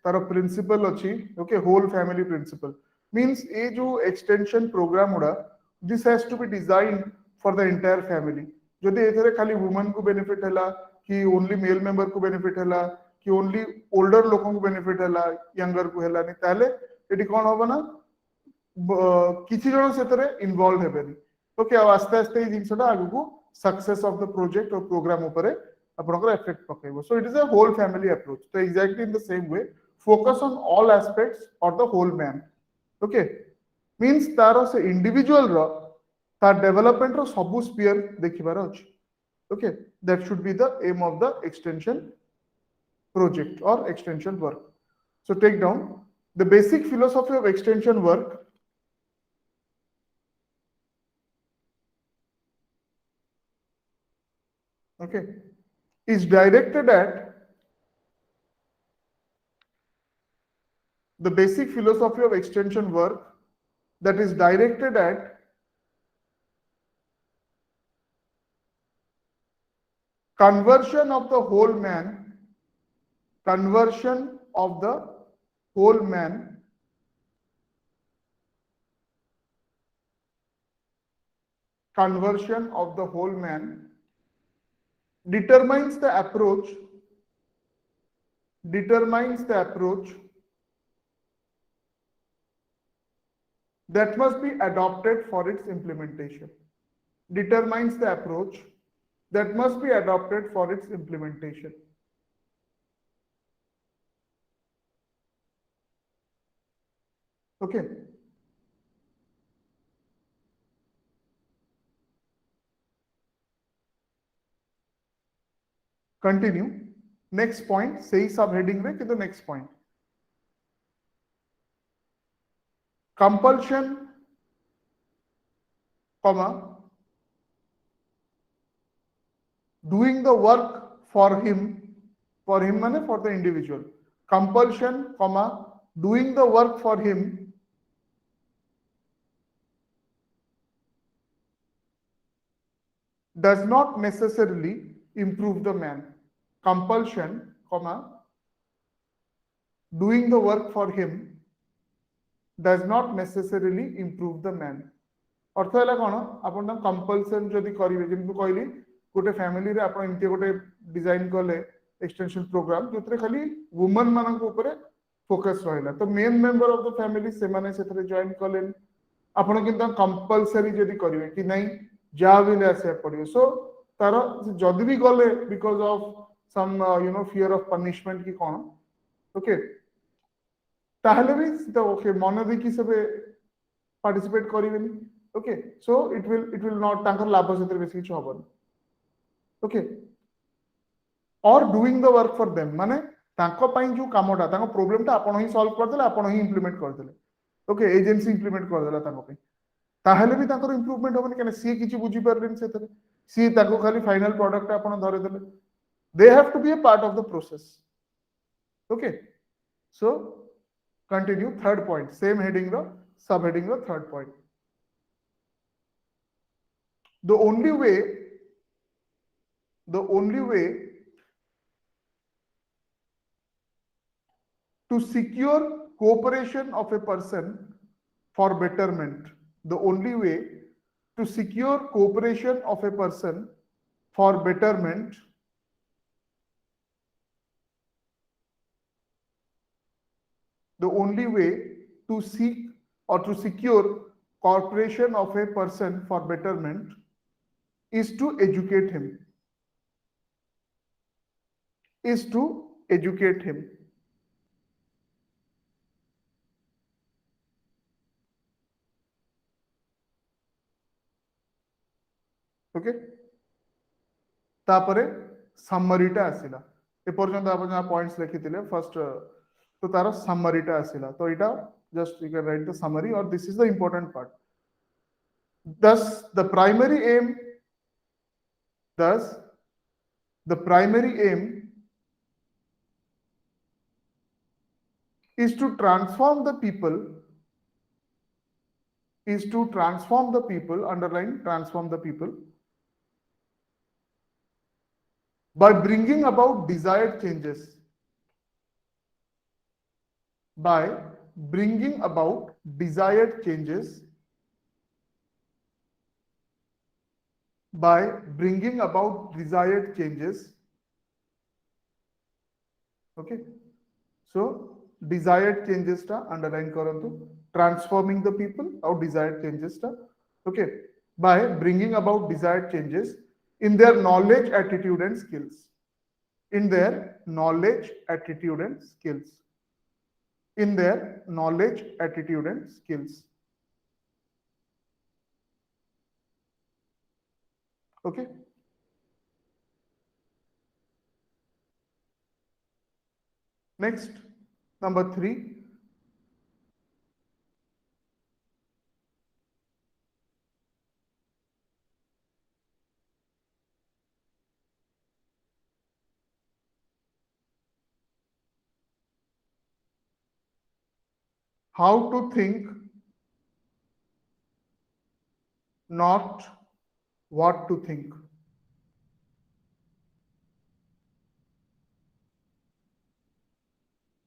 तार principle अछि okay whole family principle means ए जो एक्सटेंशन प्रोग्राम उडा this has to be designed for the entire family जदि एथरे खाली वुमन को बेनिफिट हला कि ओनली मेल मेंबर को बेनिफिट हैला कि ओनली ओल्डर लोक को बेनिफिट हैला यंगर को हैलानी ताले एटी कोन होबो ना किछि जण सेतरे इन्वॉल्व हेबेनी ओके आ आस्ते आस्ते ई जिंसटा आगु को success of the project or programme ऊपर आपनकर इफेक्ट पकेबो so it is a whole family approach तो exactly in the same way focus on all aspects of the whole man okay means तारो से इंडिविजुअल रो तार डेवलपमेंट रो सबु sphere देखिबार अछि okay that should be the aim of the extension project or extension work so take down the basic philosophy of extension work okay is directed at the basic philosophy of extension work that is directed at conversion of the whole man conversion of the whole man conversion of the whole man determines the approach that must be adopted for its implementation determines the approach that must be adopted for its implementation okay continue next point say subheading में किंतु next point compulsion comma doing the work for him माने for the individual compulsion comma doing the work for him does not necessarily improve the man compulsion comma doing the work for him does not necessarily improve the man अर्थ है कौन आपन compulsion जदि करिवे जेमति कहली गोटे family रे आपन इनते गोटे डिजाइन करले एक्सटेंशन प्रोग्राम जोतरे खाली वुमन मानन को ऊपर फोकस रहला तो main member of the family से माने सेथरे जॉइन करलेन आपन किंतु कंपल्सरी जदि करिवे कि नहीं जा भी आसे पड़ियो सो तार जदि भी गले because of some you know fear of punishment की कोन ओके ताहले भी तो ओके मन देखि सबे पार्टिसिपेट करिवेनी okay so it will not तांकर लाभ सेतर बेसी किछ होबन okay or doing the work for them माने तांको पई जो कामटा तांको प्रॉब्लमटा आपण ही सॉल्व कर देले आपण ही इंप्लीमेंट कर देले ओके एजेंसी इंप्लीमेंट कर देला तांको पई ताहले भी तांकर इंप्रूवमेंट होबन केने सी किछ बुझी परलिन सेतर सी तांको खाली फाइनल प्रोडक्ट आपण धरे देले they have to be a part of the process okay so continue third point सेम हेडिंग रो सब हेडिंग रो third point the only way to secure cooperation of a person for betterment the only way to secure cooperation of a person for betterment the only way to seek or to secure cooperation of a person for betterment is to educate him okay तापरे समरीटा आसिला ए पर्यंत आपण जा points लिखिथिले first तो तार समरीटा आसिला तो इटा just you can write the summary or this is the important part thus the primary aim is to transform the people underline transform the people by bringing about desired changes Okay, so desired changes ta underline karantu, transforming the people or desired changes ta. Okay, by bringing about desired changes in their knowledge, attitude and skills, in their knowledge, attitude and skills, in their knowledge, attitude and skills. Okay, next, number 3, how to think, not what to think.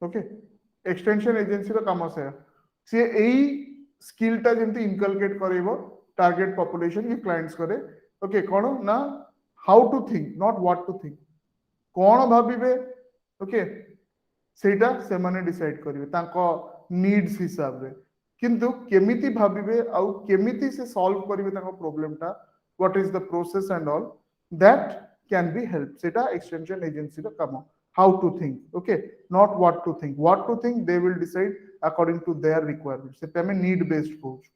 ओके, extension agency रो काम से सी एई skill टा जेंति inculcate करेबो target population की क्लाइंट्स करे. ओके, कोन ना how to think not what to think, कोन भाबिबे. ओके, सेटा से माने डिसाइड करिवे तांको नीड्स हिसाब रे, किंतु केमिति भाबिबे आउ केमिति से सॉल्व करिवे तांको प्रॉब्लम टा, what is the process and all that can be help. सेटा एक्सटेंशन एजेंसी रो काम. How to think, okay, not what to think. What to think they will decide according to their requirements. It is need based approach.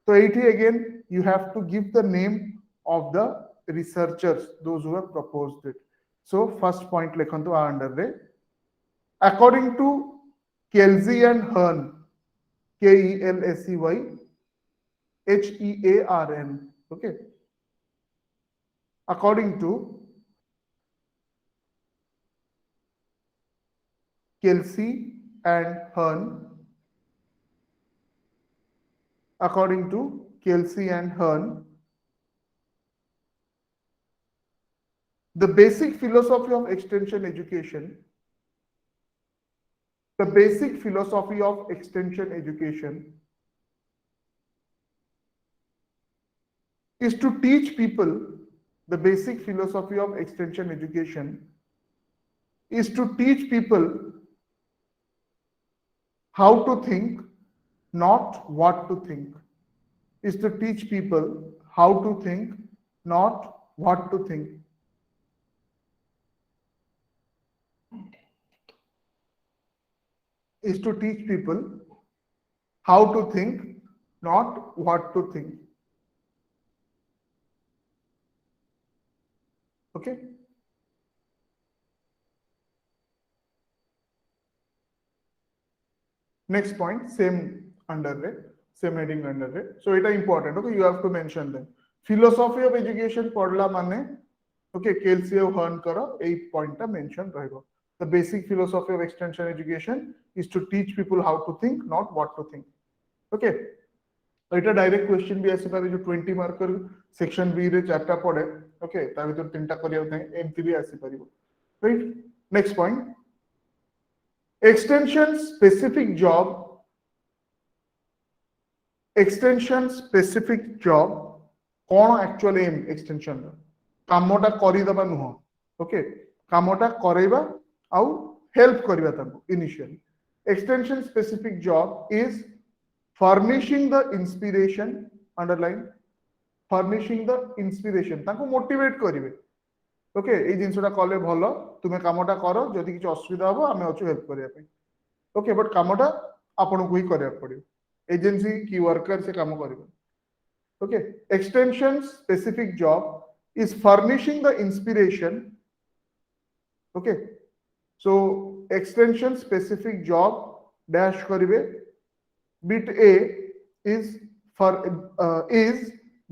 So again you have to give the name of the researchers, those who have proposed it. So first point lekhantu a under re, according to Kelsey and Hearn, KELSEY HEARN, okay, according to Kelsey and Hearn, according to Kelsey and Hearn, the basic philosophy of extension education, the basic philosophy of extension education is to teach people, the basic philosophy of extention education is to teach people how to think, not what to think. Is to teach people how to think, not what to think. Is to teach people how to think, not what to think. Okay. Next point, same under it, same heading under it. So it is important. Okay, you have to mention them. Philosophy of education padla mane, okay, Kelsey and Hearn karo 8 point ta mention rahibo. The basic philosophy of extension education is to teach people how to think, not what to think. Okay, এটা direct question B আসি পারে, যে 20 মার্কৰ section B রে 4টা পড়ে. ওকে, তা ভিতর 3টা করিয়া নাই, এমপি বি আসি পারিবো. Right, next point, extension specific job, extension specific job কোন actual aim extension ର কামটা କରିଦବା ନୁହ. ଓକେ, କାମଟା କରେଇବା ଆଉ ହେଲ୍ପ କରିବା ତାଙ୍କୁ initially. Extension specific job is furnishing the inspiration, underline, furnishing the inspiration, ତାଙ୍କୁ ମୋଟିଭେଟ କରିବେ. ओके, এই জিনিসটা কলে ভালো, তুমি কামটা করো, যদি কিছু অসুবিধা হবে আমি অଛୁ হেল্প করিয়া পাই. ओके, बट कामटा आपनको ही करिया पड़ियो, एजेंसी की वर्कर से काम करियो. Okay, extension specific job is furnishing the inspiration. Okay, so extension specific job dash करिवे, bit A is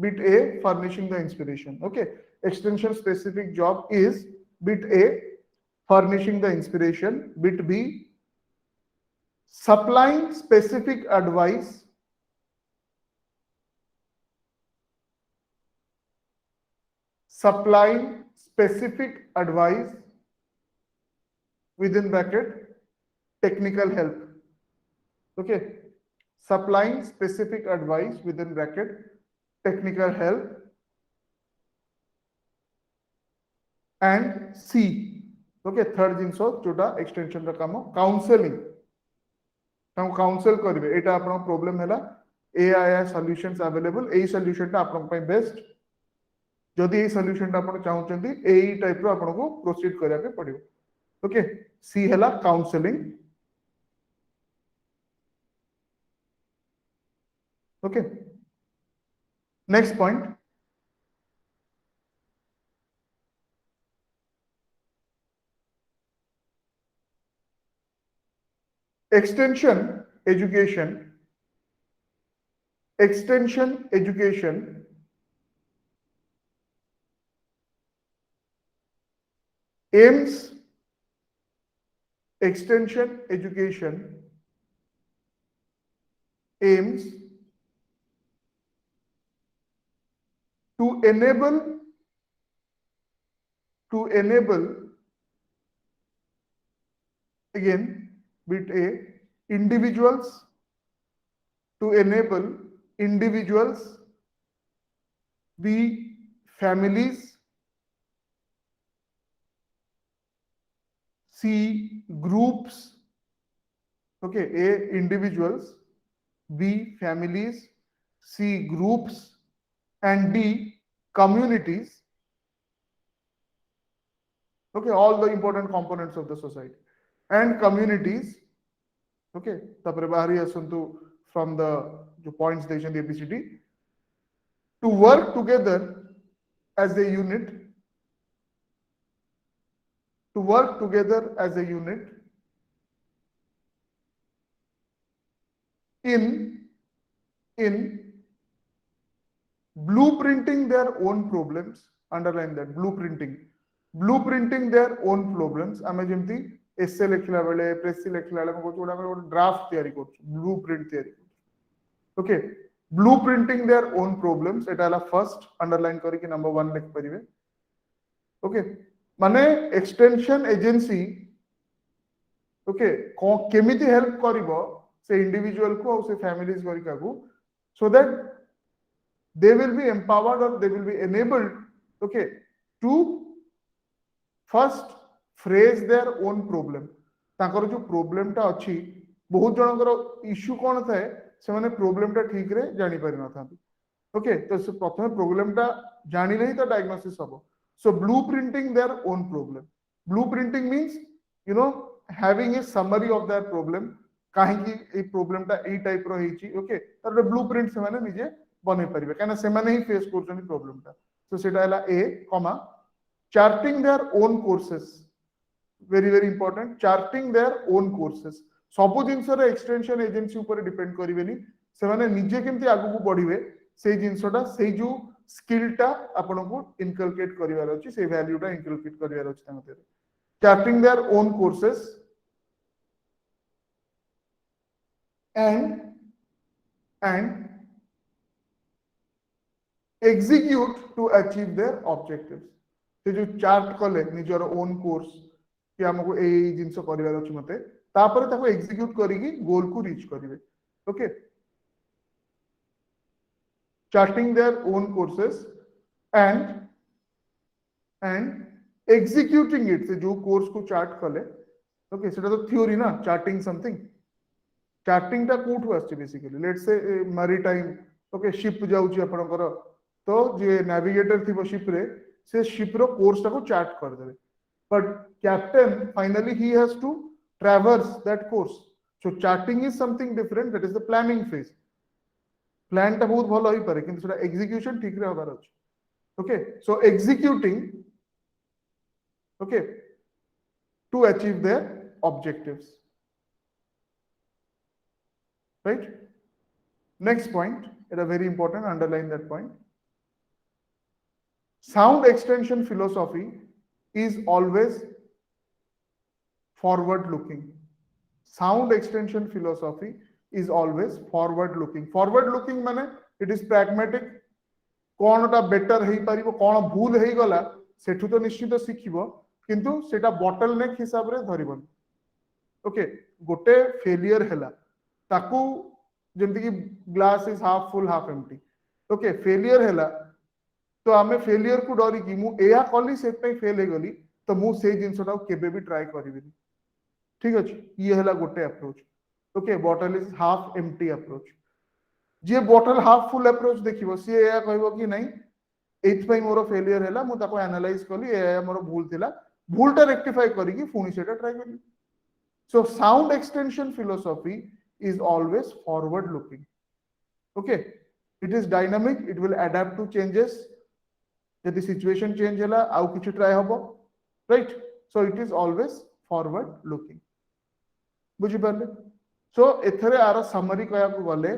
bit A furnishing the inspiration. Okay, extension specific job is bit A furnishing the inspiration, bit B supplying specific advice, supplying specific advice within bracket technical help. Okay, supplying specific advice within bracket technical help. And C, okay third जिंस जोटा extension रा काम counselling counsel करेंगे एटा आपन problem हैला ए solutions available ए solution टा आपन पई बेस्ट जदि ए सॉल्यूशन टा आपन चाहउचंती ए टाइप रो आपन को प्रोसीड करिया के पड़ियो ओके सी हैला counselling okay next point extension education aims extension education aims to enable again bit a individuals to enable individuals b families c groups okay a individuals b families c groups and d communities okay all the important components of the society and communities okay tapare bahari asantu from the points देइछन ABCD to work together as a unit in blueprinting their own problems underline that blueprinting their own problems आमे जेमती एसे लिखला बेले प्रेसी लिखला बेले को जोडा को draft तयारी करछु blueprint तयारी okay blueprinting their own problems Etah La first underline करी कि नंबर 1 लिख परिबे ओके माने एक्सटेंशन एजेंसी ओके केमिति हेल्प करिवो से इंडिविजुअल को और से फैमिलीज करिका को so that they will be empowered or they will be enabled okay to first phrase their own problem ताकर जो प्रॉब्लम टा अछि बहुत जनकर इश्यू कोन थाए से माने प्रॉब्लम टा ठीक रे जानि पारि न था ओके तो से प्रथम प्रॉब्लम टा जानि नहीं तो डायग्नोसिस हबो so blueprinting their own problem blueprinting means you know having a summary of that problem काहे कि ए प्रॉब्लम टा ए टाइप रो हेची ओके तर ब्लूप्रिंट से माने निजे बने परिबे काना से माने ही फेस करछन प्रॉब्लम टा सो सेटा हला ए comma charting their own courses very very important charting their own courses सब जिंस रे एक्सटेंशन एजेंसी ऊपर डिपेंड करिवेनी से माने निजे केमती आगु को बढ़िबे से जिंसटा से जो स्किल टा आपन को इनकलकेट करिवार अछि से वैल्यू टा इनकलकेट करिवार अछि तांते charting their own courses and execute to achieve their objectives से जो चार्ट कले निजर ओन कोर्स कि हमको ए जिंस करिवार अछि मते तापर ताको एग्जीक्यूट करिकि गोल को रीच करिवे okay charting their own courses and executing it से जो कोर्स को चार्ट कले ओके सेटा तो थ्योरी ना चार्टिंग समथिंग चार्टिंग टा कोठु आछि basically let's say maritime okay ship जाउची आपनकर तो जे नेविगेटर थिबो शिप रे से शिप रो कोर्स टा को चार्ट कर देबे but captain finally he has to traverse that course so charting is something different that is the planning phase plan ta bahut bhalo hoy pare kintu seta execution ठीक रे होबार अछि okay so executing okay to achieve their objectives right next point it is very important underline that point sound extension philosophy is always forward looking sound extension philosophy is always forward looking माने it is pragmatic कोन टा better हेई परिबो कोन भूल हेई गला सेठु तो निश्चित सिखिबो किंतु सेटा bottleneck हिसाब रे धरिबन ओके गोटे फेलियर हैला ताकू जेमति कि glass is half full half empty okay failure हैला तो आमे फेलियर को डरी कि मु एया कली से पे फेल हे गली तो मु से जिनसटा केबे भी ट्राई करिबिनी ठीक अछि ये हला गोटे approach okay bottle is half empty approach जे बॉटल हाफ फुल अप्रोच देखिबो सी या कहबो कि नहीं एथ पई मोर फेलियर हैला मु ताको एनालाइज करली ए मोर भूल थिला भूलटा रेक्टिफाई करिकि पुनी सेटा ट्राई करली so sound extension philosophy is always forward looking okay it is dynamic it will adapt to changes यदि सिचुएशन चेंज हैला आउ किछ ट्राई हबो right so it is always forward looking बुझि पारले सो एथरे आर समरी कया को गले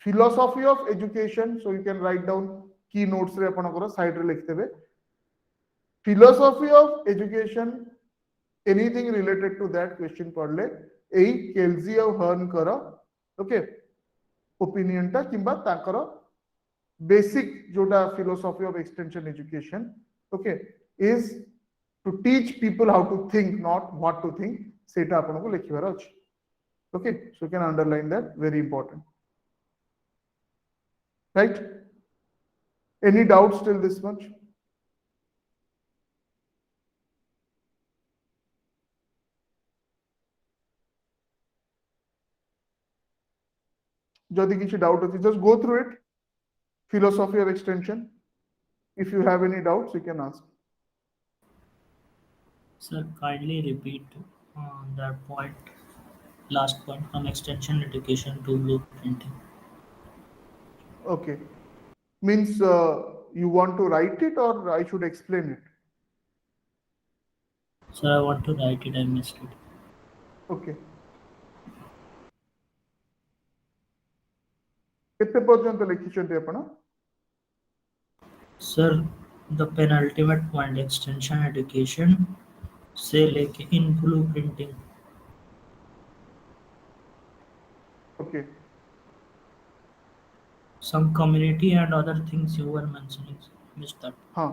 philosophy of education so you can write down key notes रे आपनकर साइड रे लिखतेबे philosophy of education anything related to that question पढ़ले एई केल्जी और हर्न कर ओके ओपिनियन टा किंबा ताकर बेसिक जोटा philosophy of extension education okay is to teach people how to think not what to think सेटा आपनको लिखिबार अछि okay so you can underline that very important right any doubts till this much जदि किसी doubt अछि just go through it philosophy of extension if you have any doubts you can ask Sir, kindly repeat that point, last point, from extension education to blueprinting. okay means you want to write it or I should explain it Sir, I want to write it, I missed it. okay केते पर्यंत लिखिछन्ते आपण Sir, the penultimate point, extension education से लेके in blueprinting. okay Some community and other things you were mentioning, missed that. हाँ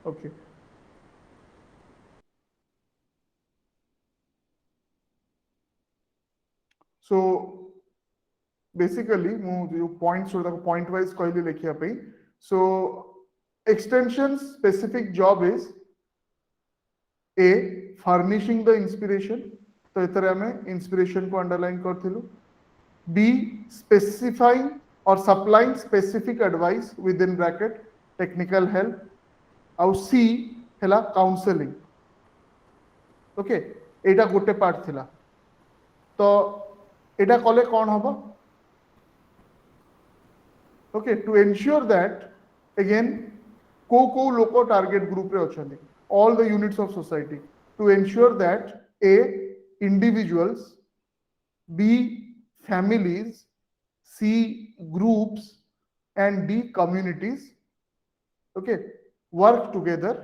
okay so basically मु जो points होता point wise कहली लिखिया पे so extension specific job is a furnishing the inspiration तो इतरे हमें inspiration को underline करथिलु b specifying or supplying specific advice within bracket technical help और c हैला counseling ओके एटा गोटे पार्ट थिला तो एटा कले कोन हबो okay to ensure that again को लोको टारगेट ग्रुप रे अछंती all the units of society to ensure that a individuals b families c groups and d communities okay work together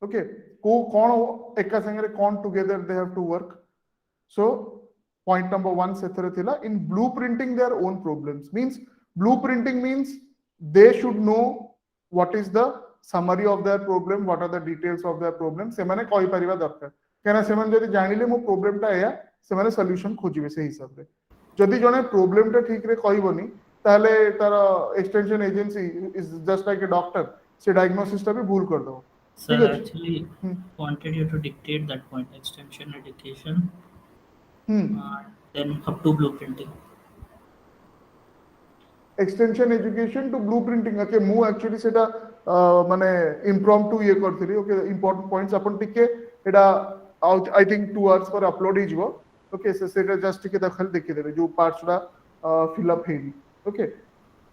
okay को कोन एका संगे कोन together they have to work so point number 1 सेथरे थिला in blueprinting their own problems means blueprinting means they should know what is the summary of their problem what are the details of their problem से माने कहि परिबा दरकार केना से माने जदि जानिले मो प्रॉब्लम टा या से माने सॉल्यूशन खोजिबे से हिसाब रे जदि जने प्रॉब्लम टा ठीक रे कहिबोनी ताले तार extension agency is just like a doctor से डायग्नोसिस टा भी भूल कर दो Sir, actually wanted you to dictate that point, extension education, then up to blueprinting. Extension education to blueprinting okay मु एक्चुअली सेटा माने इम्प्रॉम्प्टू ये करथिली ओके इंपोर्टेंट पॉइंट्स अपन टिके एटा आई थिंक 2 आवर्स पर अपलोड हिजबो ओके से सेटा जस्ट टिके दखल देखि देबे जो पार्ट्स रा फिल अप हेनी ओके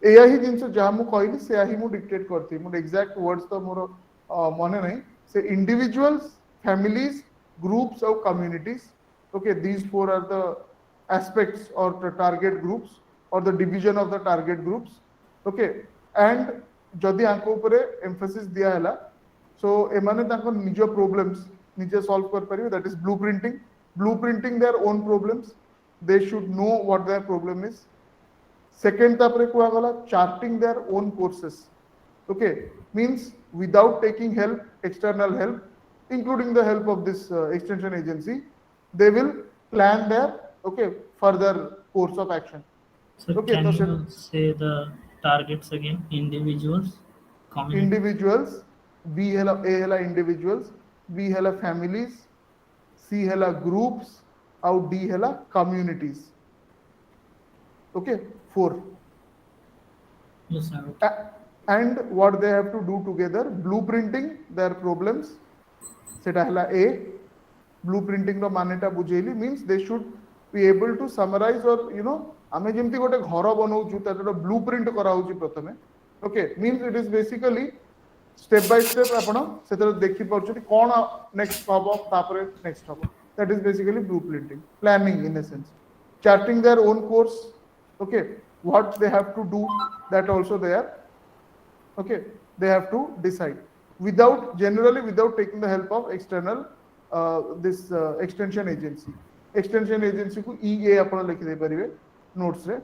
एया ही जिंस जा मु कहली से ही मु डिक्टेट करथि मु एग्जैक्ट वर्ड्स तो मोर माने नहीं से इंडिविजुअल्स फैमिलीज ग्रुप्स और communities okay these four are the aspects or the target groups or the division of the target groups okay and जदि आंको ऊपर emphasis दिया हैला so एमाने ताको निजो problems निजे solve कर परिबे that is blueprinting their own problems they should know what their problem is second तापरे कुआ गला charting their own courses okay means without taking help external help including the help of this extension agency they will plan their okay further course of action So okay can so you say the targets again, individuals, community. individuals, B hela A hela individuals, B hela families, C hela groups, ଆଉ D hela communities. Okay, 4. Yes, sir. Okay. And what they have to do together, blueprinting their problems, সেটা হলা A. Blueprinting ର ମାନେଟା ବୁଝେଇଲି, means they should be able to summarize or ଆମେ ଯେମିତି ଗୋଟେ ଘର ବନଉଛୁ ତାର ଗୋଟେ blueprint କରାହଉଛି ପ୍ରଥମେ. Okay, means it is basically step by step ଆପଣ ସେଥିରେ ଦେଖି ପାରୁଛନ୍ତି କ'ଣ next ହବ ତାପରେ next ହବ. That is basically blueprinting, planning in a sense, charting their own course. Okay, what they have to do, that also they are, okay, they have to decide generally without taking the help of external this extension agency. Extension agency को EA ଆପଣ लिखି ଦେଇ ପାରିବେ notes ରେ.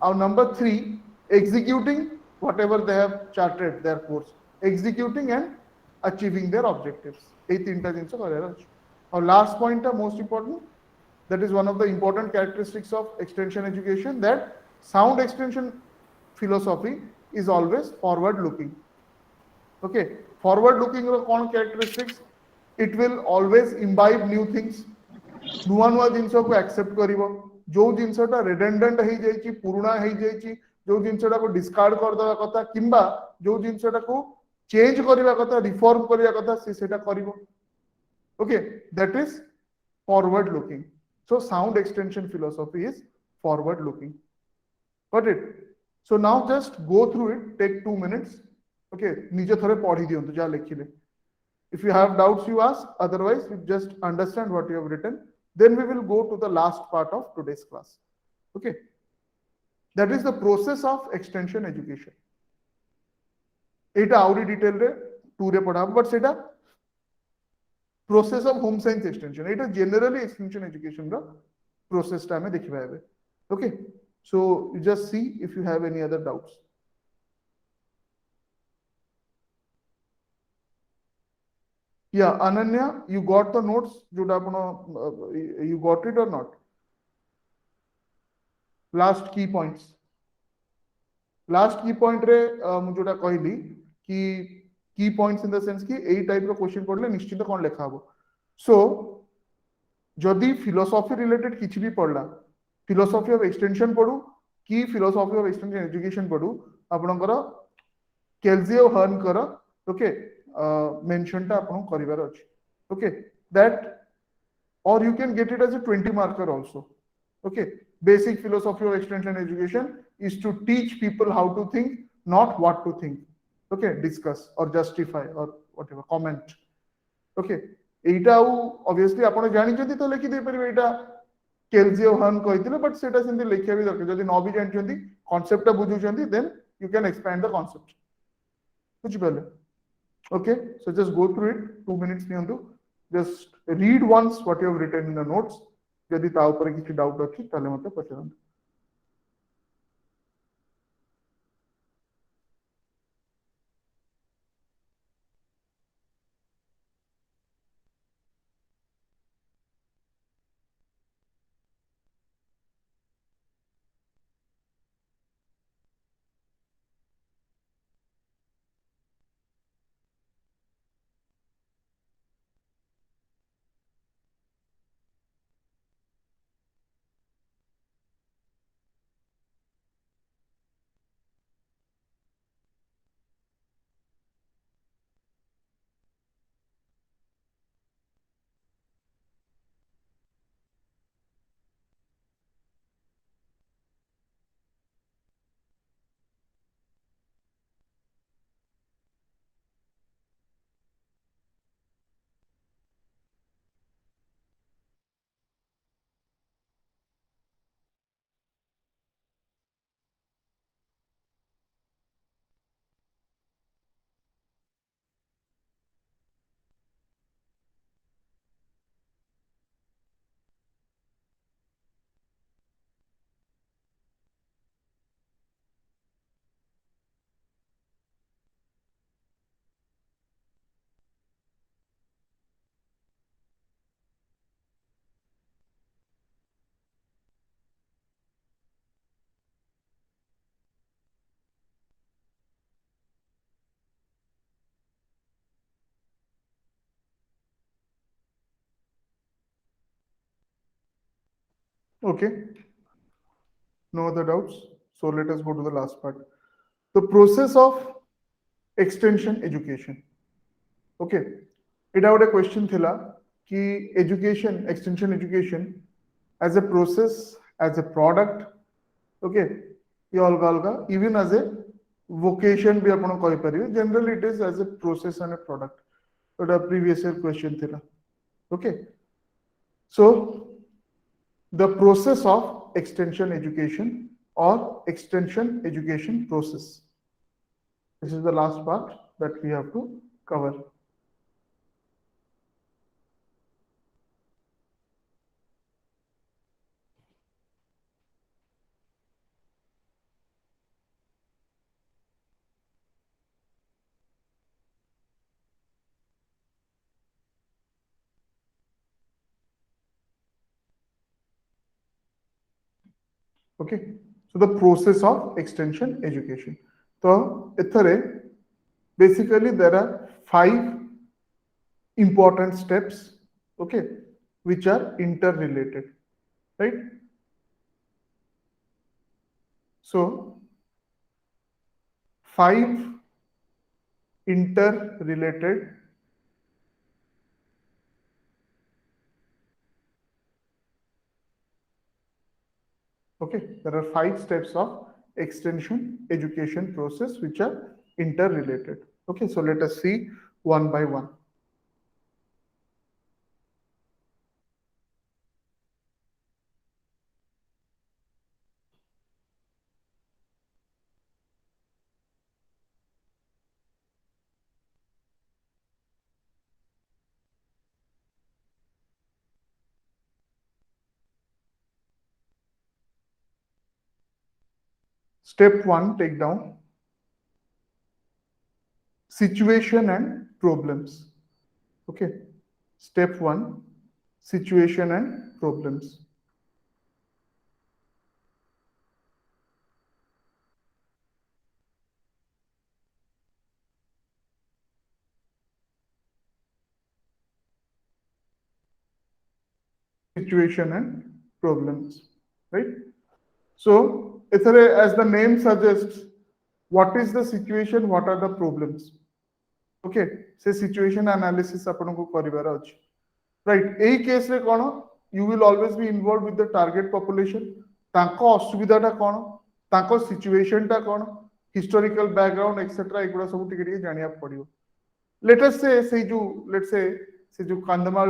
ଆଉ number 3, executing whatever they have charted their course, executing and achieving their objectives. এই তিনটা জিনিস କରିବାର ଅଛି. ଆଉ last point ଟା most important, that is one of the important characteristics of extension education, that sound extension philosophy is always forward looking. Okay, forward looking ର କ'ଣ characteristics, it will always imbibe new things, ନୂଆ ନୂଆ ଜିନିଷକୁ accept କରିବ. ଯୋଉ ଜିନିଷଟା redundant ହେଇଯାଇଛି, ପୁରୁଣା ହେଇଯାଇଛି, ଯୋଉ ଜିନିଷଟାକୁ discard କରିଦେବା କଥା କିମ୍ବା ଯୋଉ ଜିନିଷଟାକୁ change କରିବା କଥା, reform କରିବା କଥା, ସେଟା କରିବ. Okay, that is forward looking. So sound extension philosophy is forward looking. Got it? So now just go through it, take 2 minutes. Okay, ନିଜେ ଥରେ ପଢି ଦିଅନ୍ତୁ ଯାହା ଲେଖିଲେ. If you have doubts, you ask. Otherwise, you just understand what you have written. Then we will go to the last part of today's class. Okay, that is the process of extension education. ଏଇଟା ଆହୁରି detail ରେ 2 ରେ ପଢା ହବ, but ସେଇଟା process of home science extension. It is generally extension education ର process ଟା ଆମେ ଦେଖିବା ଏବେ. Okay, so you just see if you have any other doubts. Yeah, Ananya, you got the notes? You got it or not? Last key points. Last key point रे ମୁଁ जोटा कहली कि key points in the sense कि एई type रो question पढ़ले निश्चित कोन लेखा हबो. So जदि philosophy related किछि भी पढ़ला, philosophy of extension पढ़ू कि philosophy of extension education पढ़ू, आपनकर केल्जी और हर्न कर, ओके, मेंशन टा आपन करिवार अछि. Okay, that, or you can get it as a 20 marker also. Okay, basic philosophy of extension education is to teach people how to think, not what to think. Okay, discuss or justify or whatever, comment. Okay, এইটা obviously ଆପଣ ଜାଣିଛନ୍ତି ତ ଲେଖି ଦେଇ ପାରିବେ ଏଇଟା କେଲ୍ଜି ଓ horn କହିଥିଲେ, but ସେଟା ସେମିତି ଲେଖିବା ବି ଦରକାର. ଯଦି ନ ବି ଜାଣିଛନ୍ତି, concept ଟା ବୁଝୁଛନ୍ତି, then you can expand the concept. ବୁଝିପାରିଲେ? Okay, so just go through it, 2 minutes ନିଅନ୍ତୁ. Just read once what you have written in the notes. ଯଦି ତା ଉପରେ କିଛି ଡାଉଟ୍ ଅଛି ତାହେଲେ ମୋତେ ପଚାରନ୍ତୁ. Okay, no other doubts. So let us go to the last part. The process of extension education. Okay, it out a question thila ki education, extension education as a process, as a product, okay, ye alga alga, even as a vocation bhi apna koi paribe. Generally it is as a process and a product. But a previous year question thila. Okay, so the process of extension education or extension education process. This is the last part that we have to cover. Okay, so the process of extension education. So, basically there are 5 important steps, okay, which are interrelated, right? So, 5 interrelated okay, there are 5 steps of extension education process which are interrelated. Okay, so let us see one by one. Step 1, take down situation and problems. Okay, step 1, situation and problems. Situation and problems, right? So, as the name suggests, what is the situation, what are the problems? Okay, say situation analysis ଆପଣଙ୍କୁ କରିବାର ଅଛି, right? এই କେସରେ କ'ଣ, you will always be involved with the target population, ତାଙ୍କ ଅସୁବିଧାଟା କ'ଣ, ତାଙ୍କ ସିଚୁଏସନଟା କ'ଣ, historical background etc. ଏଗୁଡ଼ା ସବୁ ଟିକେ ଟିକେ ଜାଣିବାକୁ ପଡ଼ିବ. Let us say ସେଇ ଯୋଉ let's say ସେ ଯୋଉ କନ୍ଧମାଳ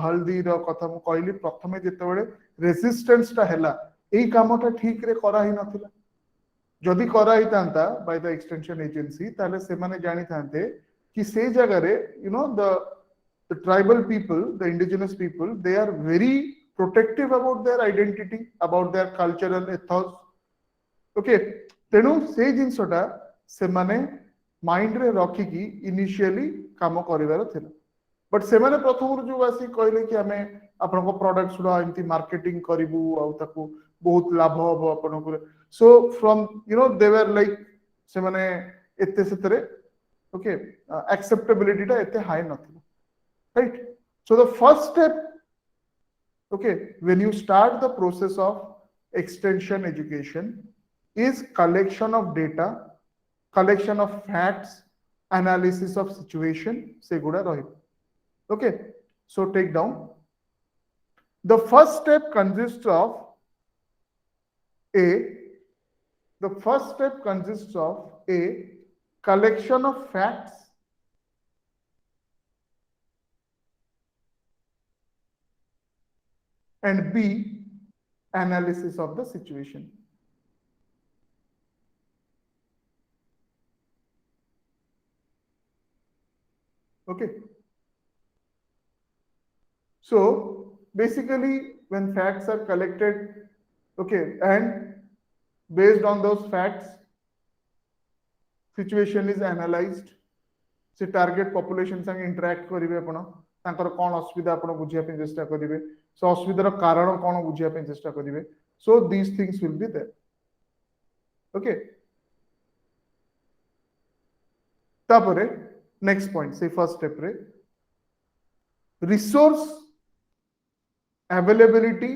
ହଳଦୀର କଥା ମୁଁ କହିଲି, ପ୍ରଥମେ ଯେତେବେଳେ ରେଜିଷ୍ଟେନ୍ସଟା ହେଲା, ଏଇ କାମଟା ଠିକରେ କରା ହିଁ ନଥିଲା. ଯଦି କରା ହେଇଥାନ୍ତା by the extension agency, ତାହେଲେ ସେମାନେ ଜାଣିଥାନ୍ତେ କି ସେଇ ଜାଗାରେ the tribal people, the indigenous people, they are very protective about their identity, about their cultural ethos. Okay, ତେଣୁ ସେଇ ଜିନିଷଟା ସେମାନେ ମାଇଣ୍ଡରେ ରଖିକି ଇନିସିଆଲି କାମ କରିବାର ଥିଲା. ବଟ୍ ସେମାନେ ପ୍ରଥମରୁ ଯୋଉ ଆସିକି କହିଲେ କି ଆମେ ଆପଣଙ୍କ ପ୍ରଡକ୍ଟ ଗୁଡା ଏମିତି ମାର୍କେଟିଂ କରିବୁ ଆଉ ତାକୁ ବହୁତ ଲାଭ ହବ ଆପଣଙ୍କୁ, so from they were like, ସେମାନେ ଏତେ ସେଥିରେ ଓକେ ଆକ୍ସେପ୍ଟେବିଲିଟିଟା ଏତେ ହାଇ ନଥିଲା, right? So the first step, okay, when you start the process of extension education is collection of data, collection of facts, analysis of situation, ସେଗୁଡ଼ା ରହିବ. Okay, so take down. The first step consists of a collection of facts and B, analysis of the situation. Okay. So basically, when facts are collected, okay, and based on those facts, situation is analyzed. से target population संग interact करिवे आपण, तांकर कोन असुविधा आपण बुझिया पे चेष्टा करिवे, सो असुविधार कारण कोन बुझिया पे चेष्टा करिवे. So these things will be there. Okay, तापरे नेक्स्ट पॉइंट से फर्स्ट स्टेप रे resource availability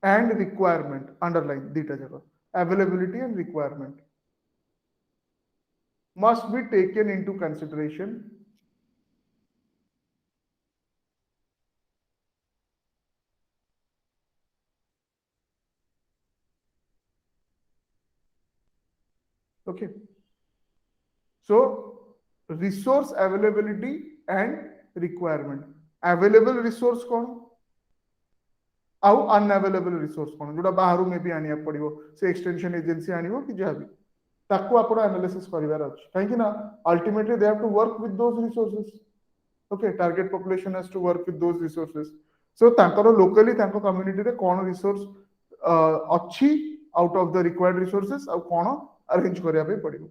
and requirement, underline dita jaga, availability and requirement must be taken into consideration okay. So resource availability and requirement, available resource कौन आउ unavailable resource कोन जोटा Bahru मे भी आनिया पड़िबो से extension agency आनिबो कि जहा भी ताको आपण एनालिसिस करिवार अछि काहे कि ना ultimately they have to work with those resources okay target population has to work with those resources so तांकर लोकली तांको कम्युनिटी रे कोन रिसोर्स अछि out of the required resources आ कोन अरेंज करिया पे पड़िबो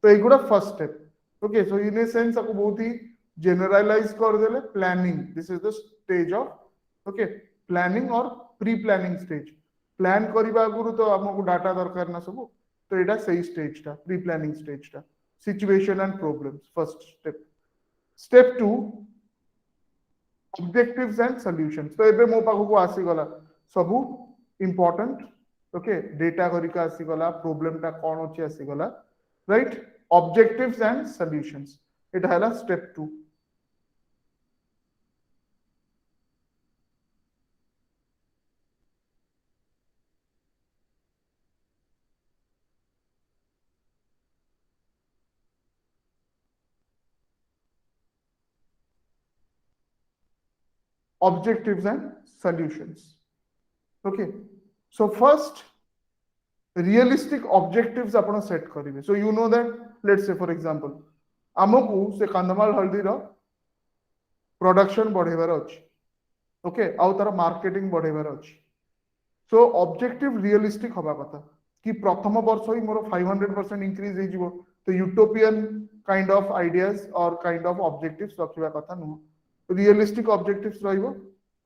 तो एगुडा first step okay so in a sense आपको बहुत ही जनरलाइज कर देले planning this is the stage of okay planning और प्री प्लानिंग स्टेज प्लान करबा गुरु तो हमको डाटा दरकार ना सब तो एटा सही स्टेज ता प्री प्लानिंग स्टेज ता situation and problems first step step 2 objectives and solutions तो एबे मो पाखो को आसी गला सब इंपोर्टेंट ओके डेटा करिका आसी गला प्रॉब्लम ता कोन अछि आसी गला राइट ऑब्जेक्टिव्स एंड सॉल्यूशंस एटा हला step 2 objectives and solutions okay so first realistic objectives आपण सेट करिवे so you know that let's say for example हमकु से कंधमाल हल्दी रो प्रोडक्शन बढ़ेबार अछि ओके आउ तार मार्केटिंग बढ़ेबार अछि सो ऑब्जेक्टिव रियलिस्टिक होबा कथा कि प्रथम वर्ष ही मोर 500% इंक्रीज हे जिवो तो यूटोपियन काइंड ऑफ आइडियाज और काइंड ऑफ ऑब्जेक्टिव्स रखिबा कथा नु रियलिस्टिक ऑब्जेक्टिव्स रहिबो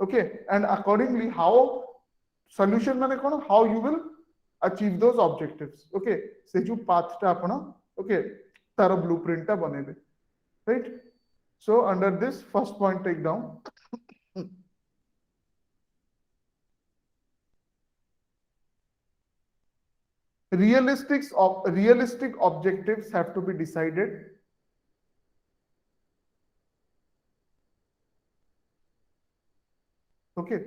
okay and accordingly how solution माने कोन how you will achieve those objectives okay से जो पाथ ता आपण ओके तार ब्लूप्रिंट ता बनेबे right so under this first point take down realistic objectives have to be decided okay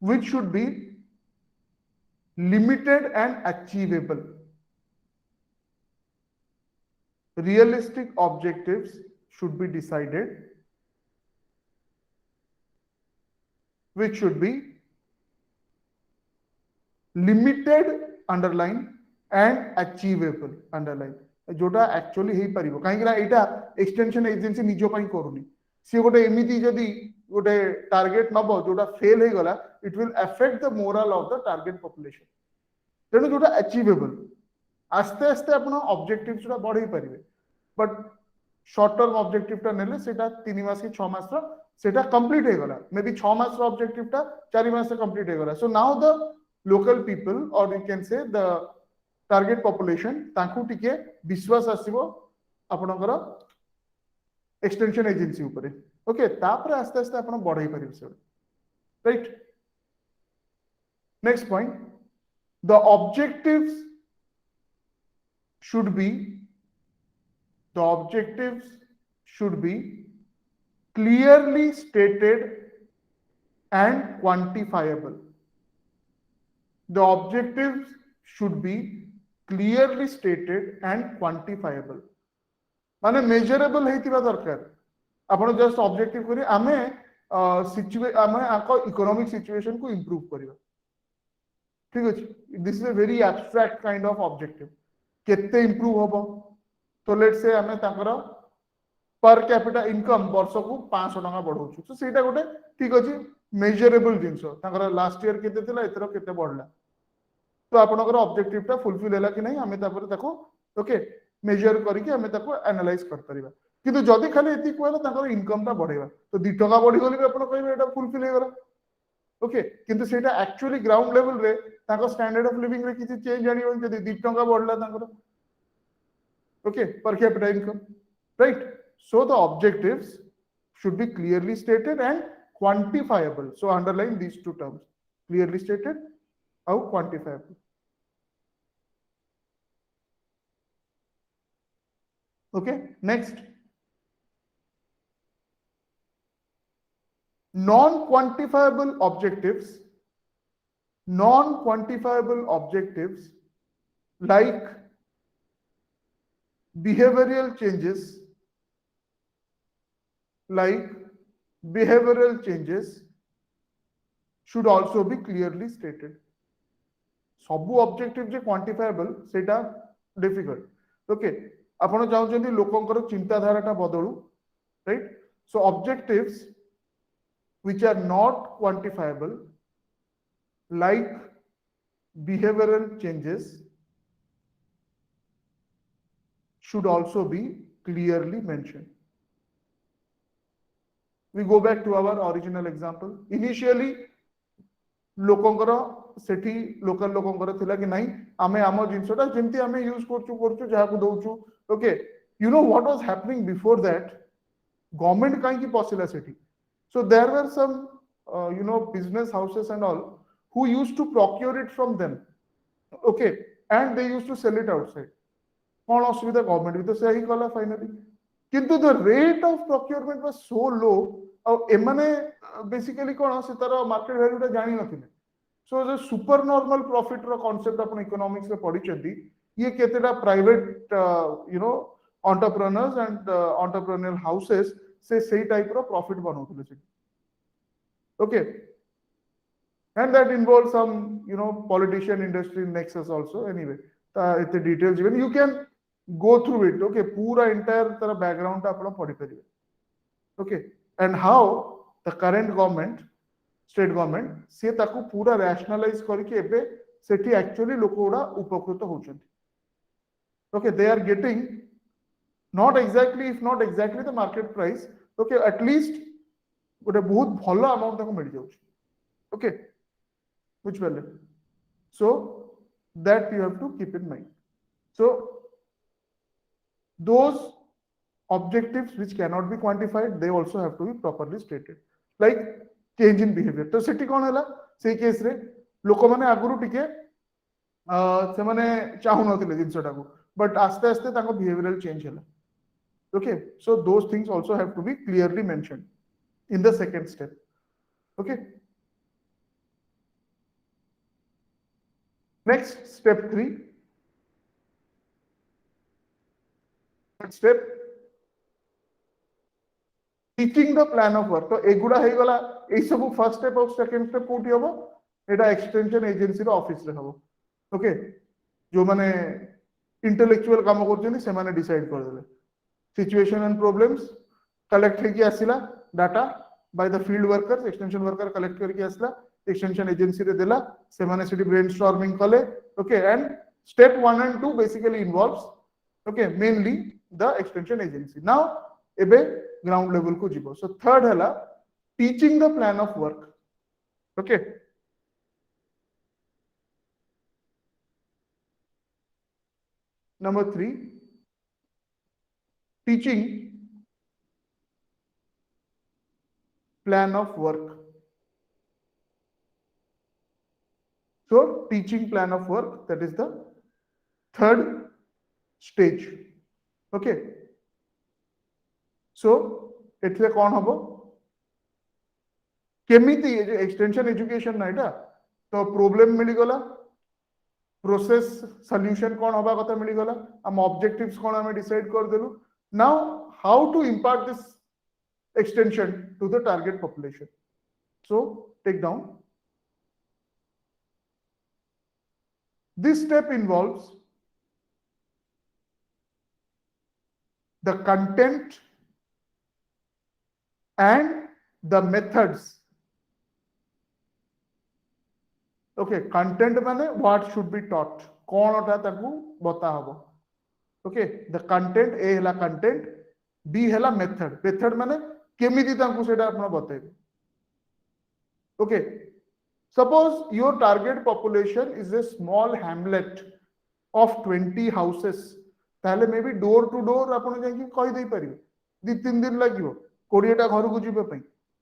which should be limited and achievable realistic objectives should be decided which should be limited underline and achievable underline जोटा actually हे परिबो काहे कि एटा extension agency निजो पई करूनी सी गोटे एमिति जदी गोटे target नबो जोटा फेल हे गला it will affect the moral of the target population तेणु जोटा अचीवेबल आस्ते आस्ते आपण ऑब्जेक्टिव्स जोटा बढ़ाई परिबे बट शॉर्ट टर्म ऑब्जेक्टिव ता नेले सेटा 3 मास की 6 मास रो सेटा कंप्लीट हे गला may be 6 mass row objective ता 4 मास से कंप्लीट हे गला so now the local people or you can say the target population तांकु टिके विश्वास आसीबो आपनकर एक्सटेंशन एजेंसी ऊपर ओके तापर आस्ते आस्ते आपण बढ़ाई परिबे से right next point the objectives should be clearly stated and quantifiable the objectives should be clearly stated and quantifiable माने मेजरेबल हेतिबा दरकार आपण जस्ट ऑब्जेक्टिव करी आमे आमे आको इकोनॉमिक सिचुएशन को इंप्रूव करिबा ठीक अछि this is a very abstract kind of objective केते इंप्रूव होबो तो लेट्स से आमे ताकर पर कैपिटा इनकम वर्ष को 500 टका बढ़ौछु तो सेटा गोटे ठीक अछि मेजरेबल जिंसो ताकर लास्ट ईयर केते थिला एतर केते बढ़ला तो आपनकर ऑब्जेक्टिव ता फुलफिल हैला कि नहीं हमें तापर देखो ओके मेजर करके हमें ताको एनालाइज कर परिबा किंतु जदी खाली एति कहला ताकर इनकम ता बढ़ेबा तो 2 टका बढ़ी गली अपन कहबे एटा फुलफिल हे गला ओके किंतु सेटा एक्चुअली ग्राउंड लेवल रे ताको स्टैंडर्ड ऑफ लिविंग रे किछि चेंज आनी होन जदी 2 टका बढ़ला ताकर okay per capita income right so the objectives should be clearly stated and quantifiable. So underline these two terms, clearly stated how quantifiable. Okay, next, non-quantifiable objectives. Non-quantifiable objectives like behavioral changes, should also be clearly stated. ସବୁ objective जे quantifiable सेटा difficult. Okay, आपण चाहूचंदी लोकंकर चिंताधाराटा बदलू, right? So objectives which are not quantifiable like behavioral changes should also be clearly mentioned. We go back to our original example. Initially लोकंकर सेठी local लोकंकर थिला कि नहीं आमे आम जिनसटा जेमती आमे यूज करचु जहाको दउचु. Okay, you know what was happening before that, government काई की पॉसिला सेठी. So there were some business houses and all who used to procure it from them. Okay, and they used to sell it outside. कौन असुविधा, government भी तो सही कला finally, किंतु the rate of procurement was so low और एमाने basically कोन से तार मार्केट वैल्यूटा जानि नथिले. सो जो सुपर नॉर्मल प्रॉफिट रो कांसेप्ट अपन इकोनॉमिक्स में पढी चंदी, ये केतेटा private entrepreneurs and entrepreneurial houses से सही टाइप रो प्रॉफिट बनौथिले से. Okay, and that involves some politician industry nexus also. Anyway, it's the details even you can go through it. Okay, pura entire tara background ta apna padi paribe. Okay, and how the current government, state government, se taku pura rationalize kariki ebe sethi actually lokoda upakruta hochandi. Okay, they are getting not exactly, if not exactly the market price. Okay, at least gote bahut bhalo amount taku mili jauchi. Okay, which value? So that you have to keep in mind. So those objectives which cannot be quantified, they also have to be properly stated, like change in behavior. तो सेठी कौन हैला से case रे लोक माने आगुरु टिके से माने चाहु नथिले जिंसटा को, बट आस्ते आस्ते ताको बिहेवियरल चेंज हैला. Okay, so those things also have to be clearly mentioned in the second step. Okay, next, step 3. Step, teaching the plan of work. तो एगुडा हे गला ए सब फर्स्ट स्टेप और सेकंड स्टेप कोठी हबो, एटा एक्सटेंशन एजेंसी रो office रे हबो. ओके, जो माने इंटेलेक्चुअल काम करछनी से माने डिसाइड कर देले. सिचुएशन एंड प्रॉब्लम्स कलेक्ट हे कि आसिला data by the field workers, extension worker collect करके आसिला एक्सटेंशन एजेंसी रे देला, से माने सिटी ब्रेनस्टॉर्मिंग कले. Okay, and step 1 and 2 basically involves, okay, mainly the extension agency. Now ebe ground level ko jibo. So third hela teaching the plan of work. Okay, number 3, teaching plan of work. So teaching plan of work, that is the third stage. Okay, so एथले कौन हबो केमिति extension education नाइटा तो problem मिली गला, process solution कौन हबा कथा मिली गला, हम ऑब्जेक्टिव्स कौन हमें डिसाइड कर देलु. Now how to impart this extension to the target population. So take down. This step involves the content and the methods. Okay, content माने what should be taught, कौन होता ताकू बता हबो. Okay, the content, A हला content, B हला method. Method माने केमिति ताकू सेटा आपण बतेबे. Okay, suppose your target population is a small hamlet of 20 houses, ताहले maybe door to door आपण जाई कहि दे परिबे 2-3 दिन लागिवो 20टा घर को जिबे पई.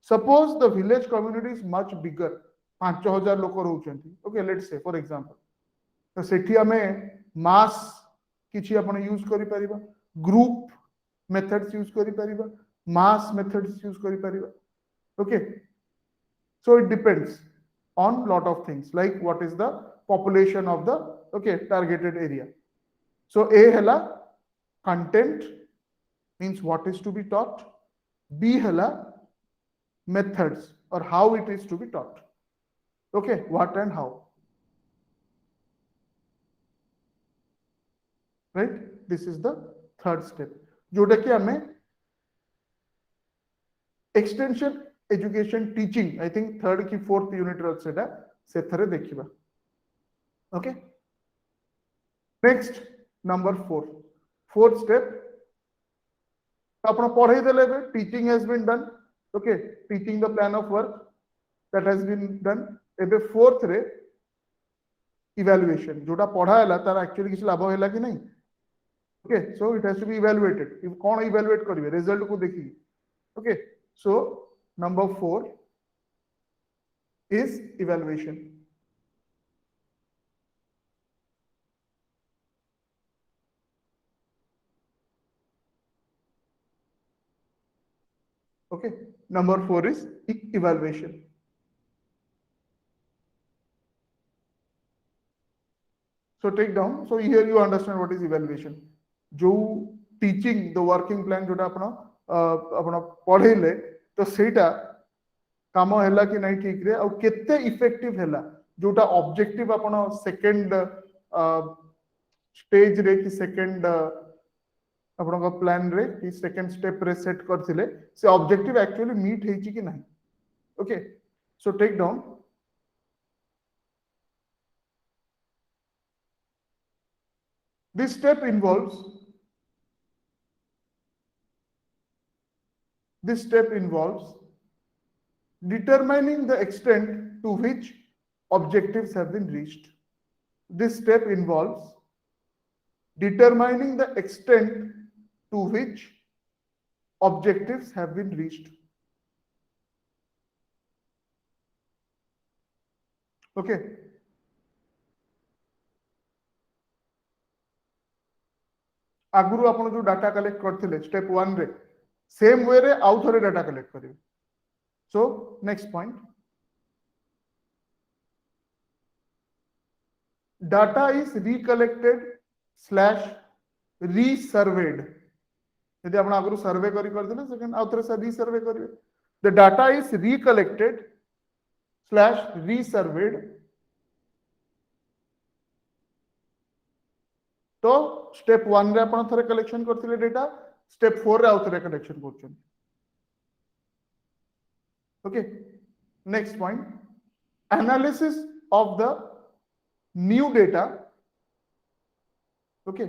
suppose the village community is much bigger, 5000 लोक रहउछंती, okay, let's say for example, तो सेठी हमें mass किछि आपण यूज करि परिबा, group methods यूज करि परिबा, mass methods यूज करि परिबा, okay. So it depends on lot of things, like what is the population of the, okay, targeted area. So A hela content, means what is to be taught. B hela methods, or how it is to be taught. Okay, what and how. Right, this is the third step, जोटा कि हमें extension education teaching, I think third ki fourth unit रो सेटा से थरे देखिबा. Okay, next number 4, fourth step आपण पढ़ाई देले बे, teaching has been done, okay, teaching the plan of work that has been done. एबे fourth रे evaluation, जोटा पढ़ा हैला तार actually किछ लाभ हैला कि नहीं. Okay, so it has to be evaluated. If कौन evaluate करिवे, result को देखी. Okay, so number 4 is evaluation. Okay, number 4 is evaluation. So take down, so here you understand what is evaluation. जो teaching the working plan जोटा अपना पढ़ेले, तो सेटा काम हैला कि नहीं ठीक रे, और केते इफेक्टिव हैला, जोटा ऑब्जेक्टिव अपना सेकंड स्टेज रे कि सेकंड अपना का प्लान रे कि सेकंड स्टेप रे सेट करथिले, से ऑब्जेक्टिव एक्चुअली मीट हेची कि नहीं. Okay, so take down. This step involves determining the extent to which objectives have been reached. This step involves determining the extent to which objectives have been reached. Okay. आगुरु आपण जो data collect करथिले step 1 रे, same way रे आउ थरे data collect करिवे. So next point, data is recollected slash resurveyed. यदि आपण आगुरु सर्वे करि करथिले, सेकंड आउ थरे से रीसर्वे करिवे. The data is recollected slash resurveyed. तो स्टेप 1 रे आपण थरे कलेक्शन करथिले डेटा, स्टेप 4 रे आउ थरे कलेक्शन करछन. Okay, next point, analysis of the new data. Okay,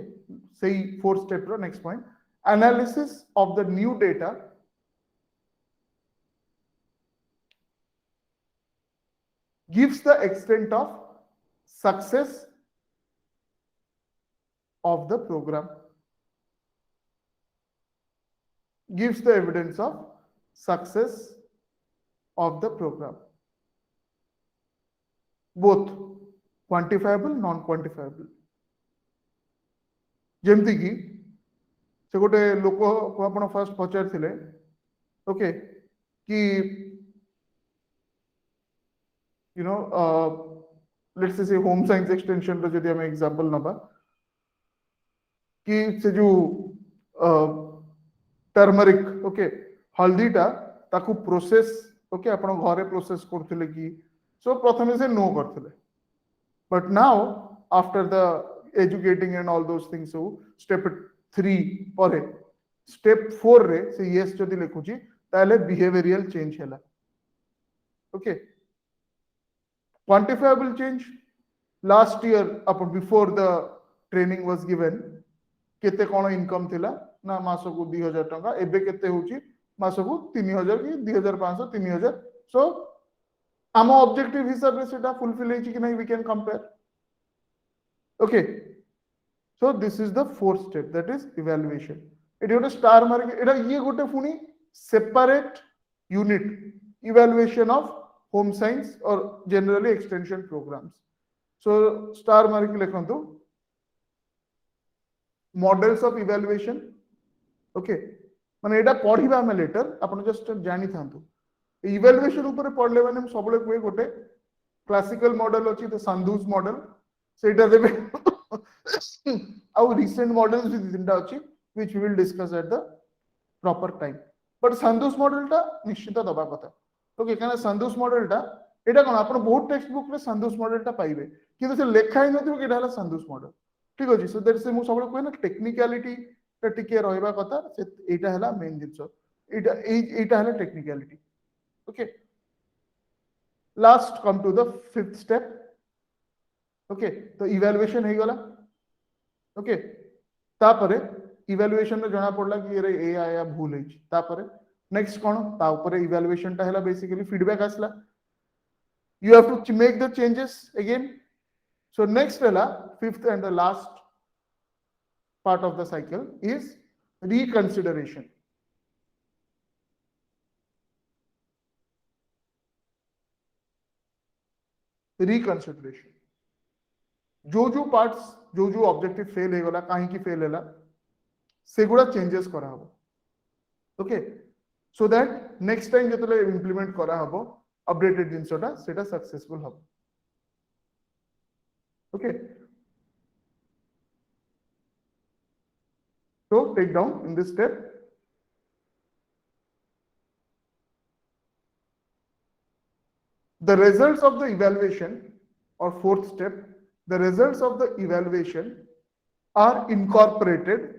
सही 4th स्टेप रो next point, analysis of the new data gives the extent of success of the program, gives the evidence of success of the program, both quantifiable, non-quantifiable. जेमती की से गोटे लोक को आपण first पचार थिले, okay, कि you know let's say home science extension रो जदि हम एग्जांपल नबा, कि से जो टर्मरिक, ओके, हल्दीटा ताकू प्रोसेस, ओके, आपण घरे प्रोसेस करथिले कि, सो प्रथमे से नो करथिले, but now after the educating and all those things, so step 3 परे स्टेप 4 रे से यस जदि लिखुची ताले बिहेवियरल चेंज हैला. Okay, quantifiable change, last year upon before the training was given, केते कोन इनकम थिला ना मासो को 2000 टका, एबे केते होची मासो को 3000 की 2500 3000. सो आम ऑब्जेक्टिव हिसाब रे सेटा फुलफिल हेची कि नहीं, we can compare. Okay, so this is the 4th step, that is evaluation. एटी गोटे स्टार मार्क, एटा ये गोटे फुनी separate unit, evaluation of home science or generally extension programs. So star mark lekhantu models of evaluation. Okay, माने एटा पढ़िबा हम letter आपण just जानि थांतु इवैल्यूएशन ऊपर पढ़ले माने हम सबले कोइ गोटे क्लासिकल मॉडल अछि द संधूस मॉडल सेटा देबे आउ रिसेंट मॉडल्स भी तिनटा अछि which we will discuss at the proper time but संधूस मॉडल टा निश्चित दबा कथा ओके काना संधूस मॉडल टा एटा कोन आपण बहुत टेक्स्ट बुक में संधूस मॉडल टा पाइबे किंतु से लेखा ही नथिबो केटा हला संधूस मॉडल ठीक अछि सो दैट से मु सबले कोइ ना टेक्निकलिटी टा टिके रहइबा कथा से एटा हला मेन जिंसो एटा हला technicality okay last come to the fifth step okay तो evaluation हे गला okay तापरे evaluation में जणा पड़ला कि रे ए आया भूल है तापरे next कोन ता ऊपर evaluation टा हला basically feedback आसला you have to make the changes again so next हला fifth and the last part of the cycle is reconsideration रिकनसिडरेशन जो पार्ट्स जो ऑब्जेक्टिव फेल हे गला काहे की फेल हैला सेगुडा चेंजेस करा हबो okay so that next time जतले इंप्लीमेंट करा हबो अपडेटेड जिंसोटा सेटा सक्सेसफुल हबो okay so take down in this step the results of the evaluation or fourth step the results of the evaluation are incorporated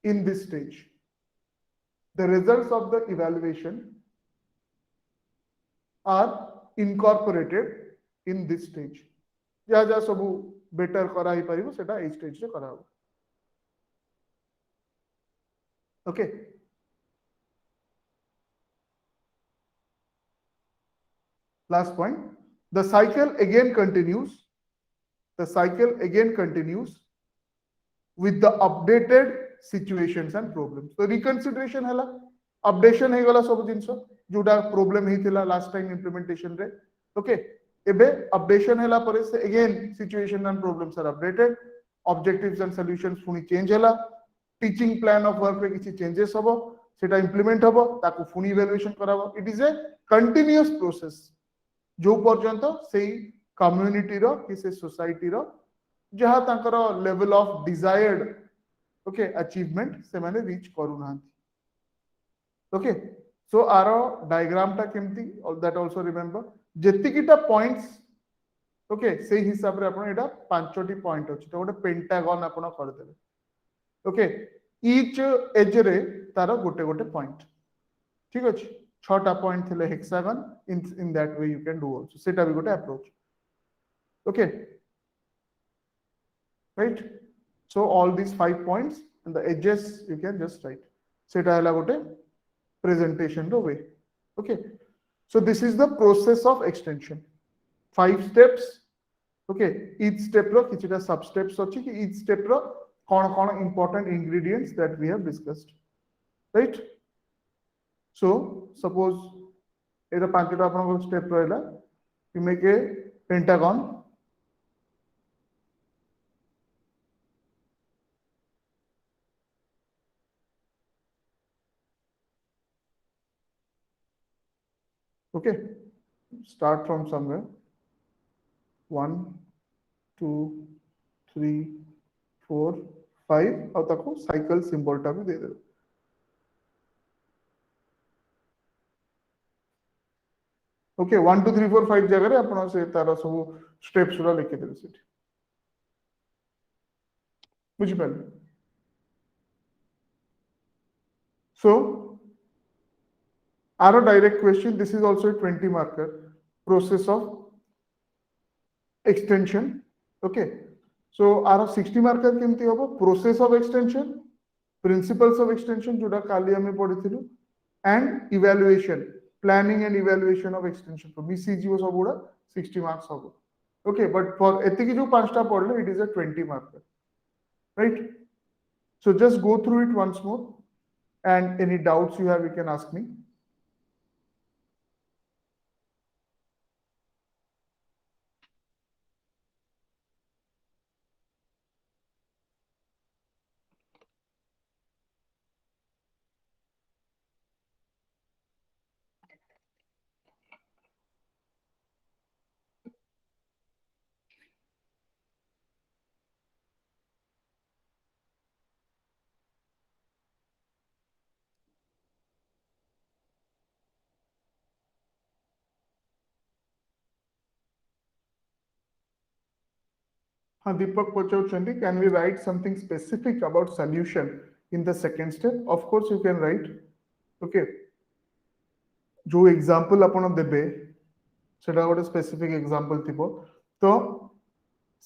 in this stage the results of the evaluation are incorporated in this stage जा सब better करा ही परिबो सेटा a stage रे करा हो okay last point the cycle again continues with the updated situations and problems so reconsideration hela updation हे गला सब जिंसो जोडा प्रॉब्लम ही थिला लास्ट टाइम इंप्लीमेंटेशन रे ओके एबे अपडेशन हेला परे से again situation and problems are updated objectives and solutions फुनी चेंज हेला टीचिंग प्लान ऑफ वर्क रे किछि चेंजेस हबो सेटा इंप्लीमेंट हबो ताकू फुनी इवैल्यूएशन कराबो it is a continuous process जो पर्यंत सेही कम्युनिटी रो कि से सोसाइटी रो जहा तांकर level of desired okay achievement से माने रीच करू ना ओके सो आरो डायग्राम टा केमती दैट आल्सो रिमेंबर जेतिकिटा पॉइंट्स ओके से हिसाब रे आपण एटा पांचटी पॉइंट अछि तो गोटे पेंटागन आपण कर देबे ओके ईच एज रे तार गोटे गोटे पॉइंट ठीक अछि छटा पॉइंट थिले hexagon in that way you can do also सेटा भी गोटे approach okay right so all this 5 points and the edges you can just write सेटा हला गोटे presentation row way okay so this is the process of extension 5 steps okay each step रो किछटा सब steps अछि कि each step रो कौन important ingredients that we have discussed right so suppose एटा पांचटा आपन step रहला you make a pentagon okay start from somewhere 1 2 3 4 5 और ताको cycle symbol टा भी दे दे ओके 1 2 3 4 5 जगह रे आपण से तार सब स्टेप्स रा लिखि देबे सेठी बुझि पाले so आरो direct question this is also 20 marker process of extension okay so आरो 60 marker केमती होबो process of extension principles of extension जोडा काली हमें पढिथिलु and evaluation planning and evaluation of extension तो मिसी जीव सब गुडा 60 marks होबो okay but for एतिकी जो पांचटा पढले it is a 20 marker right so just go through it once more and any doubts you have you can ask me हाँ दीपक पचाउछंती can we write something specific about solution in the second step? Of course you can write. Okay, जो example आपण देबे सेटा गोटे specific example थिबो तो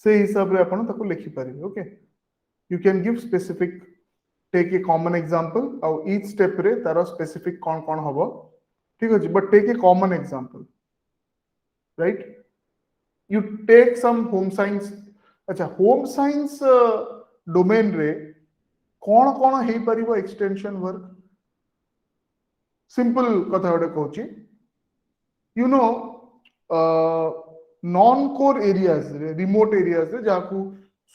से हिसाब रे आपण ताको लिखि परिबे. Okay, you can give specific take a common example और ईच स्टेप रे तार स्पेसिफिक कोन कोन हबो. ठीक अछि, but take a common example, right. You take some home science. अच्छा, होम साइंस डोमेन रे कोन कोन हेई परिबो एक्सटेंशन वर्क. सिंपल कथा गोटे कहूची, you know non core areas रे, रिमोट एरियाज रे जाकू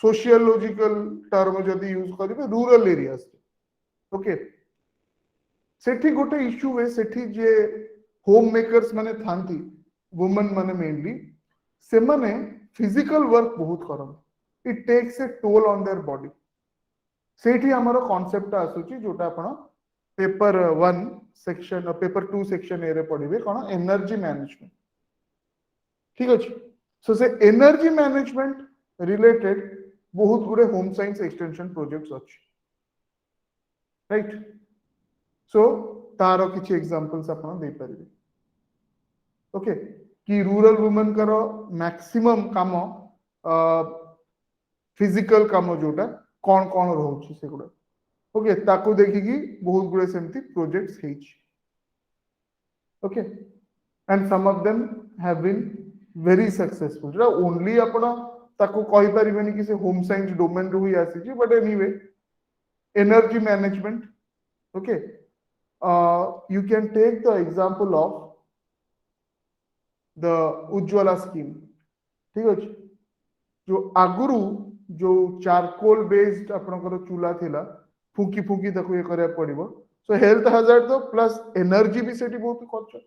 सोशियोलॉजिकल टर्म जदी यूज करिवे रूरल एरियाज. ओके, सेठी गोटे इश्यू है, सेठी जे होम मेकर्स माने थांती वुमेन माने मेनली से माने फिजिकल वर्क बहुत करन. It takes a toll on their body. सेठी हमर कांसेप्ट आसुची जोटा आपण paper 1 section paper 2 section A रे पढिबे कोन एनर्जी मैनेजमेंट. ठीक अछि, सो से एनर्जी मैनेजमेंट रिलेटेड बहुत गुडे होम साइंस एक्सटेंशन प्रोजेक्ट्स अछि, राइट. सो तार किछि एग्जांपल्स आपण दे परिबे. ओके, कि रूरल वुमेन करो मैक्सिमम काम फिजिकल काम जोटा कोन कोन रहउछि से गुडा. ओके, ताको देखिकी बहुत गुडे सेमती प्रोजेक्ट्स हेछि. Okay, and some of them have been very successful. जोटा ओनली आपण ताको कहि परिबेनी कि से होम साइंस डोमेन रो ही आसी छी, but anyway energy management. Okay, you can take the example of the Ujjwala scheme. ठीक अछि, जो आगुरु जो चारकोल बेस्ड आपनकर चूल्हा थिला फुकी फुकी ताको ये करे पड़िबो. सो हेल्थ हैजार्ड तो प्लस एनर्जी भी सेठी बहुत खर्च,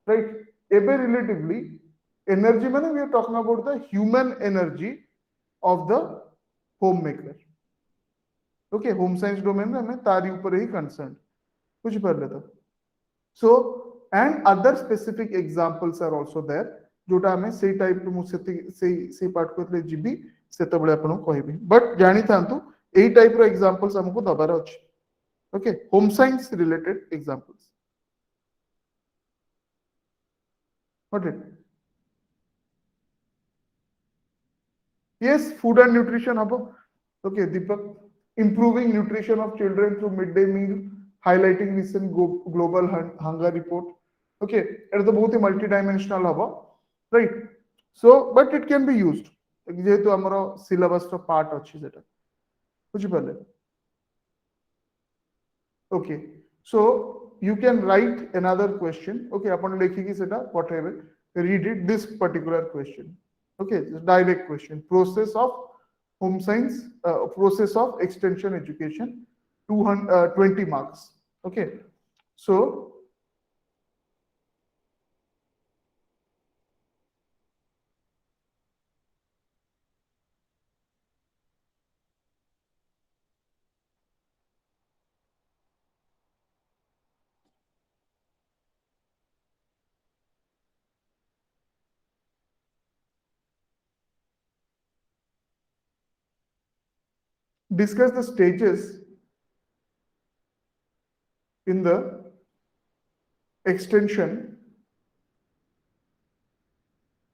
राइट. एबे रिलेटिवली एनर्जी माने we are talking about the human energy of the home maker. Okay, home science domain में तारी ऊपर ही कंसर्न बुझि परले तो. So and other specific examples are also there जोटा हमें से टाइप मु से पार्ट को जीबी सेते बळे आपण कहबी. बट जानि थांतु एई टाइप रो एग्जांपल्स हमको दबार अछि. Okay, home science related examples. What it. Yes, food and nutrition हबो. Okay Deepak, improving nutrition of children through midday meal, highlighting recent global hunger report. Okay, it is बहुत ही multi-dimensional हबो, right. So but it can be used जेहेतु हमरो syllabus रो part अछि सेटा बुझि परले. Okay, so you can write another question. Okay, अपन लिखि कि सेटा पठेबे, read it this particular question. Okay, direct question, process of home science, process of extension education, 20 marks. Okay, so discuss the stages in the extension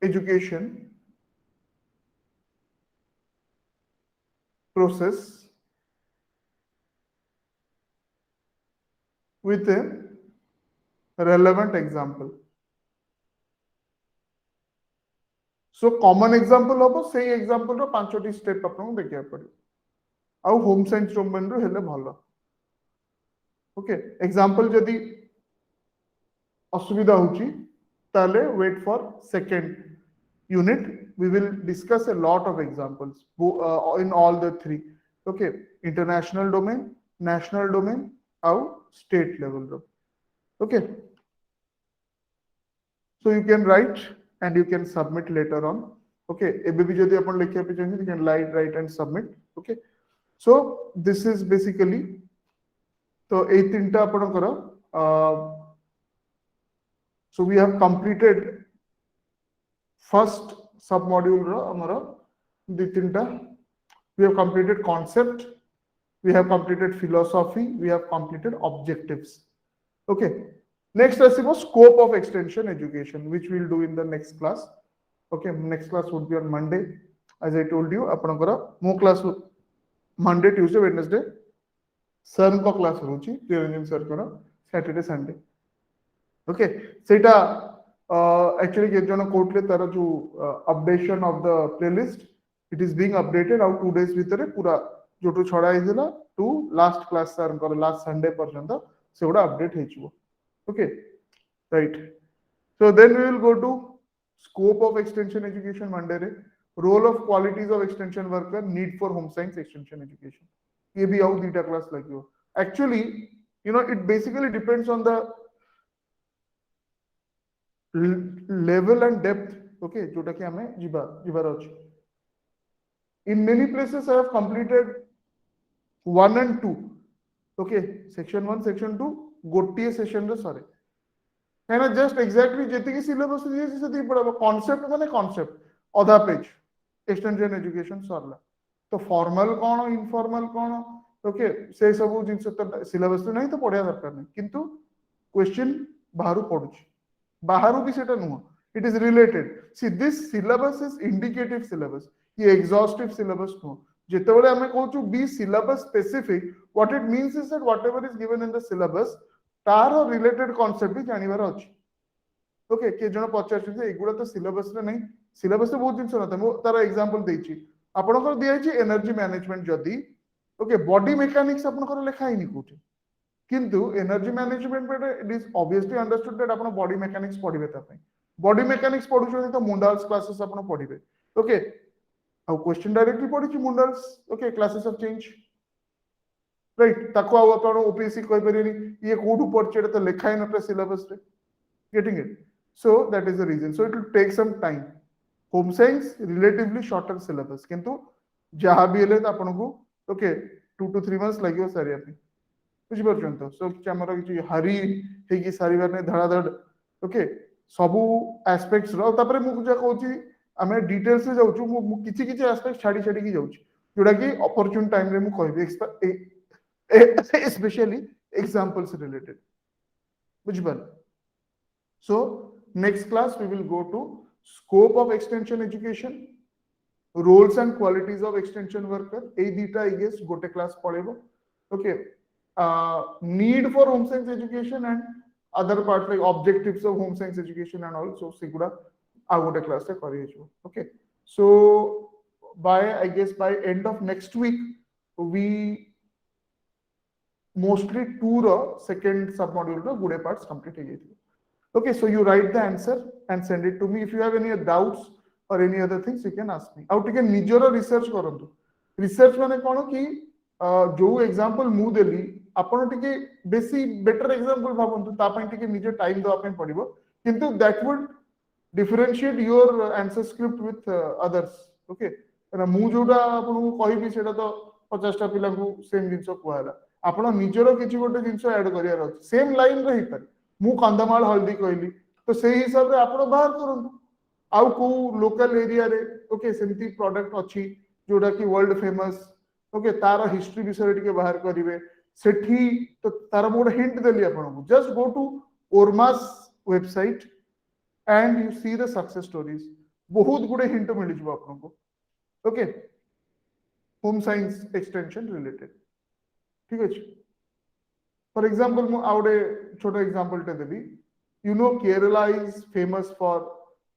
education process with a relevant example. So common example हबो, सेही example रो पांचोटी step आपन देखिया पड़े आउ home science domain रो हेले भलो. Okay, example जदी असुविधा होची ताले wait for second unit. We will discuss a lot of examples in all the three. Okay, international domain, national domain or state level. Okay, so you can write and you can submit later on. Okay, एबे भी जदी अपन लिखिया पे चाहिए you can write and submit. Okay, so this is basically तो ए तीनटा अपन करो. So we have completed first sub module ro amara दी तीनटा we have completed concept, we have completed philosophy, we have completed objectives. Okay, next is scope of extension education, which we'll do in the next class. Okay, next class would be on Monday. As I told you, apanakara mo class Monday, Tuesday, Wednesday sir ko class rochi Niranjan sir ko Saturday, Sunday. Okay, सेटा actually के जन कोटले तारा जो updation of the playlist, it is being updated out 2 days भितर पूरा Johto छड़ा हिला to last class sir को last Sunday पर्यंत से उड़ा update हे चुको. Okay, right. So then we will go to scope of extension education Monday रे, role of qualities of extension worker, need for home science extension education. ये भी आउ दीटा class लगी हो. Actually, you know, it basically depends on the level and depth. Okay, जोटा कि हमें जिबार अछि. In many places I have completed 1 and 2. Okay, section 1, section 2 गोटिए session रे सरे. कहना जस्ट एग्जैक्टली जेति की सिलेबस दिए से दी पड़ा कांसेप्ट माने कांसेप्ट आधा पेज एक्सटेंशन एजुकेशन सरला. तो फॉर्मल कोन इनफॉर्मल कोन ओके से सब जिंस तो सिलेबस नहीं तो पढ़िया दरकार नहीं किंतु क्वेश्चन बाहर पड़ुछ बाहर भी सेटा नुह it is related see this syllabus is indicative syllabus ये एग्जॉस्टिव सिलेबस नुह जेतेबेले हमें कहूछु be syllabus specific what it means is that whatever is given in the syllabus तार रिलेटेड कांसेप्ट भी जानिबार अछि. ओके के जण पचार जे एगुडा तो सिलेबस रे नहीं सिलेबस तो बहुत जिंस नता मो तार एग्जांपल देछि आपनकर दिया छि एनर्जी मैनेजमेंट जदी ओके बॉडी मेकानिक्स आपनकर लिखा ही नहीं कोठी किंतु एनर्जी मैनेजमेंट पे it is obviously understood that आपन बॉडी मेकानिक्स पढिबे ता पई बॉडी मेकानिक्स पढुछो तो मुंडाल्स क्लासेस आपन पढिबे. ओके आ क्वेश्चन डायरेक्टली पढि छि मुंडाल्स okay classes of change right ताको आपण ओपीएससी कहि परिनी ये कोठु पढछे तो लिखा ही नटा सिलेबस रे getting it. So that is the reason. So it will take some time. Home science relatively shorter syllabus किंतु जहाँ भी हेले अपन को ओके 2 to 3 months लगियो सारिया पे बुझि परछन तो सो कि हमर कि हरी हे कि सारिबार ने धड़ाधड़ ओके सबु एस्पेक्ट्स रो तापरे मु जे कहूची हमें डिटेल्स से जाउछु मु किछि किछि एस्पेक्ट छाडी छाडी की जाउछु जोडा कि अपॉर्चुन टाइम रे मु कहबी स्पेशली एग्जांपल्स रिलेटेड बुझि पर. So next class we will go to scope of extension education, roles and qualities of extension worker. A dita I guess gote class padebo. Okay, need for home science education and other parts like objectives of home science education and also sigura agote class te kari hejo. Okay, so by I guess by end of next week we mostly 2 second sub module ro gude parts complete he jaythi. Okay, so you write the answer and send it to me. If you have any doubts or any other things, you can ask me. Out again, nijoro research करूँ. Research माने कौन कि जो example मु देली, अपन टिके बेसी better example भावन्तु तापाई टिके निजे time दो आपने पढ़िबो. किंतु that would differentiate your answer script with others. Okay, ना मु जोड़ा अपन को कहि भी सेटा तो 50 टा पिला को सेम जिंसो कहला. अपन निजरो किछि गोटे जिंसो ऐड करिया रह. सेम लाइन रही पर मु कंदमाल हल्दी कहली तो से हिसाब रे आपण बाहर करन आउ को लोकल एरिया रे ओके सेमती प्रोडक्ट अछि जोडा कि वर्ल्ड फेमस ओके तार हिस्ट्री विषय टिके बाहर करिवे सेठी तो तार मोड हिंट देली आपण को just go to ORMAS website and you see the success stories बहुत गुडे हिंट मिल जबो आपण को. Okay home science extension related ठीक अछि. For example, I would छोटा example te debi. You know, Kerala is famous for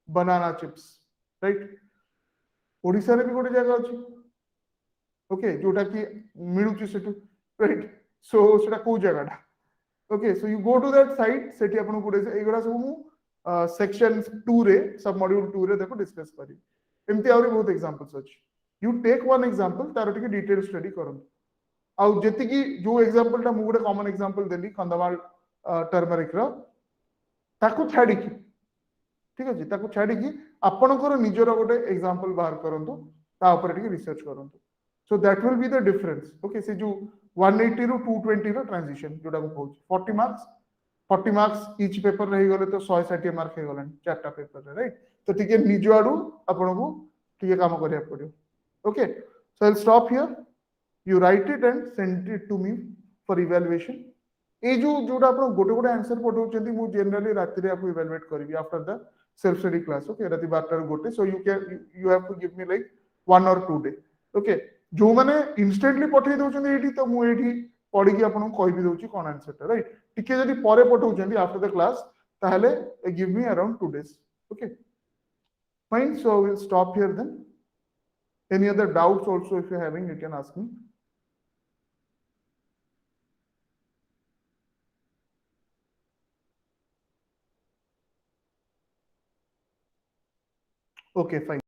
banana chips, right? Odisha रे भी गोटे जगह अछि. Okay, जोटा कि मिलुची सेटु, right? So सेटा को जगह टा. Okay, so you go to that site, सेठी आपण गुडे एगुडा सब मु section 2 रे सब module 2 रे देखो डिस्कस करी. एमती आउरी बहुत examples अछि. You take one example, तारो टिके detail study करन. आउ जेति की जो एग्जांपल टा मु गोटे कॉमन एग्जांपल देली कंदमाल टर्मरिक रो ताकू छाडी की ठीक अछि ताकू छाडी की आपनकर निजरो गोटे एग्जांपल बाहर करंतु ता ऊपर टिके रिसर्च करंतु so that will be the difference. Okay से जो 180 रो 220 रो ट्रांजिशन जोटा को कहू 40 मार्क्स ईच पेपर रही गले तो 160 मार्क हे गलन चारटा पेपर रे राइट. तो टिके निजो आडू आपन को टिके काम करिया पड़ियो. Okay, so I'll stop here. You write it and send it to me for evaluation. ये जो आप गोटे गोटे आंसर पठाउछन्ती मु जनरली राति रे आपको इवैल्यूएट करिवि after the self study class. Okay, राति 12 गोटे. So you have to give me like 1 or 2 day. Okay, जो माने इंस्टेंटली पठेइ दउछन्ती एठी तो मु एठी पढि कि आपन कहि भी दउछि कोन आंसर ता, राइट. टिके जदि परे पठाउछन्ती आफ्टर द क्लास ताहले give me around 2 days. Okay, fine. So we'll stop here then. Any other doubts also, if you're having, you can ask me. Okay, fine.